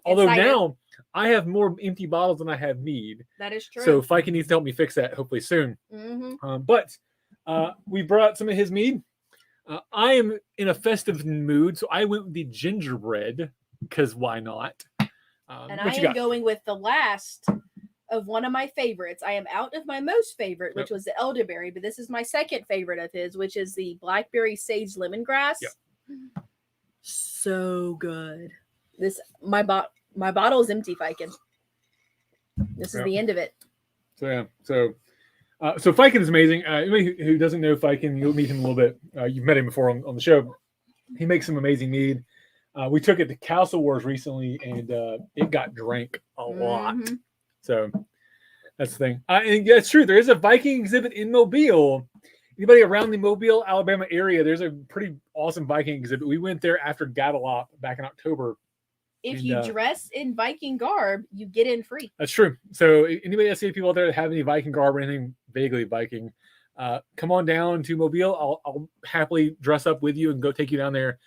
Although now I have more empty bottles than I have mead. That is true. So Fiken needs to help me fix that hopefully soon. But we brought some of his mead. I am in a festive mood, so I went with the gingerbread because why not? And I What you am got? going with the last of one of my favorites. I am out of my most favorite, which was the elderberry, but this is my second favorite of his, which is the blackberry sage lemongrass. Yep. So good. This my bottle is empty, Fiken. This is the end of it. So yeah, so Fiken is amazing. Anybody who doesn't know Fiken, you'll meet him a little bit. You've met him before on the show. He makes some amazing mead. We took it to Castle Wars recently, and it got drank a lot. Mhm. So that's the thing. And yeah, it's true. There is a Viking exhibit in Mobile. Anybody around the Mobile, Alabama area, there's a pretty awesome Viking exhibit. We went there after Gatalop back in October. If And, you dress in Viking garb, you get in free. That's true. So anybody that see people out there that have any Viking garb or anything vaguely Viking, come on down to Mobile. I'll happily dress up with you and go take you down there.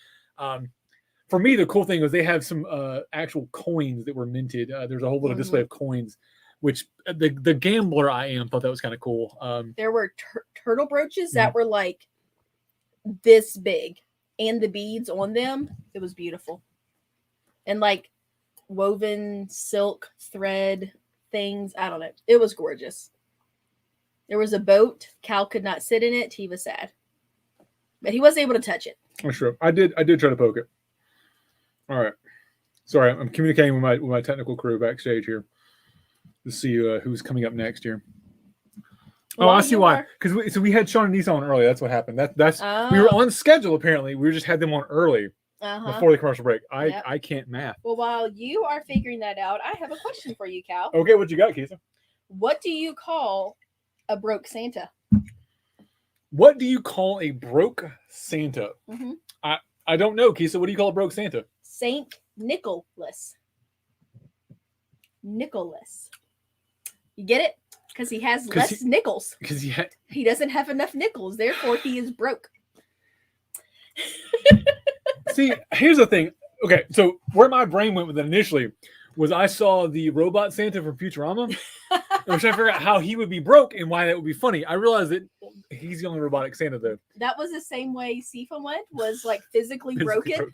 For me, the cool thing was they have some actual coins that were minted. There's a whole little display of coins, which the gambler I am thought that was kind of cool. There were turtle brooches that were like this big, and the beads on them. It was beautiful. And like woven silk thread things. I don't know. It was gorgeous. There was a boat. Cal could not sit in it. He was sad. But he was able to touch it. I'm sure. I did try to poke it. All right. Sorry, I'm communicating with my technical crew backstage here to see who's coming up next here. Oh, I see why. Because we had Sean and Nisa on early. That's what happened. That's we were on schedule apparently. We just had them on early before the commercial break. I can't math. Well, while you are figuring that out, I have a question for you, Cal. Okay, what you got, Kisa? What do you call a broke Santa? What do you call a broke Santa? Mm-hmm. I don't know, Kisa. What do you call a broke Santa? Saint Nicholas. Nicholas. You get it? Because he has less nickels. Because he doesn't have enough nickels. Therefore, he is broke. See, here's the thing. Okay, so where my brain went with it initially was I saw the robot Santa from Futurama. I was trying to figure out how he would be broke and why that would be funny. I realized that he's the only robotic Santa, though. That was the same way Sifa went, was like physically broken,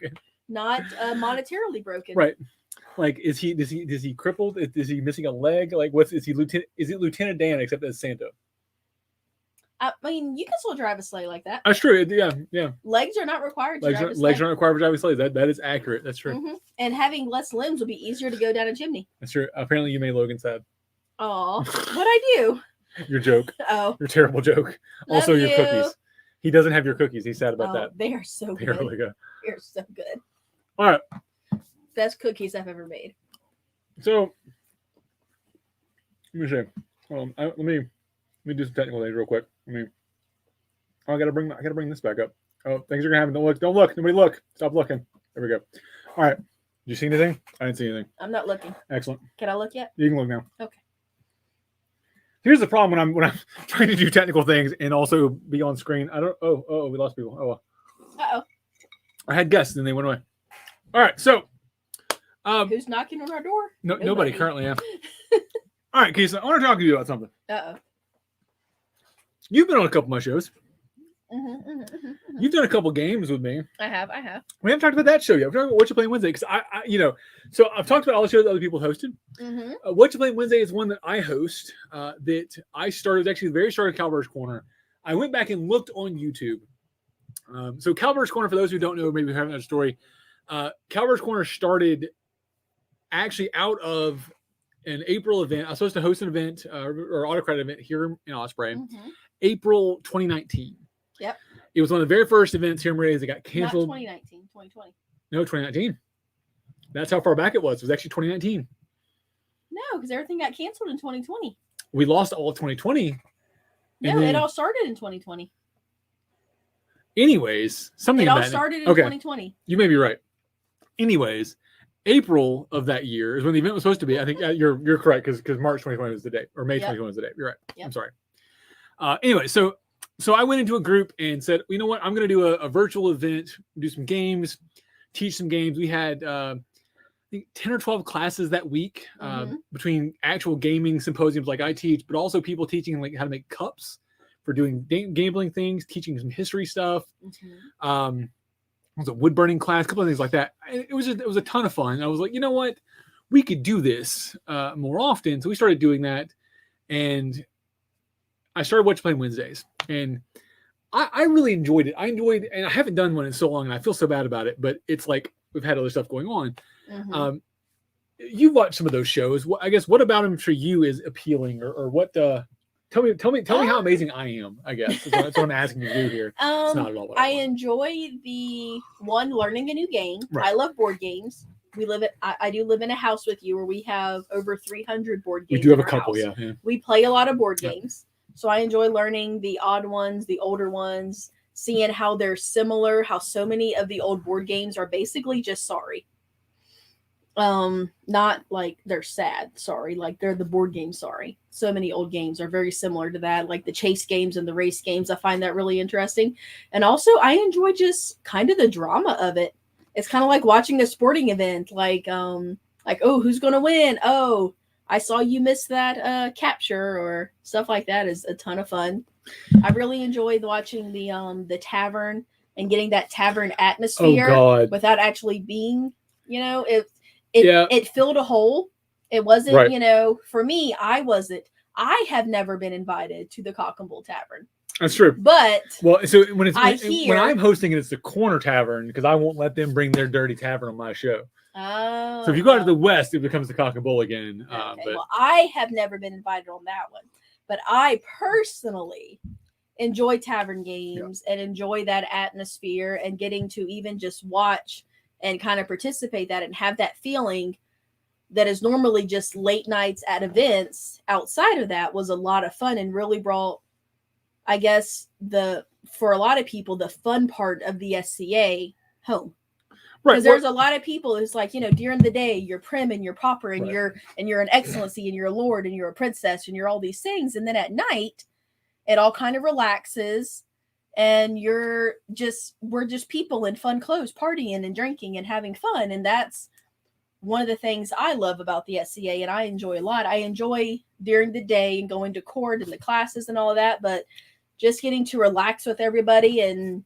not monetarily broken. Right. Like, is he crippled? Is he missing a leg? Like, is it Lieutenant Dan except as Santa? I mean, you can still drive a sleigh like that. That's true. Yeah. Legs are not required to drive a sleigh. Legs aren't required for driving sleighs. That is accurate. That's true. Mm-hmm. And having less limbs would be easier to go down a chimney. That's true. Apparently, you made Logan sad. Oh, what'd I do? Your joke. Oh. Your terrible joke. Love also, your you. cookies. He doesn't have your cookies. He's sad about that. They are so good. They're really good. They're so good. All right. Best cookies I've ever made. So, let me see. Let me do some technical things real quick. I gotta bring this back up. Oh, things are gonna happen. Don't look. Nobody look. Stop looking. There we go. All right. Did you see anything? I didn't see anything. I'm not looking. Excellent. Can I look yet? You can look now. Okay. Here's the problem when I'm trying to do technical things and also be on screen. Oh, we lost people. Oh. Uh-oh. I had guests and they went away. All right, so who's knocking on our door? Nobody currently. Yeah. All right, Kisa, I want to talk to you about something. Uh-oh. You've been on a couple of my shows. Mm-hmm. You've done a couple games with me. I have. We haven't talked about that show yet. We're talking about What You Playing Wednesday because so I've talked about all the shows that other people hosted. Mm-hmm. What You Playing Wednesday is one that I host that I started actually the very start of Kalbardr's Corner. I went back and looked on YouTube. So Kalbardr's Corner, for those who don't know, maybe haven't heard the story, Kalbardr's Corner started actually out of an April event. I was supposed to host an event or autocrat event here in Osprey, April 2019. Yep. It was one of the very first events here in Meridian that got canceled. Not 2019, 2020. No, 2019. That's how far back it was. It was actually 2019. No, because everything got canceled in 2020. We lost all of 2020. No, it all started in 2020. Anyways, something it all about started in okay. 2020. You may be right. Anyways, April of that year is when the event was supposed to be. I think you're correct because March 2020 was the day, or May 2020 was the day. You're right. Yep. I'm sorry. Anyway, so I went into a group and said, you know what, I'm going to do a virtual event, do some games, teach some games. We had I think 10 or 12 classes that week between actual gaming symposiums like I teach, but also people teaching like how to make cups, for doing gambling things, teaching some history stuff. Mhm. It was a wood burning class, a couple of things like that. It was a ton of fun. I was like, you know what, we could do this more often. So we started doing that, and I started Watch Playing Wednesdays, and I really enjoyed it. And I haven't done one in so long, and I feel so bad about it. But it's like we've had other stuff going on. Mhm. You watched some of those shows. I guess what about them for you is appealing, or what? Tell me how amazing I am. I guess that's what I'm asking you to do here. It's not at all what I want. enjoy the learning a new game. Right. I love board games. I do live in a house with you where we have over 300 board games. We do have in a our couple, house. yeah. We play a lot of board Yeah. games. So I enjoy learning the odd ones, the older ones, seeing how they're similar, how so many of the old board games are basically just sorry. Not like they're sad, sorry, like they're the board game sorry. So many old games are very similar to that, like the chase games and the race games. I find that really interesting. And also I enjoy just kind of the drama of it. It's kind of like watching a sporting event, like oh, who's gonna win? Oh, I saw you miss that capture, or stuff like that is a ton of fun. I really enjoyed watching the tavern and getting that tavern atmosphere God. without actually being, Yeah. it filled a hole. It wasn't, Right. For me, I have never been invited to the Cock and Bull Tavern. That's true. But well, so when when I'm hosting it, it's the Corner Tavern, because I won't let them bring their dirty tavern on my show. Oh, So if you go out to the west, it becomes the Cock and Bull again. okay. But Well, I have never been invited on that one, but I personally enjoy tavern games and enjoy that atmosphere and getting to even just watch and kind of participate that and have that feeling that is normally just late nights at events. Outside of that was a lot of fun and really brought, I guess, for a lot of people, the fun part of the SCA home. right, Because there's a lot of people who's like, during the day you're prim and you're pauper and Right. you're an excellency and you're a lord and you're a princess and you're all these things, and then at night it all kind of relaxes and we're just people in fun clothes partying and drinking and having fun. And that's one of the things I love about the SCA, and I enjoy a lot. I enjoy during the day and going to court and the classes and all of that, but just getting to relax with everybody. And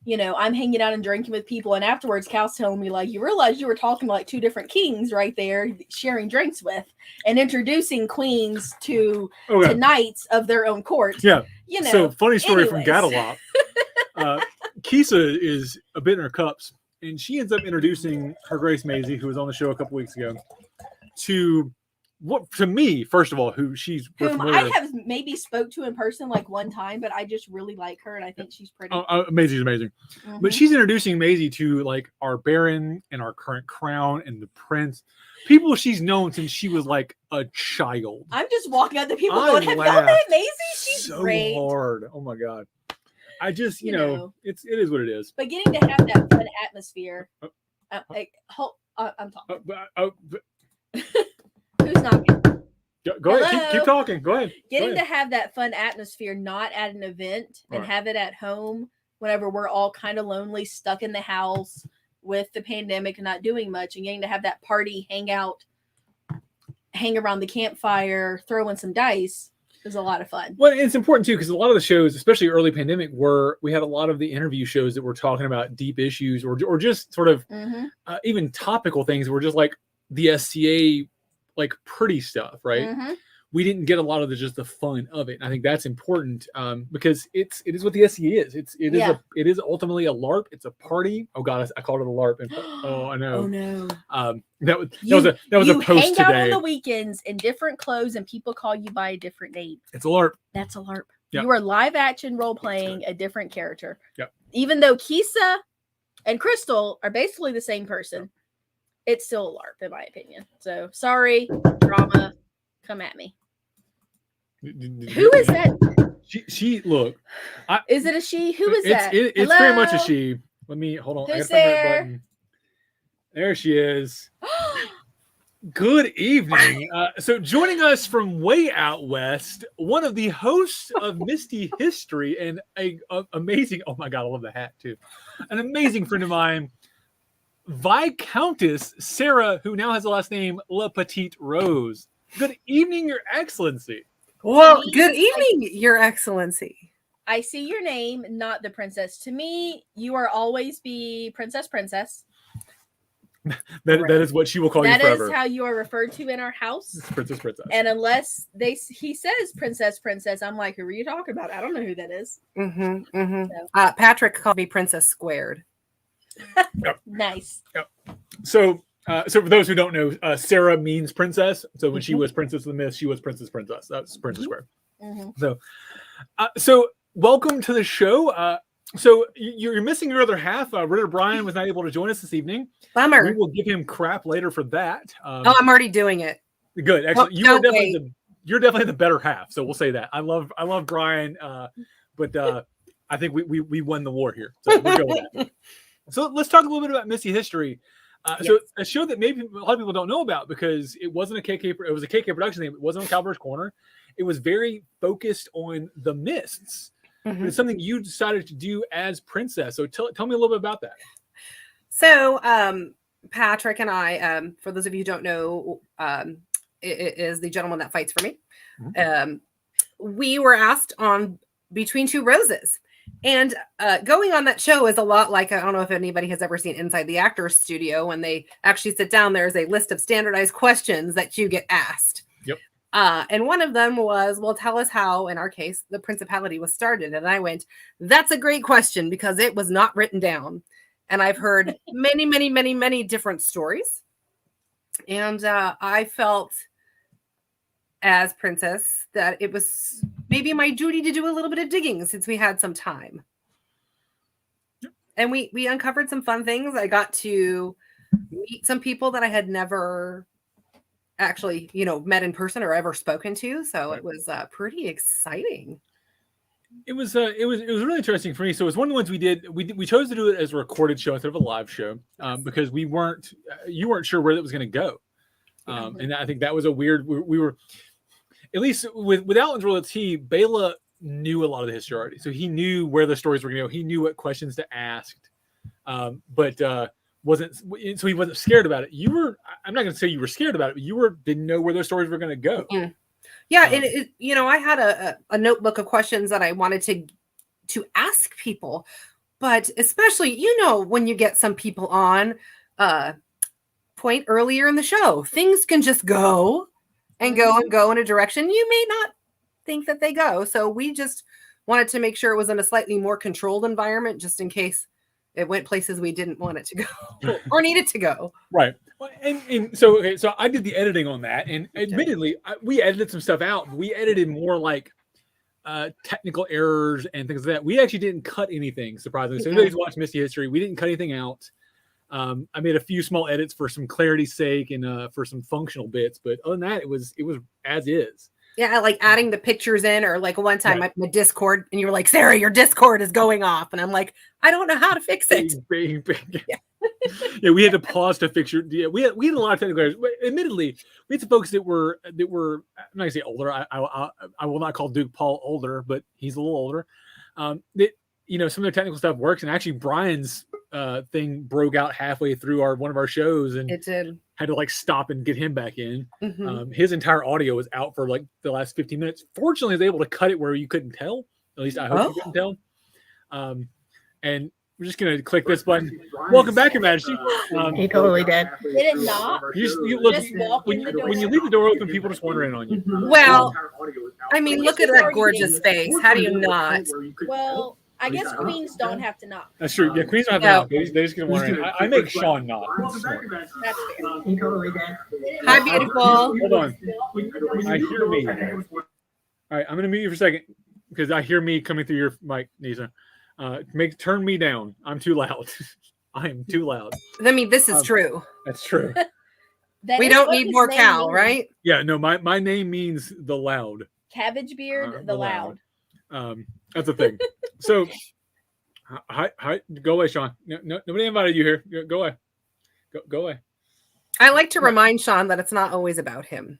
I'm hanging out and drinking with people, and afterwards Cal's telling me, like, you realize you were talking like two different kings right there, sharing drinks with and introducing queens to knights of their own court. Yeah. So funny story from anyways. Gadalop. Kisa is a bit in her cups, and she ends up introducing her Grace Maisie, who was on the show a couple weeks ago, to me, first of all, whom I have maybe spoke to in person like one time, but I just really like her and I think she's pretty. Maisie's amazing. Mhm. But she's introducing Maisie to like our Baron and our current crown and the Prince, people she's known since she was like a child. I'm just walking up to people I going, have y'all laughed met Maisie? She's so great. hard. Oh my god. I just, it is what it is. But getting to have that fun atmosphere. I'm talking. Who's knocking? Go ahead. Keep talking. Go ahead. Getting to have that fun atmosphere, not at an event, and have it at home whenever we're all kind of lonely, stuck in the house with the pandemic and not doing much, and getting to have that party, hang out, hang around the campfire, throw in some dice is a lot of fun. Well, it's important too, because a lot of the shows, especially early pandemic, we had a lot of the interview shows that were talking about deep issues or just sort of even topical things. Were just like the SCA, like pretty stuff, right? Mm-hmm. We didn't get a lot of the fun of it. And I think that's important because it is what the SCA is. It is ultimately a LARP. It's a party. Oh god, I called it a LARP. Oh, I know. Oh no. That was a post hang today. out on the weekends in different clothes and people call you by a different name. It's a LARP. That's a LARP. Yep. You are live action role playing a different character. Yep. Even though Kisa and Crystal are basically the same person, it's still a LARP in my opinion. So sorry, drama, come at me. Who is that? She look. Is it a she? Who is that? It's very much a she. Let me hold on. Who's I gotta find her there? button. There she is. Good evening. So joining us from way out west, one of the hosts of Misty History and a amazing, oh my god, I love the hat too. An amazing friend of mine, Viscountess Sarah, who now has the last name La Petite Rose. Good evening, Your Excellency. Well, me, good evening, Your Excellency. I see your name, not the princess. To me, you are always be princess. That is what she will call you That forever. is how you are referred to in our house. Princess. And unless he says princess, I'm like, who are you talking about? I don't know who that is. Patrick called me Princess Squared. Nice. Yep. So for those who don't know, Sarah means princess. So when she was Princess of the Myth, she was Princess. That's Princess Square. So welcome to the show. So you're missing your other half. Ritter Brian was not able to join us this evening. Bummer. We will give him crap later for that. I'm already doing it. Good, excellent. You're definitely the better half. So we'll say that. I love Brian, but I think we won the war here. So we'll go with that. So let's talk a little bit about Missy history. So a show that maybe a lot of people don't know about because it wasn't a KK. It was a KK production name. It wasn't on Kalbardr's Korner. It was very focused on the mists. It's something you decided to do as princess. So tell me a little bit about that. So Patrick and I, for those of you who don't know, it is the gentleman that fights for me. We were asked on Between Two Roses. And going on that show is a lot like, I don't know if anybody has ever seen Inside the Actors Studio. When they actually sit down, there's a list of standardized questions that you get asked. Yep. And one of them was, well, tell us how, in our case, the principality was started. And I went, that's a great question because it was not written down. And I've heard many different stories. And I felt as princess that it was maybe my duty to do a little bit of digging since we had some time. And we uncovered some fun things. I got to meet some people that I had never actually, met in person or ever spoken to. So it was pretty exciting. It was really interesting for me. So it was one of the ones we did. We chose to do it as a recorded show instead of a live show because you weren't sure where it was going to go. And I think that was a weird. We were, at least with Alan's royalty, Bela knew a lot of the history already, so he knew where the stories were going to go. He knew what questions to ask, but he wasn't scared about it. You were. I'm not going to say you were scared about it, but you didn't know where those stories were going to go. Yeah, and I had a notebook of questions that I wanted to ask people, but especially when you get some people on. Point earlier in the show, things can just go and go in a direction you may not think that they go. So we just wanted to make sure it was in a slightly more controlled environment, just in case it went places we didn't want it to go or needed to go. Right. And so I did the editing on that, and admittedly, we edited some stuff out. We edited more like technical errors and things like that. We actually didn't cut anything, surprisingly. So anybody's watched Misty History, we didn't cut anything out. I made a few small edits for some clarity's sake and for some functional bits, but other than that, it was as is. Yeah, like adding the pictures in, or like one time my Discord, and you were like, Sarah, your Discord is going off, and I'm like, I don't know how to fix it. Yeah, we had to pause to fix your. Yeah, we had a lot of technical errors. But admittedly, we had some folks that were. I'm not gonna say older. I will not call Duke Paul older, but he's a little older. That some of their technical stuff works, and actually Brian's thing broke out halfway through one of our shows, and it did. Had to stop and get him back in. His entire audio was out for the last 15 minutes. Fortunately, I was able to cut it where you couldn't tell. At least I hope you couldn't tell. And we're just gonna click this button. Welcome back, Your Majesty. He totally did. Did it not? When you leave the door open, people just wander in on you. Well, I mean, look at that gorgeous face. How do you not? Well, I guess queens don't have to knock. That's true. Yeah, queens don't have to knock. They just gonna wander in. I make Sean knock. That's fair. He totally did. Hi, beautiful. Hold on. I hear me. All right, I'm gonna mute you for a second because I hear me coming through your mic, Nisa. Turn me down. I'm too loud. I am too loud. I mean, this is true. That's true. We don't need more Cal, right? Yeah, no, my name means the loud. Cabbage beard, the loud. That's the thing. So, hi, go away, Sean. No, nobody invited you here. Go away. Go away. I like to remind Sean that it's not always about him.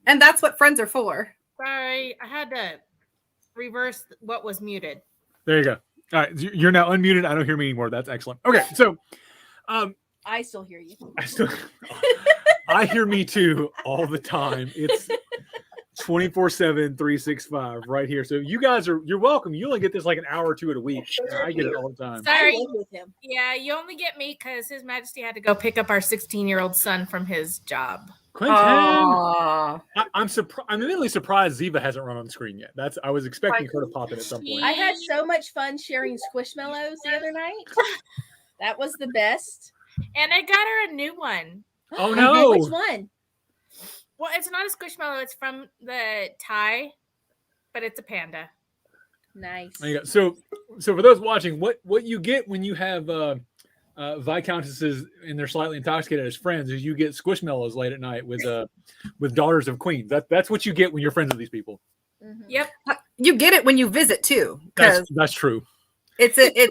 And that's what friends are for. Sorry, I had to reverse what was muted. There you go. All right, you're now unmuted. I don't hear me anymore. That's excellent. Okay, so I still hear you. I hear me too all the time. 24/7, 365 right here. So you guys you're welcome. You only get this like an hour or two a week. I get it all the time. Sorry. I live with him. Yeah, you only get me because His Majesty had to go pick up our 16-year-old son from his job. Quentin, Aw. I'm surprised. I'm immediately surprised Ziva hasn't run on the screen yet. I was expecting her to pop in at some point. I had so much fun sharing Squishmallows the other night. That was the best. And I got her a new one. Oh no! Which one? Well, it's not a Squishmallow. It's from the Thai, but it's a panda. Nice. There you go. So for those watching, what you get when you have viscountesses and they're slightly intoxicated as friends is you get Squishmallows late at night with daughters of queens. That's what you get when you're friends with these people. Mhm. Yep. You get it when you visit too, because That's true. that's a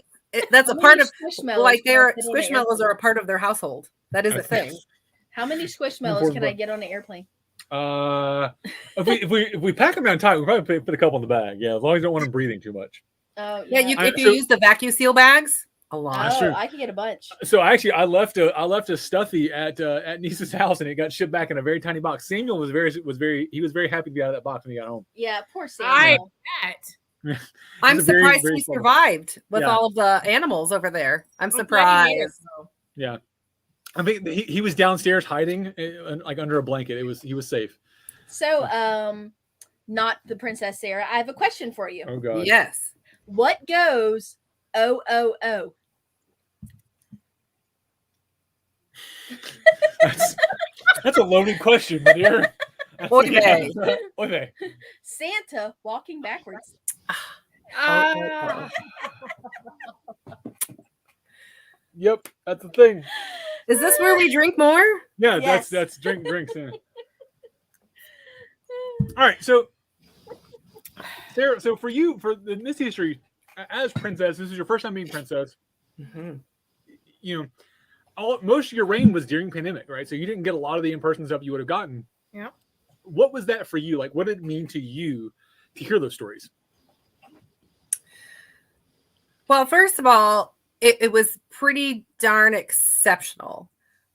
How part many of Squishmallows like can I their fit on an Squishmallows airplane? are a part of their household. That is a thing. How many Squishmallows can I get on an airplane? If we pack them down tight, we probably put a couple in the bag. Yeah, as long as you don't want them breathing too much. Oh Yeah, if you use the vacuum seal bags, a lot. true. I can get a bunch. So actually, I left a stuffy at niece's house, and it got shipped back in a very tiny box. Samuel was very happy to be out of that box when he got home. Yeah, poor I Samuel. bet. I'm He's a very, surprised very he small- survived with Yeah. all of the animals over there. I'm I'm glad he is, surprised. though. Yeah, I mean he was downstairs hiding like under a blanket. He was safe. So, not the Princess Sarah. I have a question for you. Oh god. Yes. What goes O-O-O? That's a loaded question, my dear. Oy vey. Oy vey. Santa walking backwards. Yep, that's the thing. Is this where we drink more? Yeah, Yes. that's drinks. Yeah. All right, so Sarah, so for this history as princess, this is your first time being princess. Mm-hmm. You know, most of your reign was during pandemic, right? So you didn't get a lot of the in-person stuff you would have gotten. Yep. What was that for you? Like, what did it mean to you to hear those stories? Well, first of all, it was pretty darn exceptional.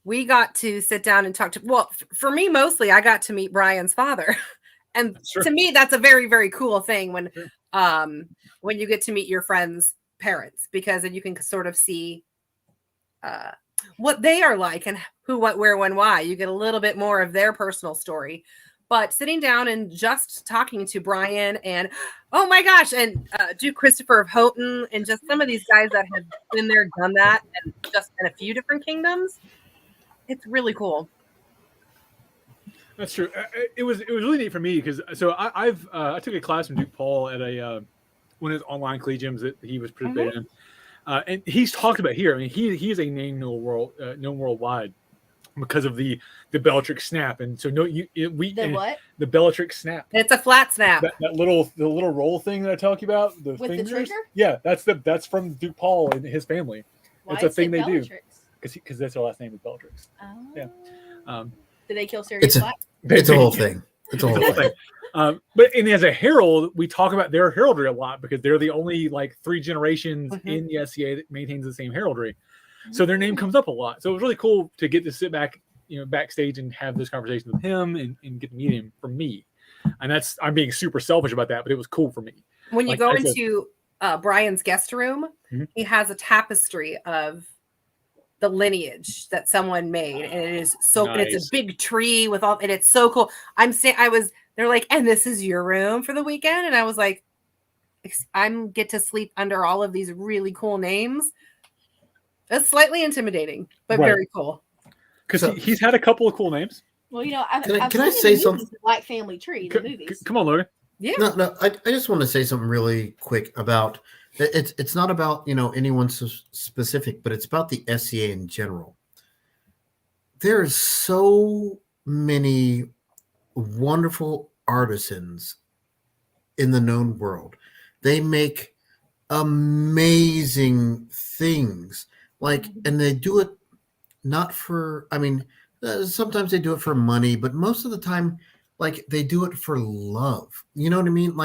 We got to sit down and talk to, well, for me, mostly, I got to meet Brian's father. And Sure. to me, that's a very, very cool thing when you get to meet your friends' parents, because then you can sort of see what they are like and who, what, where, when, why. You get a little bit more of their personal story. But sitting down and just talking to Brian and, oh my gosh, and Duke Christopher of Houghton and just some of these guys that have been there, done that, and just in a few different kingdoms, it's really cool. That's true. It was really neat for me because I took a class from Duke Paul at one of his online collegiums that he was participating in, and he's talked about here. I mean, he is a name known worldwide because of the Bellatrix snap, and so What? The Bellatrix snap. It's a flat snap. The little roll thing that I talk about, the With the fingers. trigger? Yeah, that's from Duke Paul and his family. Why It's a is thing it they do Bellatrix? because that's their last name is Bellatrix. Oh. Yeah. Did they kill Sirius It's a- Black? It's a whole thing. It's a whole thing. But as a herald, we talk about their heraldry a lot because they're the only like 3 generations in the SCA that maintains the same heraldry. So their name comes up a lot. So it was really cool to get to sit back, backstage and have this conversation with him and get to meet him for me. And I'm being super selfish about that, but it was cool for me. When you Like, go as a- into Brian's guest room, Mhm. he has a tapestry of the lineage that someone made, and it is so. And it's Nice. a big tree with all, and it's so cool. They're like, and this is your room for the weekend, and I was like, I'm get to sleep under all of these really cool names. It's slightly intimidating, but Right. very cool. Because So- he's had a couple of cool names. Well, I've Can I seen say the something? movies, the Black Family Tree, the movies. Come on, Logan. Yeah. No. I just want to say something really quick about it's not about anyone specific, but it's about the SCA in general. There's so many wonderful artisans in the known world. They make amazing things, and they do it not for. I mean, sometimes they do it for money, but most of the time, they do it for love. You know what I mean?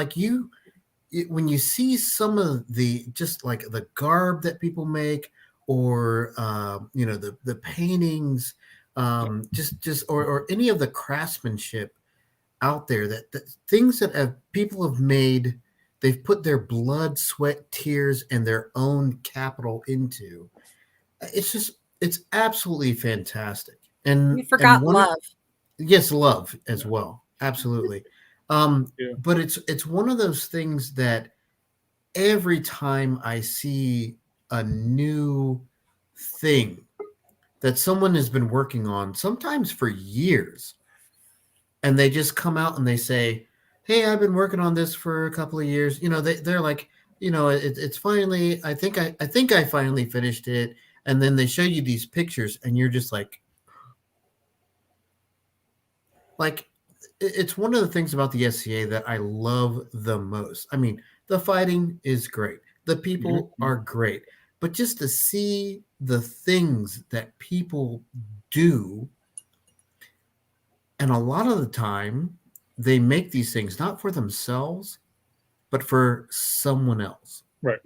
When you see some of the the garb that people make, or the paintings, or any of the craftsmanship, out there that things that people have made, they've put their blood, sweat, tears, and their own capital into. It's absolutely fantastic. And You forgot one, love. yes, love as well, absolutely. Yeah. But it's one of those things that every time I see a new thing that someone has been working on, sometimes for years, and they just come out and they say, "Hey, I've been working on this for a couple of years." They're like, it's finally. I think I finally finished it, and then they show you these pictures, and you're just like, it's one of the things about the SCA that I love the most. I mean, the fighting is great. The people are great. But just to see the things that people do, and a lot of the time they make these things not for themselves, but for someone else. Right.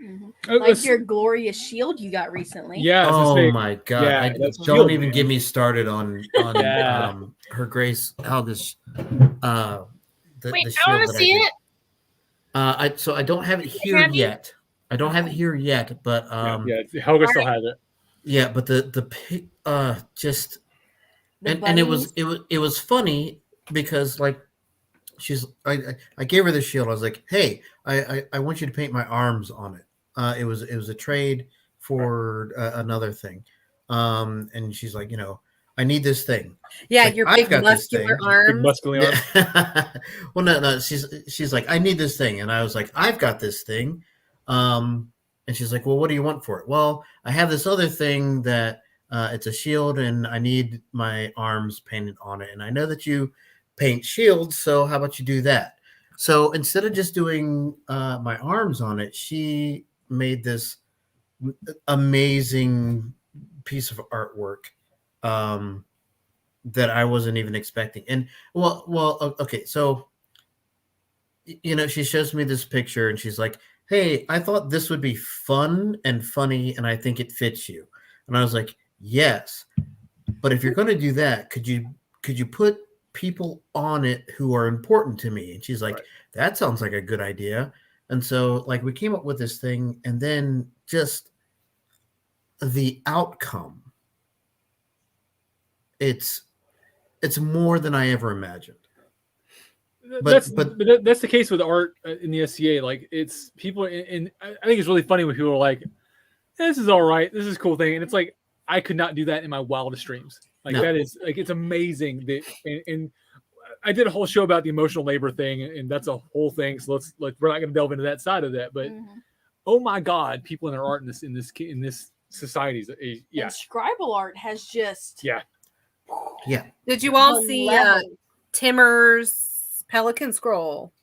Like your glorious shield you got recently. Yeah. Oh my God. Yeah, that's don't shield, even man. get me started on Yeah. Her Grace Helga's the Wait, I shield want that to see did. it. So I don't have it here Have you? yet. I don't have it here yet, but yeah, Helga still has it. yeah, but just The and it bunnies. was funny because like I gave her the shield. I was like, hey, I want you to paint my arms on it. It was a trade for another thing, and she's like, I need this thing. Yeah, Like, your I've big got this muscular thing. Big arms. muscly arm. Yeah. Well, no. She's like, I need this thing, and I was like, I've got this thing. And she's like, well, what do you want for it? Well, I have this other thing that it's a shield, and I need my arms painted on it. And I know that you paint shields, so how about you do that? So instead of just doing my arms on it, she made this amazing piece of artwork. That I wasn't even expecting. And okay, so she shows me this picture and she's like, "Hey, I thought this would be fun and funny, and I think it fits you." And I was like, "Yes, but if you're going to do that, could you put people on it who are important to me?" And she's like, Right. "That sounds like a good idea." And so like we came up with this thing, and then just the outcome, it's more than I ever imagined. That's the case with art in the SCA. Like, it's people, and I think it's really funny when people are like, "This is all right, this is a cool thing," and it's like, I could not do that in my wildest dreams. Like, No. that is like, it's amazing that, and I did a whole show about the emotional labor thing, and that's a whole thing. So we're not going to delve into that side of that, but oh my God, people in their art in this society, yeah. And scribble art has just Yeah. Did you all the see level. Timmer's Pelican Scroll?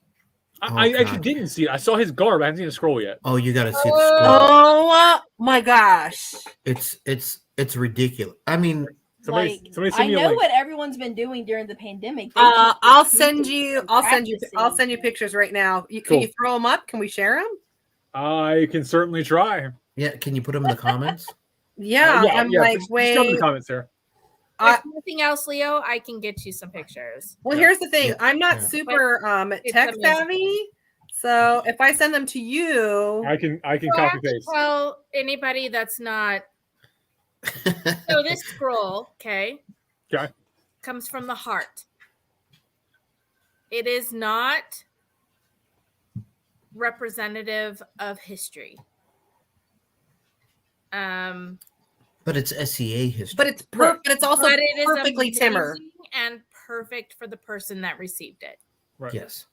I actually didn't see it. I saw his garb. I haven't seen a scroll yet. Oh, you got to see the scroll. Oh my gosh! It's ridiculous. I mean, like, somebody I send me a know link. what everyone's been doing during the pandemic. I'll send you practicing. pictures right now. Can Cool. you throw them up? Can we share them? I can certainly try. Yeah, can you put them in the comments? Yeah, I'm like, just drop in the wait. comments, Sarah. If nothing else, Leo, I can get you some pictures. Well, here's the thing. Yeah, I'm not yeah. super It's tech amazing. savvy, so if I send them to you, I can So I copy have to paste. tell anybody that's not. So this scroll, okay, comes from the heart. It is not representative of history. But it's SCA history. but it's also But it is perfectly Timmer. amazing and perfect for the person that received it. Right. Yes.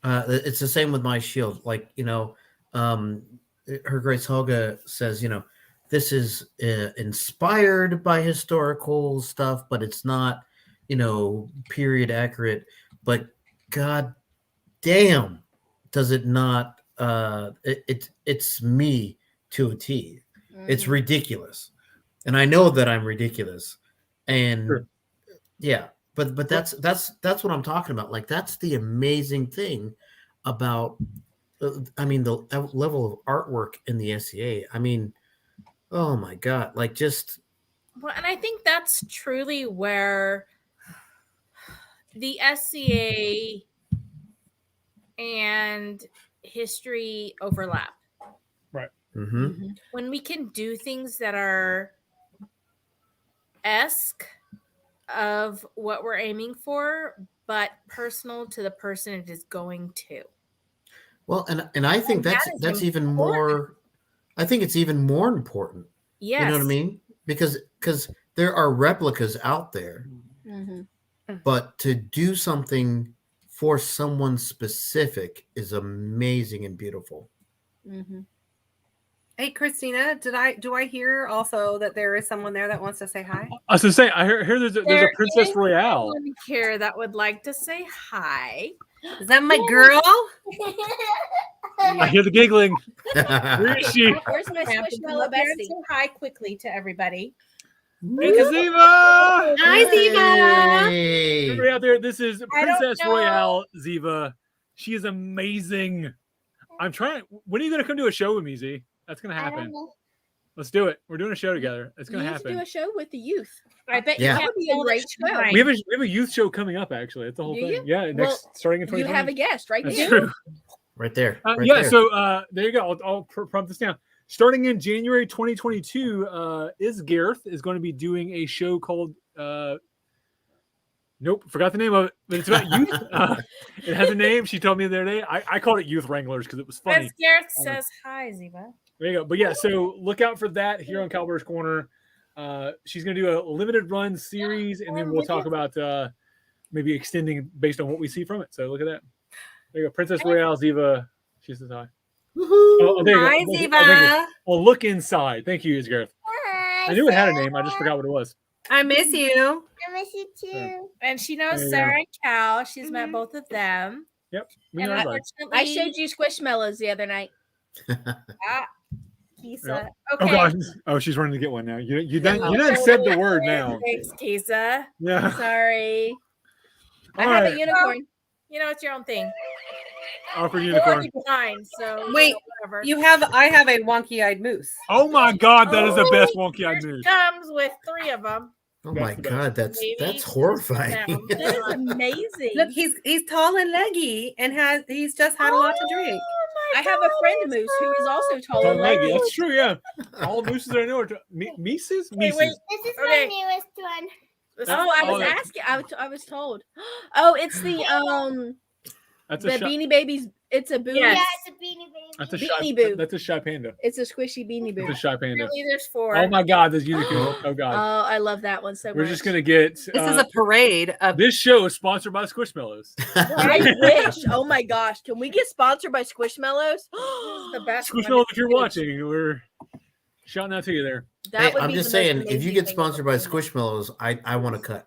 It's the same with my shield. Like, Her Grace Helga says, this is inspired by historical stuff, but it's not, period accurate. But God damn, does it not? It's me to a T. It's ridiculous, and I know that I'm ridiculous, and Sure. yeah. But that's what I'm talking about. Like, that's the amazing thing about, the level of artwork in the SCA. I mean, oh my God, like, just Well, and I think that's truly where the SCA and history overlap. Mm-hmm. When we can do things that are esque of what we're aiming for, but personal to the person it is going to. Well, and I think And that that's is even important. more. I think it's even more important. Yes. You know what I mean? Because there are replicas out there, but to do something for someone specific is amazing and beautiful. Hey, Christina, do I hear also that there is someone there that wants to say hi? I was gonna say, I hear there's a Princess is Royale. someone here that would like to say hi. Is that my girl? I hear the giggling. Where is she? Where's my Have to come squishmallow up here and bestie? say hi quickly to everybody. It's Ziva! Hi, Ziva. Hey. Everybody out there, this is I don't Princess know. Royale Ziva. She is amazing. I'm trying. When are you going to come do a show with me, Z? That's going to happen. Let's do it. We're doing a show together. It's going You to need to happen. do a show with the youth. I bet Yeah. you That can't would be a hold great it show. tonight. We have a youth show coming up. Actually, it's the whole Do thing. you? Yeah, starting in 2020. You have a guest right That's there. true. Right there. Right Yeah. there. So there you go. I'll prompt this down. Starting in January 2022, Gareth is going to be doing a show called. Nope, forgot the name of it, but it's about youth. It has a name. She told me the other day. I called it Youth Wranglers because it was funny. As Gareth says hi, Ziva. There you go. But yeah, so look out for that here on Kalbardr's Corner. She's going to do a limited run series, and then we'll talk about maybe extending based on what we see from it. So look at that. There you go. Princess Royale Ziva. She says hi. Oh, there you Hi, go. Ziva. Oh, thank you. Oh, look inside. Thank you, Gareth. I knew it had a name. I just forgot what it was. I miss you. I miss you too. And she There knows you Sarah and Cal. She's met both of them. Yep. Me And and everybody. unfortunately, I showed you squishmallows the other night. Kisa. Yep. Okay. Oh gosh. Oh, she's running to get one now. You done said the word now. Thanks, Kisa. Yeah. Sorry. I All have right. a unicorn. You know, it's your own thing. Awkward We're unicorn. already behind, so Wait, whatever. I have a wonky-eyed moose. Oh my God, that is the best wonky eyed Yours news. comes with 3 of them. Oh my That's the God, that's Maybe horrifying. down. That is amazing. Look, he's tall and leggy, and he's just had a lot to drink. I have a friend moose who is also tall Tall and leggy. leggy. That's true. Yeah. All mooses I know are Mises. Hey, wait. Mises. This is Okay. my newest one. Oh, I was that- asking. I was told. Oh, it's the That's the a shy. Beanie Babies. It's a boo. Yes. Yeah, it's a beanie baby. That's a Beanie shy. Boo. That's a shy panda. It's a squishy Beanie Boo. That's a shy panda. Apparently there's 4. Oh my God, this unicorn. Oh God. I love that one so much. We're just gonna get. This is a parade of. This show is sponsored by Squishmallows. I wish. Oh my gosh, can we get sponsored by Squishmallows? the best one. Squishmallows, if you're watching, we're shouting out to you there. That Hey, would I'm be just the most saying, if you amazing get thing sponsored by ever. Squishmallows, I want to cut.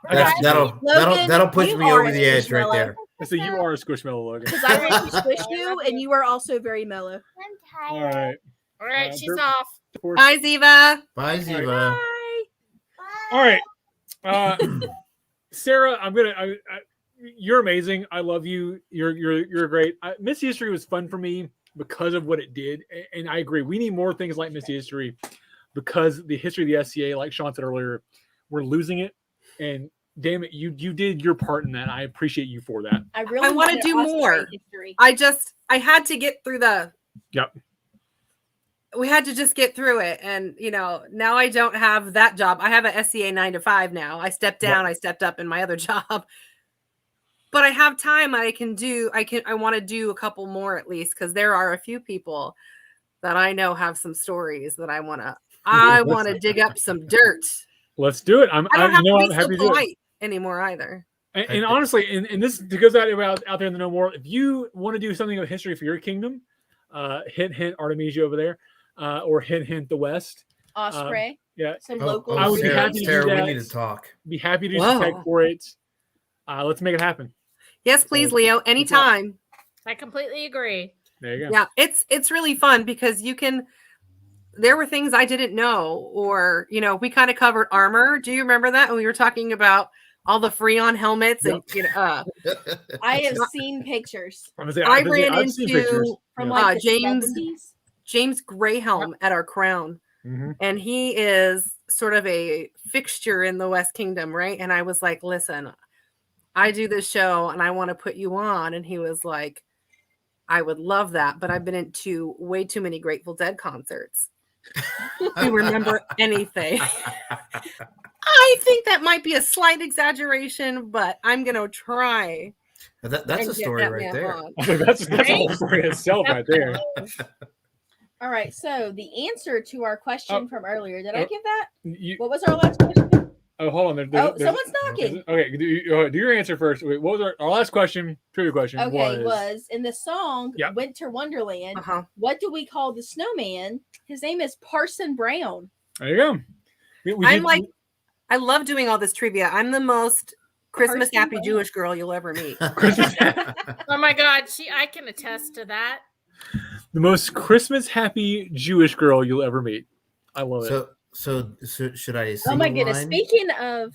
I got you. That'll push you me are over a the edge right Squishmallow. there. So you are a Squishmallow, Logan. Because I really squish you, and you are also very mellow. I'm All tired. right. All right, she's Bert- off. Bye, Ziva. Bye, Ziva. Bye. All right. Sarah, you're amazing. I love you. You're great. Missy History was fun for me because of what it did, and I agree. We need more things like Missy History because the history of the SCA, like Sean said earlier, we're losing it. And damn it, you did your part in that. I appreciate you for that. I really I want to wanted do us to more. write history. I had to get through the. Yep. We had to just get through it, and now I don't have that job. I have a SCA 9 to 5 now. I stepped down. Right. I stepped up in my other job, but I have time. I want to do a couple more at least because there are a few people that I know have some stories that I want to dig up some dirt. Let's do it. I don't have to I'm be happy so to do it. polite anymore either. And honestly, and this goes out there in the known world. If you want to do something of history for your kingdom, hint Artemisia over there, or hint the West. Osprey. Yeah. Some local. I would be Sarah, happy to Sarah, do that. we need to talk. Be happy to do Whoa. some tech for it. Let's make it happen. Yes, please, Leo. Anytime. I completely agree. There you go. Yeah, it's really fun because there were things I didn't know, or we kind of covered armor. Do you remember that when we were talking about all the Freon helmets and I have seen pictures I ran into from like the James 70s. James Greyhelm at our crown, Mm-hmm. and he is sort of a fixture in the West Kingdom, right? And I was like, listen, I do this show and I want to put you on. And he was like, I would love that, but I've been into way too many Grateful Dead concerts to remember anything. I think that might be a slight exaggeration, but I'm going to try. That's a story right there. That's a whole story in itself right there. All right. So the answer to our question from earlier, did I oh, give that? You, What was our last question? oh, hold on. There's Someone's knocking. Okay, do your answer first. Wait, what was our last question? Trivia question. Okay, was in the song Yeah. Winter Wonderland, what do we call the snowman? His name is Parson Brown. There you go. I love doing all this trivia. I'm the most Christmas Parson happy Brown. Jewish girl you'll ever meet. Oh my God, I can attest to that. The most Christmas happy Jewish girl you'll ever meet. I love it. So should I sing Oh my a goodness. line? Speaking of,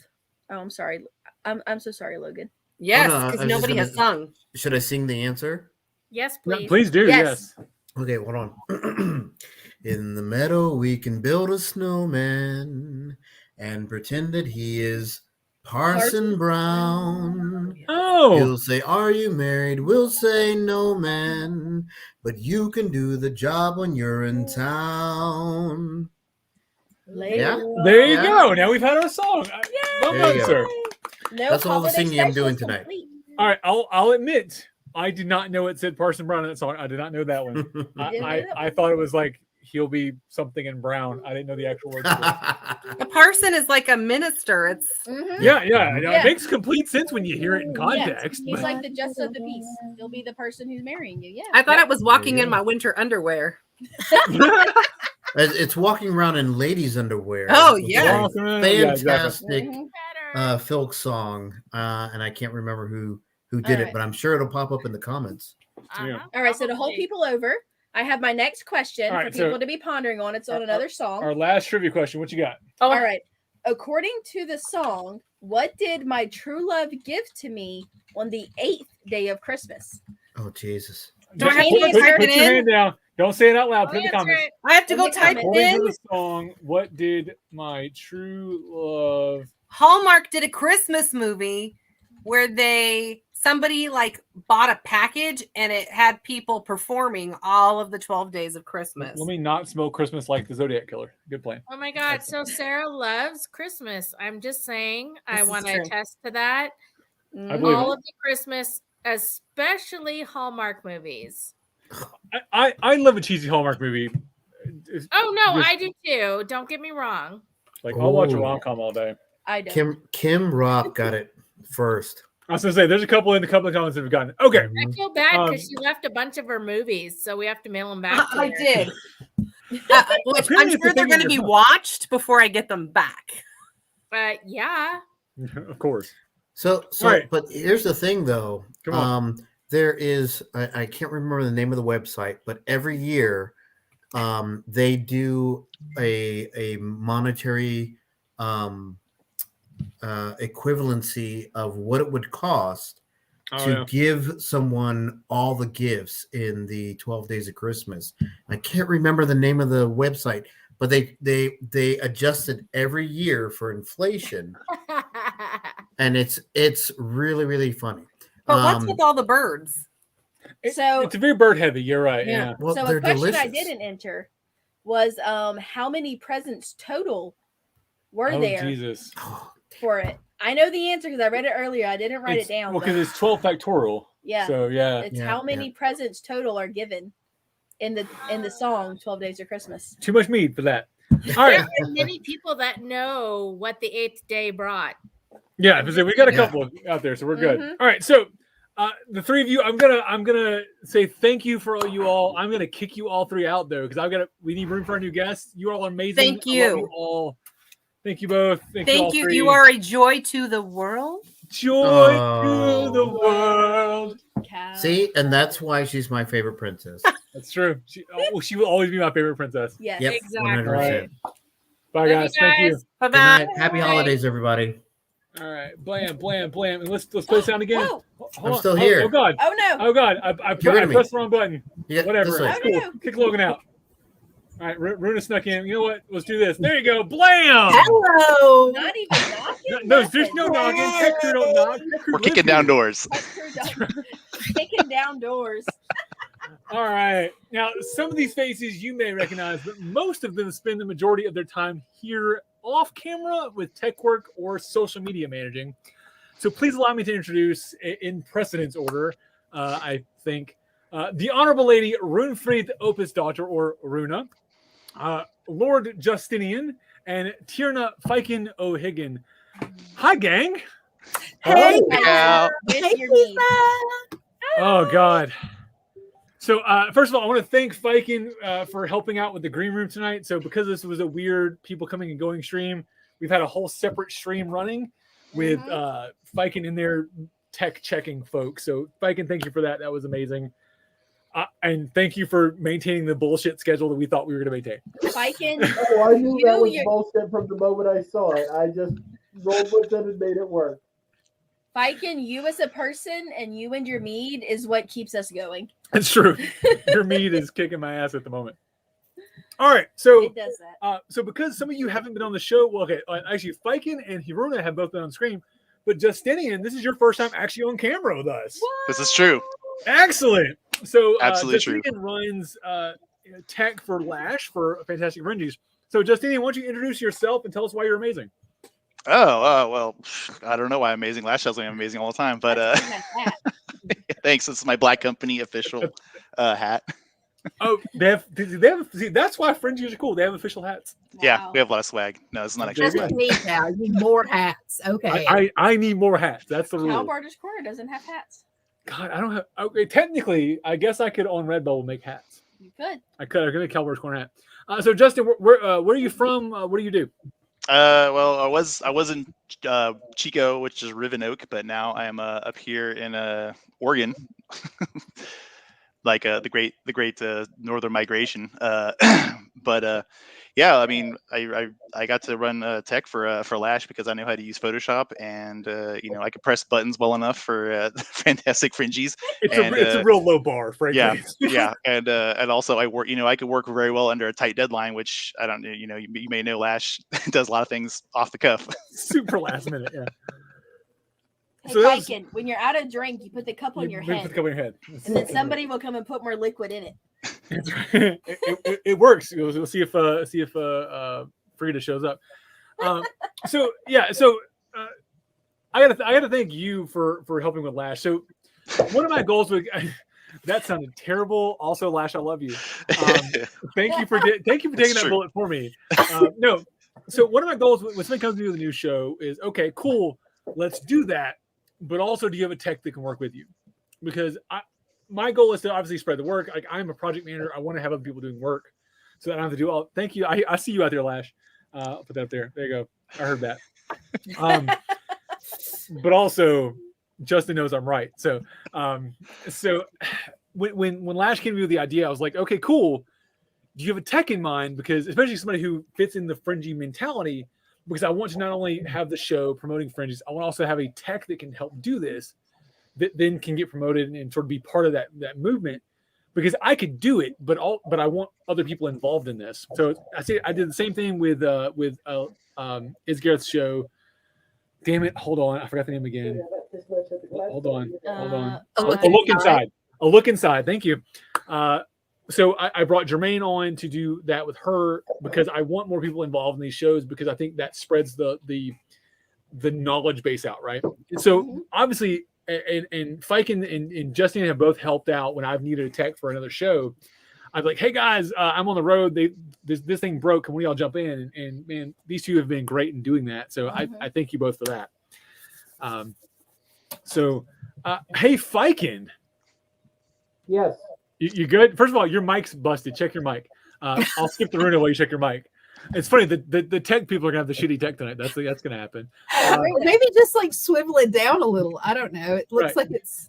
I'm sorry. I'm so sorry, Logan. Yes, Oh, no, I because was just nobody has gonna- sung. Should I sing the answer? Yes, Yeah, please. please do. Yes. Okay, hold on. In the meadow, we can build a snowman and pretend that he is Parson Brown. Oh. He'll say, "Are you married?" We'll say, "No, man, but you can do the job when you're in town." Yeah, There you go. Now we've had our song. Well There done, you go. sir. No That's all the holiday singing I'm special doing is tonight. complete. All right, I'll admit I did not know it said Parson Brown in that song. I did not know that one. I thought it was like he'll be something in brown. I didn't know the actual words. A parson is like a minister. It's Yeah. Yeah. It makes complete sense when you hear it in context. He's but- like the justice of the peace. He'll be the person who's marrying you. Yeah. I thought it was walking in my winter underwear. It's walking around in ladies' underwear. Oh, It's yeah. a Yeah, exactly. fantastic folk song, and I can't remember who did All it, right. but I'm sure it'll pop up in the comments. Yeah. All right. So to hold people over, I have my next question All right, for people so- to be pondering on. It's on another song. Our last trivia question. What you got? All right. According to the song, what did my true love give to me on the 8th day of Christmas? Oh Jesus! Do I have to go Put type your it hand in? down. Don't say it out loud. Put it in the comments. I have to In go the type comments. it According to in. the song, what did my true love? Hallmark did a Christmas movie where somebody like bought a package and it had people performing all of the 12 days of Christmas. Let me not smell Christmas like the Zodiac Killer. Good plan. Oh my God. So Sarah loves Christmas. I'm just saying, I This is want to true. attest to that. I believe All it. of the Christmas, especially Hallmark movies. I love a cheesy Hallmark movie. Oh no, Just- I do too. Don't get me wrong. Like I'll watch a Oh. rom com all day. I don't. Kim Rock got it first. I was gonna say there's a couple in the comments that we've gotten. Okay. I feel bad because Um, she left a bunch of her movies, so we have to mail them back. To I her. did. Which Apparently I'm it's a sure they're thing in going to your be phone. watched before I get them back. Yeah. Of course. So Right. but here's the thing though. Come on. There is I can't remember the name of the website, but every year they do a monetary equivalency of what it would cost Oh, to yeah. give someone all the gifts in the 12 days of Christmas. I can't remember the name of the website, but they adjust it every year for inflation, and it's really really funny. But what's with all the birds? So It's very bird heavy. You're right. Yeah. Well, so they're a question I delicious. didn't enter was how many presents total were Oh there Jesus. for it? I know the answer because I read it earlier. I didn't write It's- it down. Well, because but it's 12 factorial. Yeah. So yeah. it's Yeah, how many presents total are given in the song 12 Days of Christmas. Too much meat for that. All There right. are many people that know what the 8th day brought. Yeah, because we got a Yeah. couple out there, so we're good. Mhm. All right, so the three of you, I'm gonna say thank you for all you all. I'm gonna kick you all three out though, because we need room for our new guests. You all are amazing. Thank I love you. you all. Thank you both. Thank you. Thank all you. three. You are a joy to the world. joy Oh. to the world. See, and that's why she's my favorite princess. That's true. She will always be my favorite princess. Yes. Yep, Exactly. 100%. Bye Love you guys. Thank you. guys. Bye Good night. bye. Happy holidays, everybody. All right, blam, blam, blam, and let's play the sound again. Whoa. Hold I'm on. still Oh, here. Oh God. Oh no. Oh God. I Get rid of me. pressed the wrong button. Yeah, Whatever. this way. It's cool. no. Kick Logan out. All right, Runa snuck in. You know what? Let's do this. There you go. Blam! Hello. Not even knocking. No, there's no knocking. Tech crew don't knock. Tech crew We're live kicking down here. doors. Kicking down doors. All right. Now, some of these faces you may recognize, but most of them spend the majority of their time here off camera with tech work or social media managing. So please allow me to introduce, in precedence order, I think, the Honorable Lady Runefried Opus Daughter, or Runa, Lord Justinian, and Tierna Fiken O'Higgin. Hi, gang. Hey, Yeah. With your need. Oh, God. So, first of all, I want to thank Fiken for helping out with the green room tonight. So, because this was a weird people coming and going stream, we've had a whole separate stream running with Fiken in there tech checking folks. So, Fiken, thank you for that. That was amazing. And thank you for maintaining the bullshit schedule that we thought we were going to maintain. Fiken, Oh, I knew that was you- bullshit from the moment I saw it. I just rolled with it and made it work. Fiken, you as a person and you and your mead is what keeps us going. It's true. Your meat is kicking my ass at the moment. All right. So, It does that. so because some of you haven't been on the show, well, okay, actually, Fiken and Hirona have both been on screen, but Justinian, this is your first time actually on camera with us. This is true. Excellent. So, Absolutely true. Justinian runs tech for Lash for Fantastic Fringes. So, Justinian, why don't you introduce yourself and tell us why you're amazing? Oh, well, I don't know why I'm amazing. Lash tells me I'm amazing all the time, but thanks. This is my Black Company official hat. Oh, they have. See, that's why Fringes are cool. They have official hats. Yeah, we have a lot of swag. No, it's not actually That's what swag. we need now. You need more hats. Okay. I need more hats. That's the rule. Kalbardr's Corner doesn't have hats. God, I don't have. Okay, technically, I guess I could on Redbubble make hats. You could. I could make Kalbardr's Corner hat. So, Justin, where are you from? What do you do? Well, I was in Chico, which is Rivenoak, but now I am up here in Oregon, like the great northern migration. But yeah, I mean, I got to run tech for Lash because I know how to use Photoshop, and I could press buttons well enough for Fantastic Fringes. It's and, a real low bar, frankly. Yeah, and also I work. I could work very well under a tight deadline, which I don't. You may know Lash does a lot of things off the cuff. Super last minute. Yeah. Hey, So that's- Fiken, when you're out of drink, you put the cup on your Put the head, cup on your head. and then somebody will come and put more liquid in it. it works. We'll see if Frida shows up. So I gotta thank you for helping with Lash. So one of my goals was that sounded terrible. Also, Lash, I love you. Thank you for taking that bullet for me. No, so one of my goals when somebody comes to do the new show is okay, cool, let's do that. But also, do you have a tech that can work with you? Because my goal is to obviously spread the work. Like, I'm a project manager. I want to have other people doing work so that I don't have to do all. Thank you. I see you out there, Lash. I'll put that up there. There you go. I heard that. But also, Justin knows I'm right. So when Lash came to me with the idea, I was like, okay, cool. Do you have a tech in mind? Because especially somebody who fits in the fringy mentality, because I want to not only have the show promoting fringes, I want to also have a tech that can help do this, that then can get promoted and sort of be part of that movement. Because I could do it, but I want other people involved in this. So I did the same thing with Is Gareth's show. Damn it! Hold on, I forgot the name again. Hold on. A look inside. Thank you. So I brought Jermaine on to do that with her because I want more people involved in these shows because I think that spreads the knowledge base out, right? So obviously, and Fiken and Justin have both helped out when I've needed a tech for another show. I'm like, hey guys, I'm on the road. This thing broke. Can we all jump in? And man, these two have been great in doing that. So I thank you both for that. Hey Fiken. Yes. You good? First of all, your mic's busted. Check your mic. I'll skip the Runa while you check your mic. It's funny the tech people are gonna have the shitty tech tonight. That's gonna happen. Maybe just like swivel it down a little. I don't know. It looks Right. like it's.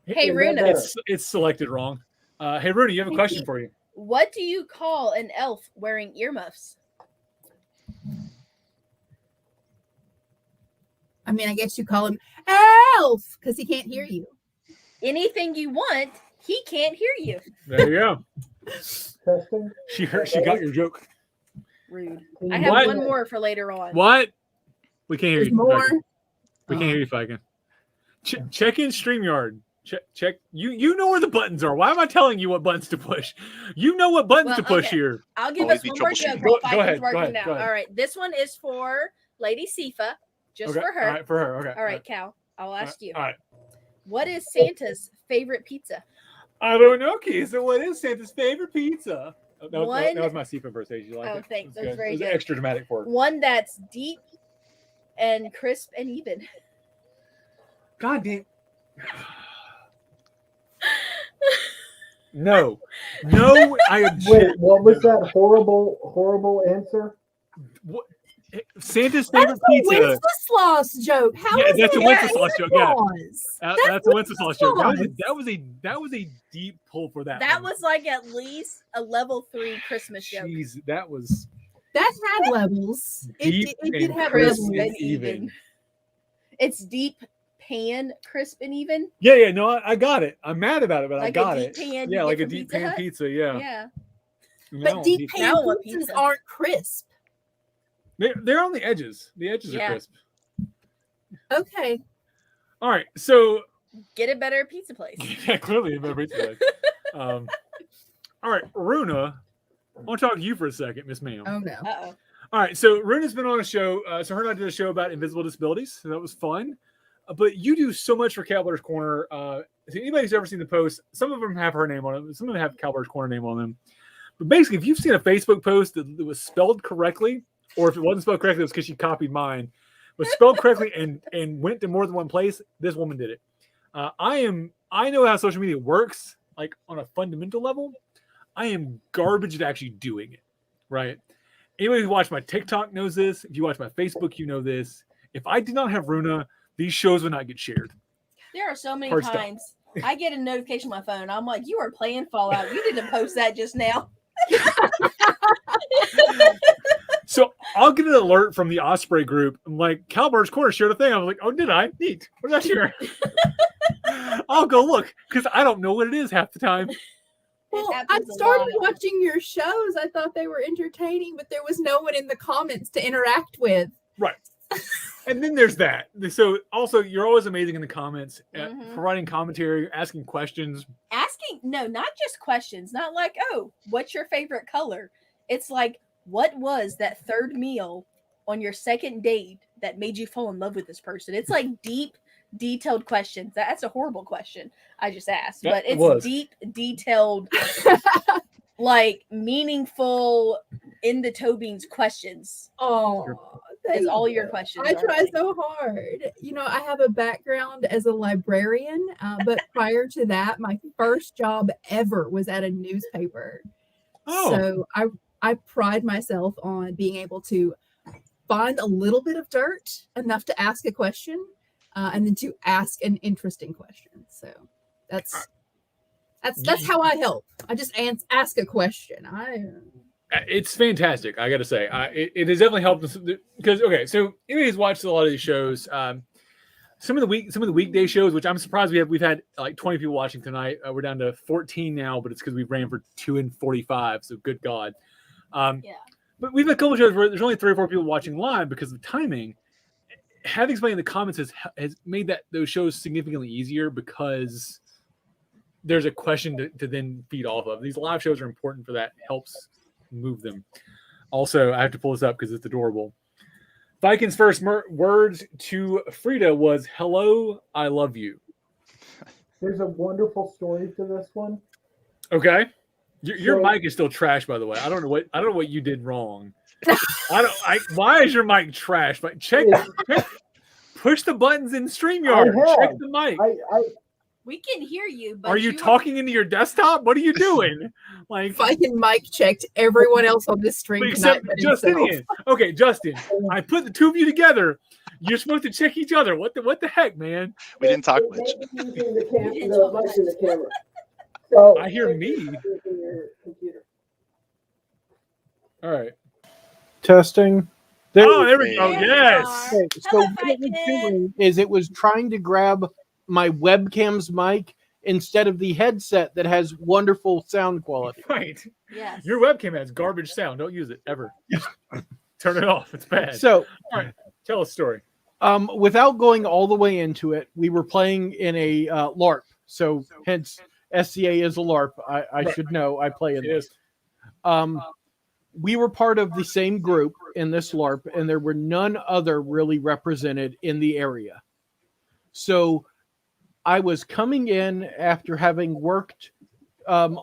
Hey, Runa. It's selected wrong. Hey Runa, you have a question for you. What do you call an elf wearing earmuffs? I mean, I guess you call him elf because he can't hear you. Anything you want, he can't hear you. There you go. Testing. She got your joke. Rude. Can I you have What? one more for later on. What? We can't hear There's you. more. Viking. We can't hear you, Viking. Check in StreamYard. Check. You know where the buttons are. Why am I telling you what buttons to push? You know what buttons Well, to push okay. here. I'll give Always us be one more troubleshooting. joke. Go while ahead, Viking's go working ahead, now. go ahead. All right. This one is for Lady Sifa, just Okay, for her. All right, for her. Okay. All right, Cal. I'll ask you. All right. What is Santa's favorite pizza? I don't know, Kisa. What is Santa's favorite pizza? That One- was my Sifa impersonation. You like Oh, it? thanks. It was That's very It was good. extra dramatic for her. One that's deep and crisp and even. God damn. No. I object. Wait, what was that horrible answer? What? Santa's That's favorite a pizza. Wenceslas joke. How Yeah, is that's a that Wenceslas joke. Yeah, Wenceslas? that's a Wenceslas joke. Wenceslas. That was a deep pull for that. That one. was like at least a level 3 Christmas joke. Jeez, that was That had levels. deep It did and have crisp levels. and even. It's deep pan, crisp and even. Yeah. No, I got it. I'm mad about it, but Like I a got deep it. pan you Yeah, get like a from deep Pizza pan Hut? pizza. Yeah. Yeah. Now But deep deep- pan Now I want pizzas pizza. aren't crisp. They're on the edges. The edges Yeah. are crisp. Okay. All right, so Get a better pizza place. yeah, clearly a better pizza place. All right, Runa, I want to talk to you for a second, Miss Ma'am. Oh no. Uh-oh. All right, so Runa's been on a show. So her and I did a show about invisible disabilities. So that was fun. But you do so much for Kalbardr's Corner. So anybody who's ever seen the posts, some of them have her name on them. Some of them have Kalbardr's Corner name on them. But basically, if you've seen a Facebook post that was spelled correctly, or if it wasn't spelled correctly, it was because she copied mine. It was spelled correctly and went to more than one place. This woman did it. I know how social media works, like on a fundamental level. I am garbage at actually doing it. Right. Anybody who watched my TikTok knows this. If you watch my Facebook, you know this. If I did not have Runa, these shows would not get shared. There are so many Hard stop. times I get a notification on my phone. I'm like, you are playing Fallout. You didn't post that just now. So I'll get an alert from the Osprey group. I'm like, Kalbardr's Corner shared a thing. I was like, oh, did I? Neat. What did I share? I'll go look because I don't know what it is half the time. Well, I happens a started lot. watching your shows. I thought they were entertaining, but there was no one in the comments to interact with. Right. And then there's that. So also, you're always amazing in the comments, Mhm. providing commentary, asking questions. No, not just questions. Not like, oh, what's your favorite color? It's like, what was that third meal on your second date that made you fall in love with this person? It's like deep, detailed questions. That's a horrible question I just asked, Yeah, but it it's was. deep, detailed, like meaningful, in the toe beans questions. Oh, It's all your questions. I are try like- so hard. You know, I have a background as a librarian, but prior to that, my first job ever was at a newspaper. Oh. So I pride myself on being able to find a little bit of dirt, enough to ask a question, and then to ask an interesting question. So that's how I help. I just ask a question. It's fantastic. I got to say, it has definitely helped us because okay. So anybody who's watched a lot of these shows, some of the weekday shows, which I'm surprised we've had like 20 people watching tonight. We're down to 14 now, but it's because we ran for 2:45. So good God. Yeah. But we've had a couple of shows where there's only 3 or 4 people watching live because of timing. Having somebody in the comments has made those shows significantly easier because there's a question to then feed off of. These live shows are important for that. It helps move them. Also, I have to pull this up because it's adorable. Viking's first words to Frida was "Hello, I love you." There's a wonderful story to this one. Okay, your So- mic is still trash, by the way. I don't know what you did wrong. Why is your mic trash? Like, check, push the buttons in StreamYard. Check the mic. We can hear you, but Are you talking into your desktop? What are you doing? Like, Fucking mic checked everyone else on this stream tonight. except but himself. Justinian. Okay, Justin. I put the two of you together. You're supposed to check each other. What the heck, man? We didn't talk much. Using the mic in the camera. So I hear me. using your computer. All right. Testing. There we go. Yes. Okay, so what it was doing is it was trying to grab my webcam's mic instead of the headset that has wonderful sound quality. Right. Yes. Your webcam has garbage sound. Don't use it ever. Turn it off. It's bad. So, all right, tell a story. Without going all the way into it, we were playing in a LARP. So hence SCA is a LARP. I should know. I play in this. We were part of the same group in this LARP, and there were none other really represented in the area. So I was coming in after having worked a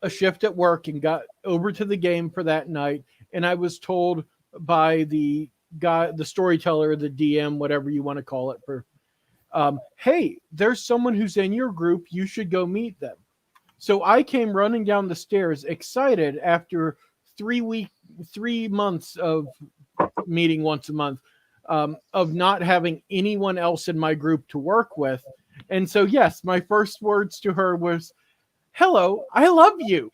shift at work and got over to the game for that night, and I was told by the guy, the storyteller, the DM, whatever you want to call it, for hey, there's someone who's in your group. You should go meet them. So I came running down the stairs, excited after 3 months of meeting once a month, of not having anyone else in my group to work with. And so, yes, my first words to her was, "Hello, I love you."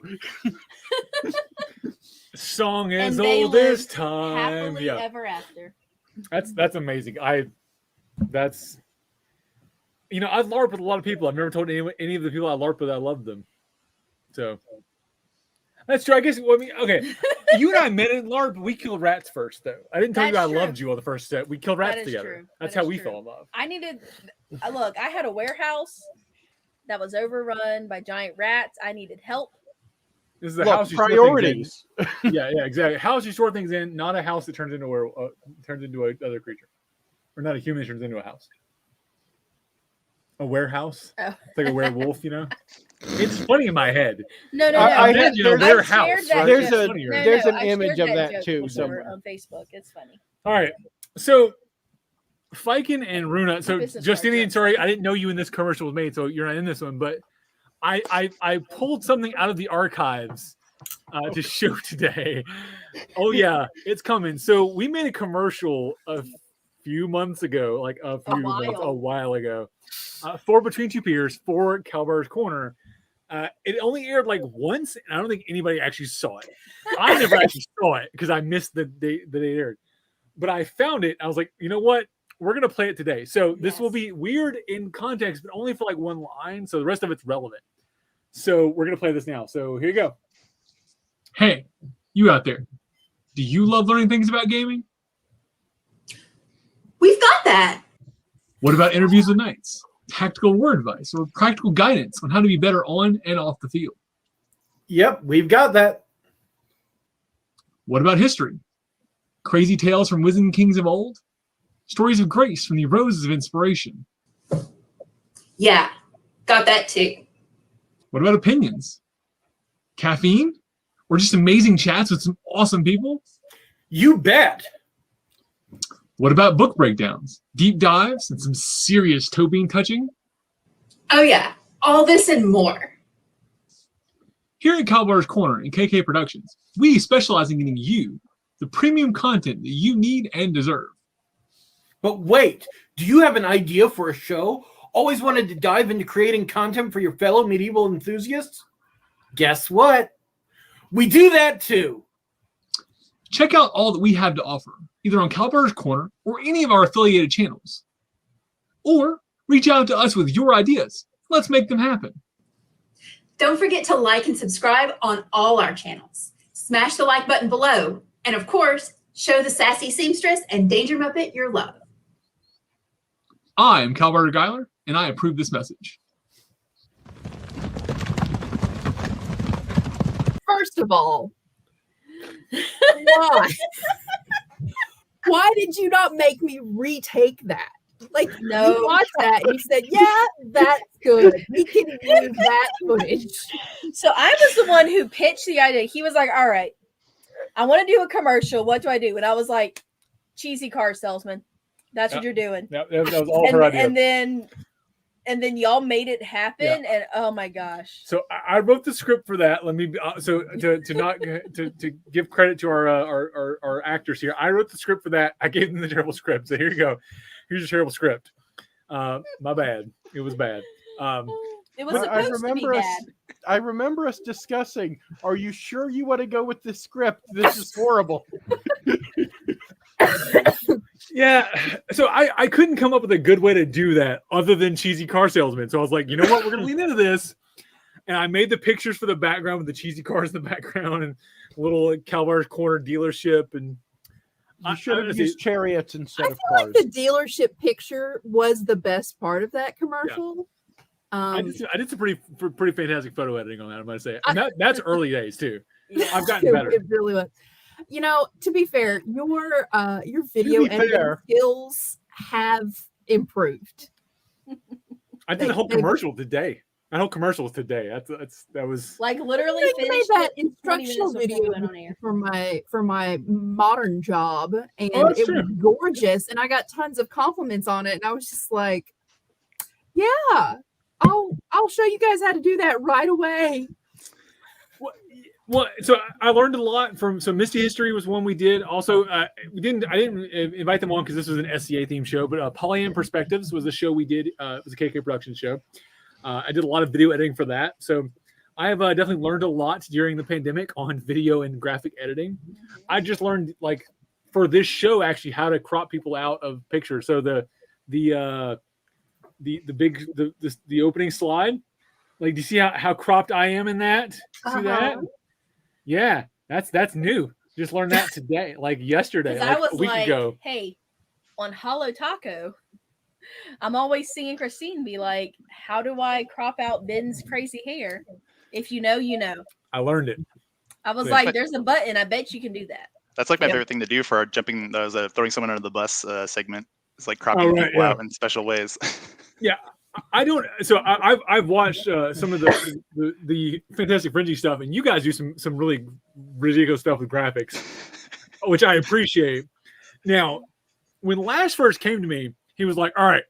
Song as And they old as lived time. happily Yeah, ever after. that's amazing. That's I've LARPed with a lot of people. I've never told any of the people I LARP with I love them. So that's true. I guess. Well, I mean, okay. You and I met in LARP. We killed rats first, though. I didn't tell you I That's true. loved you on the first set. We killed rats That is together. true. That's That how is we true. fell in love. I needed. Look, I had a warehouse that was overrun by giant rats. I needed help. This is a Look, house you priorities. Store things in. Yeah, exactly. House you store things in, not a house that turns into another creature, or not a human that turns into a house. A warehouse. Oh. It's like a werewolf, It's funny in my head. No. I Imagine there's- a warehouse. shared that Right? There's It's a- funnier. there's an I image shared of that joke too before somewhere. on Facebook. It's funny. All right. So Fiken and Runa. So Business Justinian, cards. sorry, I didn't know you in this commercial was made, so you're not in this one, but I pulled something out of the archives to show today. Oh yeah, it's coming. So we made a commercial a few months ago, like a while ago, for Between Two Peers for Kalbardr's Corner. It only aired like once, and I don't think anybody actually saw it. I never actually saw it because I missed the day that it aired. But I found it. I was like, you know what? We're gonna play it today. So this will be weird in context, but only for like one line. So the rest of it's relevant. So we're gonna play this now. So here you go. Hey, you out there. Do you love learning things about gaming? We've got that. What about interviews with knights, tactical word advice, or practical guidance on how to be better on and off the field? Yep, we've got that. What about history? Crazy tales from wizard kings of old? Stories of grace from the roses of inspiration? Yeah, got that too. What about opinions? Caffeine? Or just amazing chats with some awesome people? You bet. What about book breakdowns, deep dives, and some serious toe bean touching? Oh yeah, all this and more. Here at Kalbardr's Corner and KK Productions, we specialize in getting you the premium content that you need and deserve. But wait, do you have an idea for a show? Always wanted to dive into creating content for your fellow medieval enthusiasts? Guess what? We do that too. Check out all that we have to offer, either on Kalbardr's Corner or any of our affiliated channels. Or reach out to us with your ideas. Let's make them happen. Don't forget to like and subscribe on all our channels. Smash the like button below. And of course, show the sassy seamstress and Danger Muppet your love. I am Kalbardr Gellir, and I approve this message. First of all, why? Why did you not make me retake that? Like, No. you watched that and you said, yeah, that's good. We can use that footage. So I was the one who pitched the idea. He was like, all right, I want to do a commercial. What do I do? And I was like, cheesy car salesman. That's what you're doing. That was all her idea. And then y'all made it happen. And oh my gosh. So I wrote the script for that. Let me so to give credit to our actors here. I wrote the script for that. I gave them the terrible script. So here you go. Here's a terrible script. My bad. It was bad. It was supposed to be bad. I remember us discussing, are you sure you want to go with this script? This is horrible. Yeah, so I couldn't come up with a good way to do that other than cheesy car salesman. So I was like, you know what, we're gonna lean into this, and I made the pictures for the background with the cheesy cars in the background and little Kal-bardr corner dealership, and You should have used chariots instead of I cars. feel like the dealership picture was the best part of that commercial. I did some pretty fantastic photo editing on that. I'm gonna say, and that's early days too. I've gotten better. It really was. You know, to be fair, your video editing skills have improved. I did a whole commercial today. That whole commercial was today. That was Like literally I made finished that it 20 instructional minutes before we video went on air. for my modern job, and Oh, that's it true. was gorgeous, and I got tons of compliments on it, and I was just like, yeah, I'll show you guys how to do that right away. Well, so I learned a lot from. So Misty History was one we did. Also, I didn't invite them on because this was an SCA themed show. But Polyan Perspectives was a show we did. It was a KK production show. I did a lot of video editing for that. So I have definitely learned a lot during the pandemic on video and graphic editing. I just learned like for this show actually how to crop people out of pictures. So the opening slide. Like, do you see how cropped I am in that? See that? Yeah, that's new. Just learned that today, like yesterday, 'Cause like I was a week like, ago. hey, on Hollow Taco, I'm always seeing Christine be like, how do I crop out Ben's crazy hair? If you know, you know. I learned it. I was Yeah. like, there's a button. I bet you can do that. That's like my Yeah. favorite thing to do for our jumping, throwing someone under the bus segment. It's like cropping people out in special ways. Yeah, I don't. So I've watched some of the Fantastic Frenzy stuff, and you guys do some really ridiculous stuff with graphics, which I appreciate. Now, when Lash first came to me, he was like, "All right,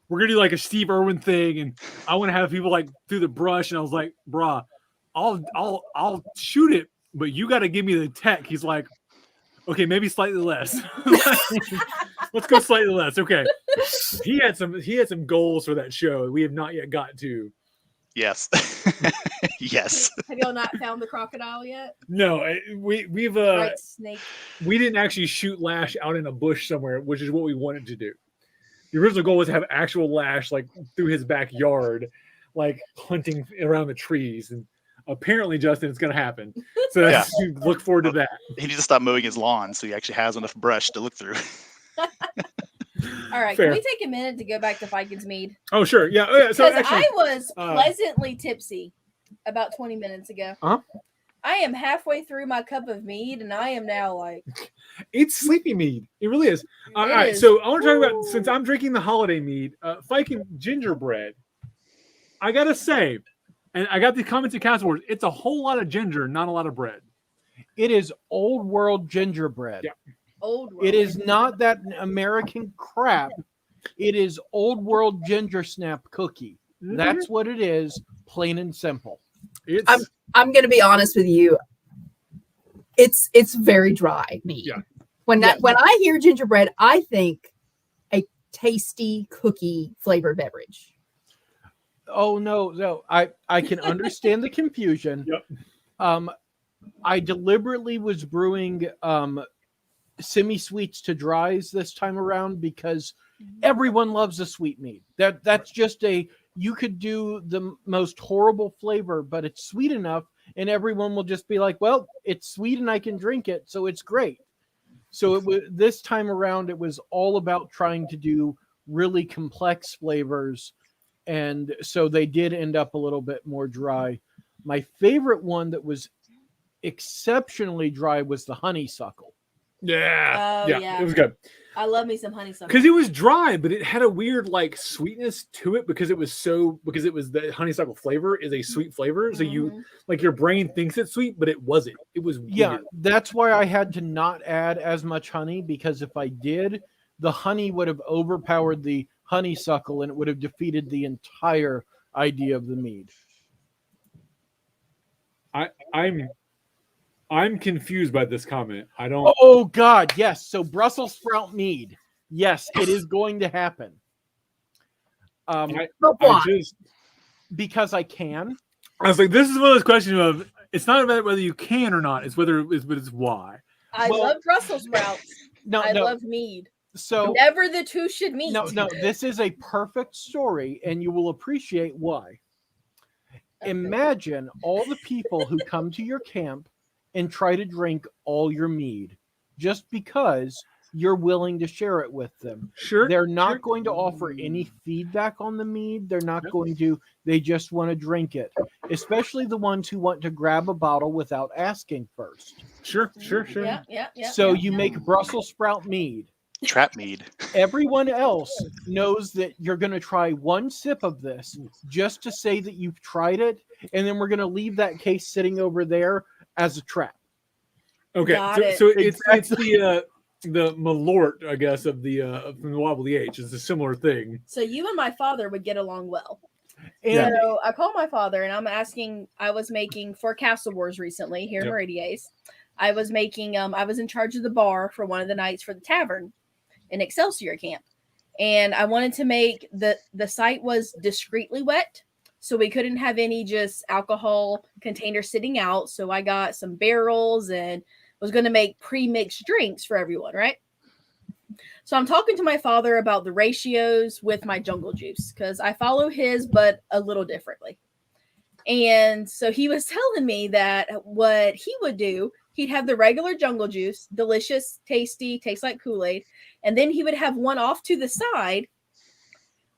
we're gonna do like a Steve Irwin thing, and I want to have people like through the brush." And I was like, "Bruh, I'll shoot it, but you got to give me the tech." He's like, "Okay, maybe slightly less." Let's go slightly less. Okay. He had some goals for that show we have not yet got to. Yes. Yes. Have y'all not found the crocodile yet? No, we've Right, snake. we didn't actually shoot Lash out in a bush somewhere, which is what we wanted to do. The original goal was to have actual Lash like through his backyard, like hunting around the trees. And apparently, Justin, it's going to happen. So look forward to that. He needs to stop mowing his lawn so he actually has enough brush to look through. All right, Fair. can we take a minute to go back to Vikings Mead? Oh, sure. Yeah. So Because actually, I was pleasantly tipsy about 20 minutes ago. Huh? I am halfway through my cup of mead, and I am now like, it's sleepy mead. It really is. All It right. is. So I want to talk about, since I'm drinking the holiday mead, Viking gingerbread. I got to say, and I got the comments at Castle Wars, it's a whole lot of ginger, not a lot of bread. It is old world gingerbread. Yeah. old. It is not that American crap. It is old world ginger snap cookie. That's what it is, plain and simple. I'm gonna be honest with you. It's very dry mead. Yeah. When I hear gingerbread, I think a tasty cookie flavored beverage. Oh no. I can understand the confusion. Yep. I deliberately was brewing semi-sweets to dries this time around because everyone loves a sweet mead. That's just you could do the most horrible flavor, but it's sweet enough and everyone will just be like, well, it's sweet and I can drink it, so it's great. So this time around, it was all about trying to do really complex flavors. And so they did end up a little bit more dry. My favorite one that was exceptionally dry was the honeysuckle. Yeah. Oh, yeah. It was good. I love me some honeysuckle. Because it was dry, but it had a weird like sweetness to it because it was the honeysuckle flavor is a sweet flavor. So you like your brain thinks it's sweet, but it wasn't. It was weird. Yeah, that's why I had to not add as much honey, because if I did, the honey would have overpowered the honeysuckle and it would have defeated the entire idea of the mead. I'm confused by this comment. I don't. Oh God, yes. So Brussels sprout mead. Yes, it is going to happen. I just because I can. I was like, this is one of those questions of it's not about whether you can or not. It's whether it's why. I love Brussels sprouts. No, I love mead. So never the two should meet. no, this is a perfect story, and you will appreciate why. Imagine all the people who come to your camp and try to drink all your mead just because you're willing to share it with them. Sure. They're not going to offer any feedback on the mead. They're not going to, they just want to drink it, especially the ones who want to grab a bottle without asking first. Sure. Yeah. So you make Brussels sprout mead. Trap mead. Everyone else knows that you're going to try one sip of this just to say that you've tried it, and then we're going to leave that case sitting over there as a trap. Okay, Got it. so it's the Malort, I guess, of the from the Wobbly H. It's a similar thing. So you and my father would get along well. And so I called my father and I'm asking. I was making for Castle Wars recently here in Meridia's. I was making. I was in charge of the bar for one of the nights for the tavern in Excelsior Camp, and I wanted to make the site was discreetly wet, so we couldn't have any just alcohol containers sitting out. So I got some barrels and was going to make pre-mixed drinks for everyone, right? So I'm talking to my father about the ratios with my jungle juice because I follow his, but a little differently. And so he was telling me that what he would do, he'd have the regular jungle juice, delicious, tasty, tastes like Kool-Aid. And then he would have one off to the side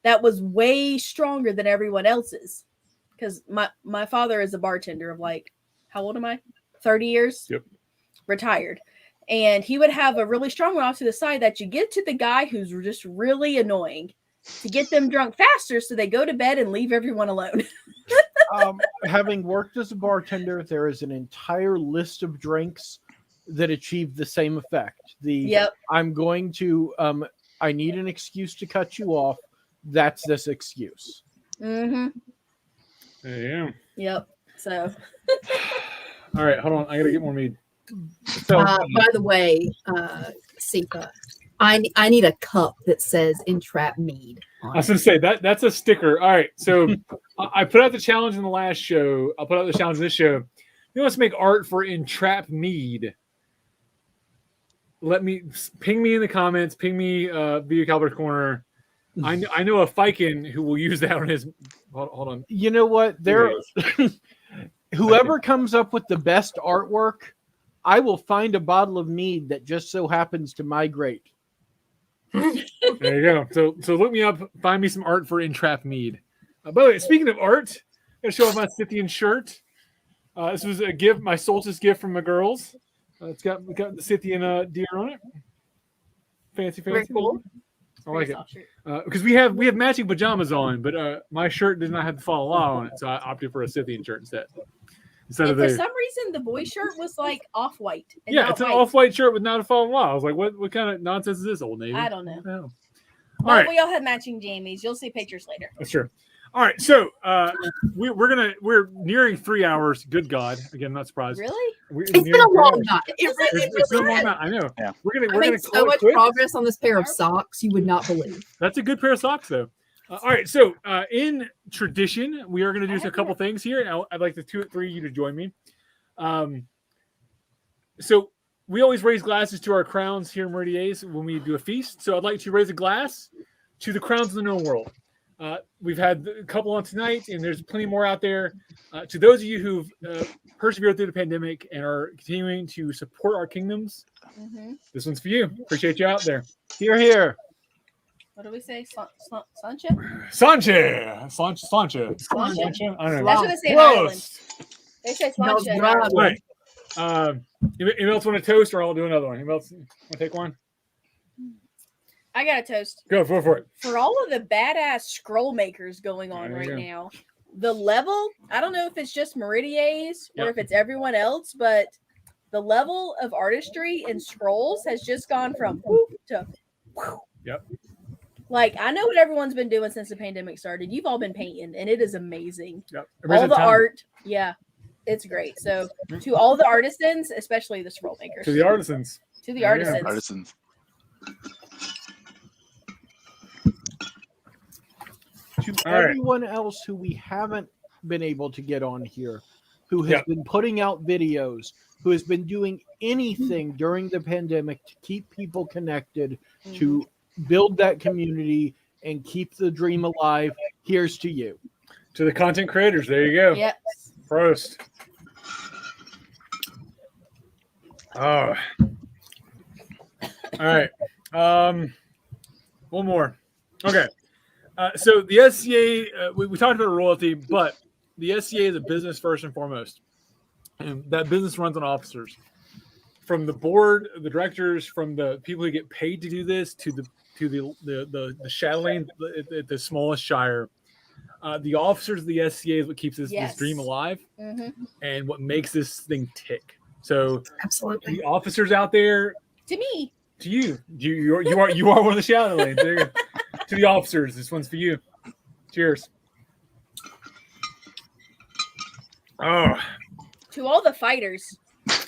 that was way stronger than everyone else's. Because my father is a bartender of like, how old am I? 30 years? Yep. Retired. And he would have a really strong one off to the side that you get to the guy who's just really annoying to get them drunk faster so they go to bed and leave everyone alone. Having worked as a bartender, there is an entire list of drinks that achieve the same effect. I'm going to, I need an excuse to cut you off. That's this excuse. Mm-hmm. Yeah. Yep. So. All right, hold on. I gotta get more mead. So, by the way, Sifa, I need a cup that says "Entrap Mead." I was gonna say that's a sticker. All right, so I put out the challenge in the last show. I'll put out the challenge in this show. Who wants to make art for Entrap Mead? Let me ping me in the comments. Ping me via Kalbardr Corner. I know a Fiken who will use that on his. Hold on. You know what? Whoever comes up with the best artwork, I will find a bottle of mead that just so happens to migrate. There you go. So look me up. Find me some art for Entrap Mead. By the way, speaking of art, I'm gonna show off my Scythian shirt. This was a gift, my solstice gift from my girls. We got the Scythian deer on it. Fancy. Very cool. I like it because we have matching pajamas on, but my shirt does not have the fall law on it, so I opted for a Scythian shirt instead. And for some reason, the boy shirt was like off-white. Yeah, it's an off-white shirt with not a fallen law. I was like, what kind of nonsense is this, Old Navy? I don't know. All Well, right. we all have matching jammies. You'll see pictures later. That's true. All right, so we're nearing 3 hours. Good God! Again, I'm not surprised. Really? It's been a long night. It's been a long night. I know. Yeah. We're I gonna made so much progress on this pair of socks you would not believe. That's a good pair of socks, though. All right, so in tradition, we are going to do a couple things here, and I'd like the 2 or 3 of you to join me. So we always raise glasses to our crowns here in Meridia's when we do a feast. So I'd like to raise a glass to the crowns of the known world. We've had a couple on tonight, and there's plenty more out there. To those of you who've persevered through the pandemic and are continuing to support our kingdoms, this one's for you. Appreciate you out there. Here. What do we say? Sancha? Sancha. I don't know. That's what they say in Ireland. They say Sancha in Ireland. Right. Anyone else want a toast, or I'll do another one? Anyone else want to take one? I got a toast. Go for it. For all of the badass scroll makers going on right now, the level, I don't know if it's just Meridia's or if it's everyone else, but the level of artistry in scrolls has just gone from whoop to whew. Yep. Like, I know what everyone's been doing since the pandemic started. You've all been painting, and it is amazing. Yep. All the art. Yeah, it's great. So, to all the artisans, especially the scroll makers. To the artisans. To the artisans. Artisans. To everyone else who we haven't been able to get on here, who has been putting out videos, who has been doing anything during the pandemic to keep people connected, to build that community and keep the dream alive. Here's to you. To the content creators, there you go. Yep. Prost. Oh. All right. One more. Okay. So the SCA, we talked about royalty, but the SCA is a business first and foremost. And that business runs on officers. From the board, the directors, from the people who get paid to do this, to the shadowing at the smallest shire. The officers of the SCA is what keeps this dream alive and what makes this thing tick. So absolutely, the officers out there, to me, to you, you are one of the shadow lanes. There you go. To the officers, this one's for you. Cheers. Oh. To all the fighters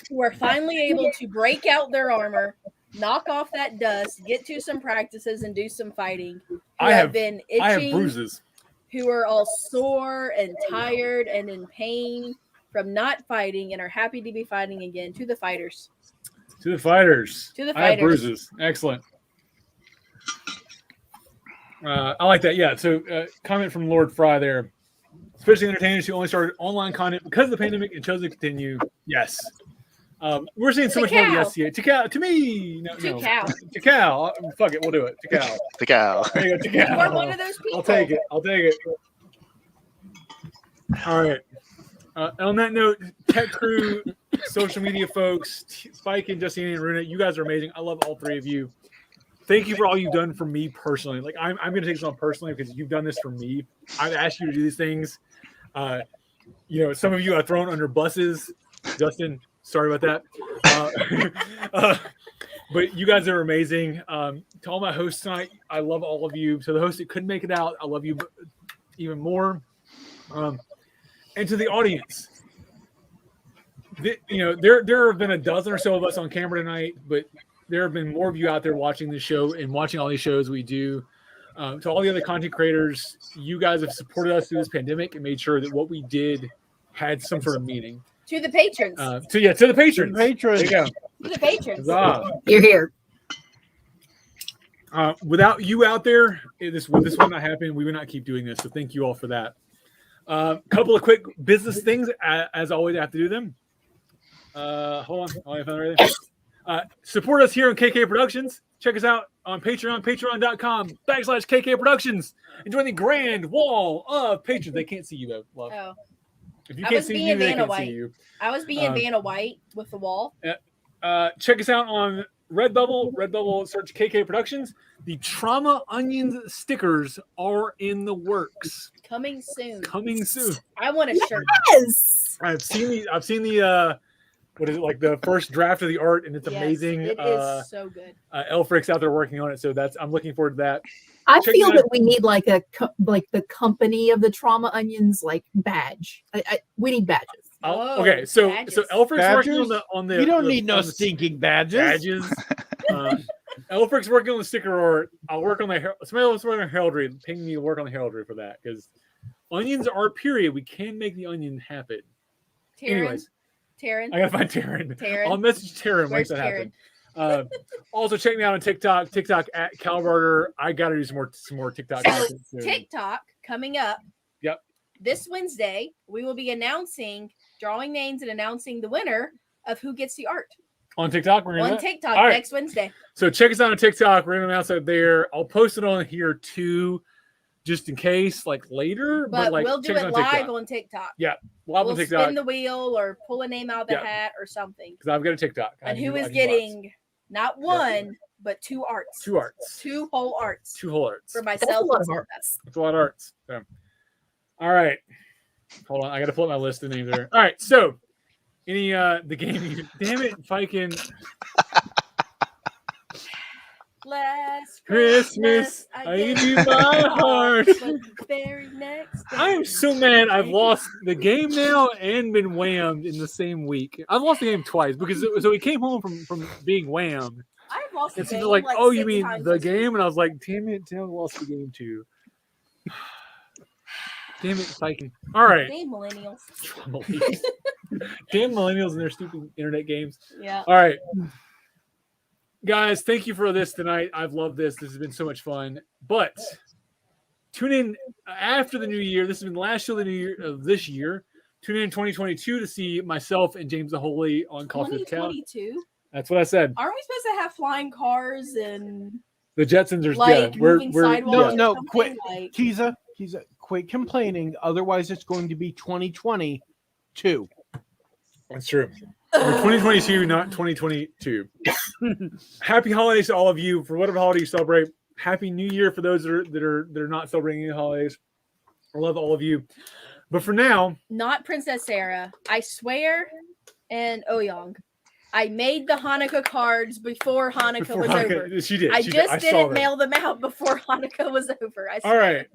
who are finally able to break out their armor, knock off that dust, get to some practices, and do some fighting. Who have been itching. I have bruises. Who are all sore and tired and in pain from not fighting and are happy to be fighting again. To the fighters. To the fighters. To the I have fighters. bruises. Excellent. I like that. Yeah. So, comment from Lord Fry there. Especially entertainers who only started online content because of the pandemic and chose to continue. Yes. We're seeing so much more of the SCA. To Cal. To me. No. To Cal. Fuck it. We'll do it. To Cal. To Cal. There you go. To Cal. You are one of those people. I'll take it. All right. On that note, tech crew, social media folks, Spike and Justine and Runa, you guys are amazing. I love all three of you. Thank you for all you've done for me personally. Like I'm going to take this on personally because you've done this for me. I've asked you to do these things. Some of you I've thrown under buses. Justin, sorry about that. But you guys are amazing. To all my hosts tonight, I love all of you. To the hosts that couldn't make it out, I love you even more. And to the audience, there have been a dozen or so of us on camera tonight, but there have been more of you out there watching the show and watching all these shows we do. To all the other content creators, you guys have supported us through this pandemic and made sure that what we did had some sort of meaning. To the patrons. To the patrons. There you go. To the patrons. You're here. Without you out there, this would not happen. We would not keep doing this. So thank you all for that. Couple of quick business things. As always, I have to do them. Hold on. I found it right. Support us here on KK Productions. Check us out on Patreon, patreon.com/KK Productions. And join the grand wall of patrons. They can't see you, though, love. Oh. If you can't see you, they can't see you. I was being Vanna White with the wall. Check us out on Redbubble. Redbubble, search KK Productions. The Trauma Onions stickers are in the works. Coming soon. I want a shirt. Yes. I've seen the what is it, like the first draft of the art, and it's amazing. It is so good. Elfric's out there working on it, so I'm looking forward to that. I feel that we need like the company of the Trauma Onions badge. We need badges. Okay, so Elfric's working on the. You don't need no stinking badges. Elfric's working on the sticker art. I'll work on the. Somebody else working on heraldry. Ping me to work on the heraldry for that because onions are period. We can make the onion happen. Anyways. Taryn. I gotta find Taryn. I'll message Taryn once that happens. Also, check me out on TikTok at Kal-bardr. I gotta do some more TikTok. So TikTok coming up. Yep. This Wednesday, we will be drawing names and announcing the winner of who gets the art. On TikTok? Next Wednesday. So check us out on TikTok. We're gonna announce it there. I'll post it on here too, just in case, later. But we'll do it live on TikTok. Yeah. We'll spin the wheel or pull a name out of the hat or something. Because I've got a TikTok. And who is getting not one, but 2 arts. 2 arts. 2 whole arts. 2 whole arts. For myself. That's a lot of arts. That's a lot of arts. So. All right. Hold on. I got to pull up my list of names there. All right. So, the game. Damn it, Fikin. Last Christmas, I gave you my heart. Very next I am so mad I've lost the game now and been whammed in the same week. I've lost the game twice because we came home from being whammed. I've lost the game. Like, oh, you mean the game? And I was like, damn it, I lost the game too. Damn it, Viking. All right. Damn millennials. Damn millennials and their stupid internet games. Yeah. All right. Guys, thank you for this tonight. I've loved this. This has been so much fun. But tune in after the new year. This has been the last show of the new year of this year. Tune in 2022 to see myself and James the Holy on Call of Duty. 2022. That's what I said. Aren't we supposed to have flying cars and The Jetsons are like yeah, moving sidewalks? No, or something? quit, Like, Kisa, quit complaining. Otherwise, it's going to be 2022. That's true. We're 2022, not 2022. Happy holidays to all of you for whatever holiday you celebrate. Happy New Year for those that are not celebrating any holidays. I love all of you. But for now, not Princess Sarah. I swear, and Oyong. I made the Hanukkah cards before Hanukkah was over. She did. I she just did. I saw didn't that. mail them out before Hanukkah was over. I All swear. right.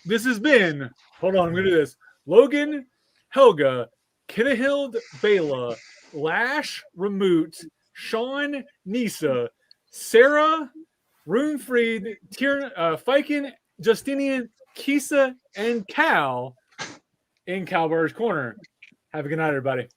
This has been, hold on, I'm going to do this. Logan, Helga, Kennehild, Bela, Lash, Ramut, Sean, Nisa, Sarah, Runefried, Fiken, Justinian, Kisa, and Cal in Kalbardr's Corner. Have a good night, everybody.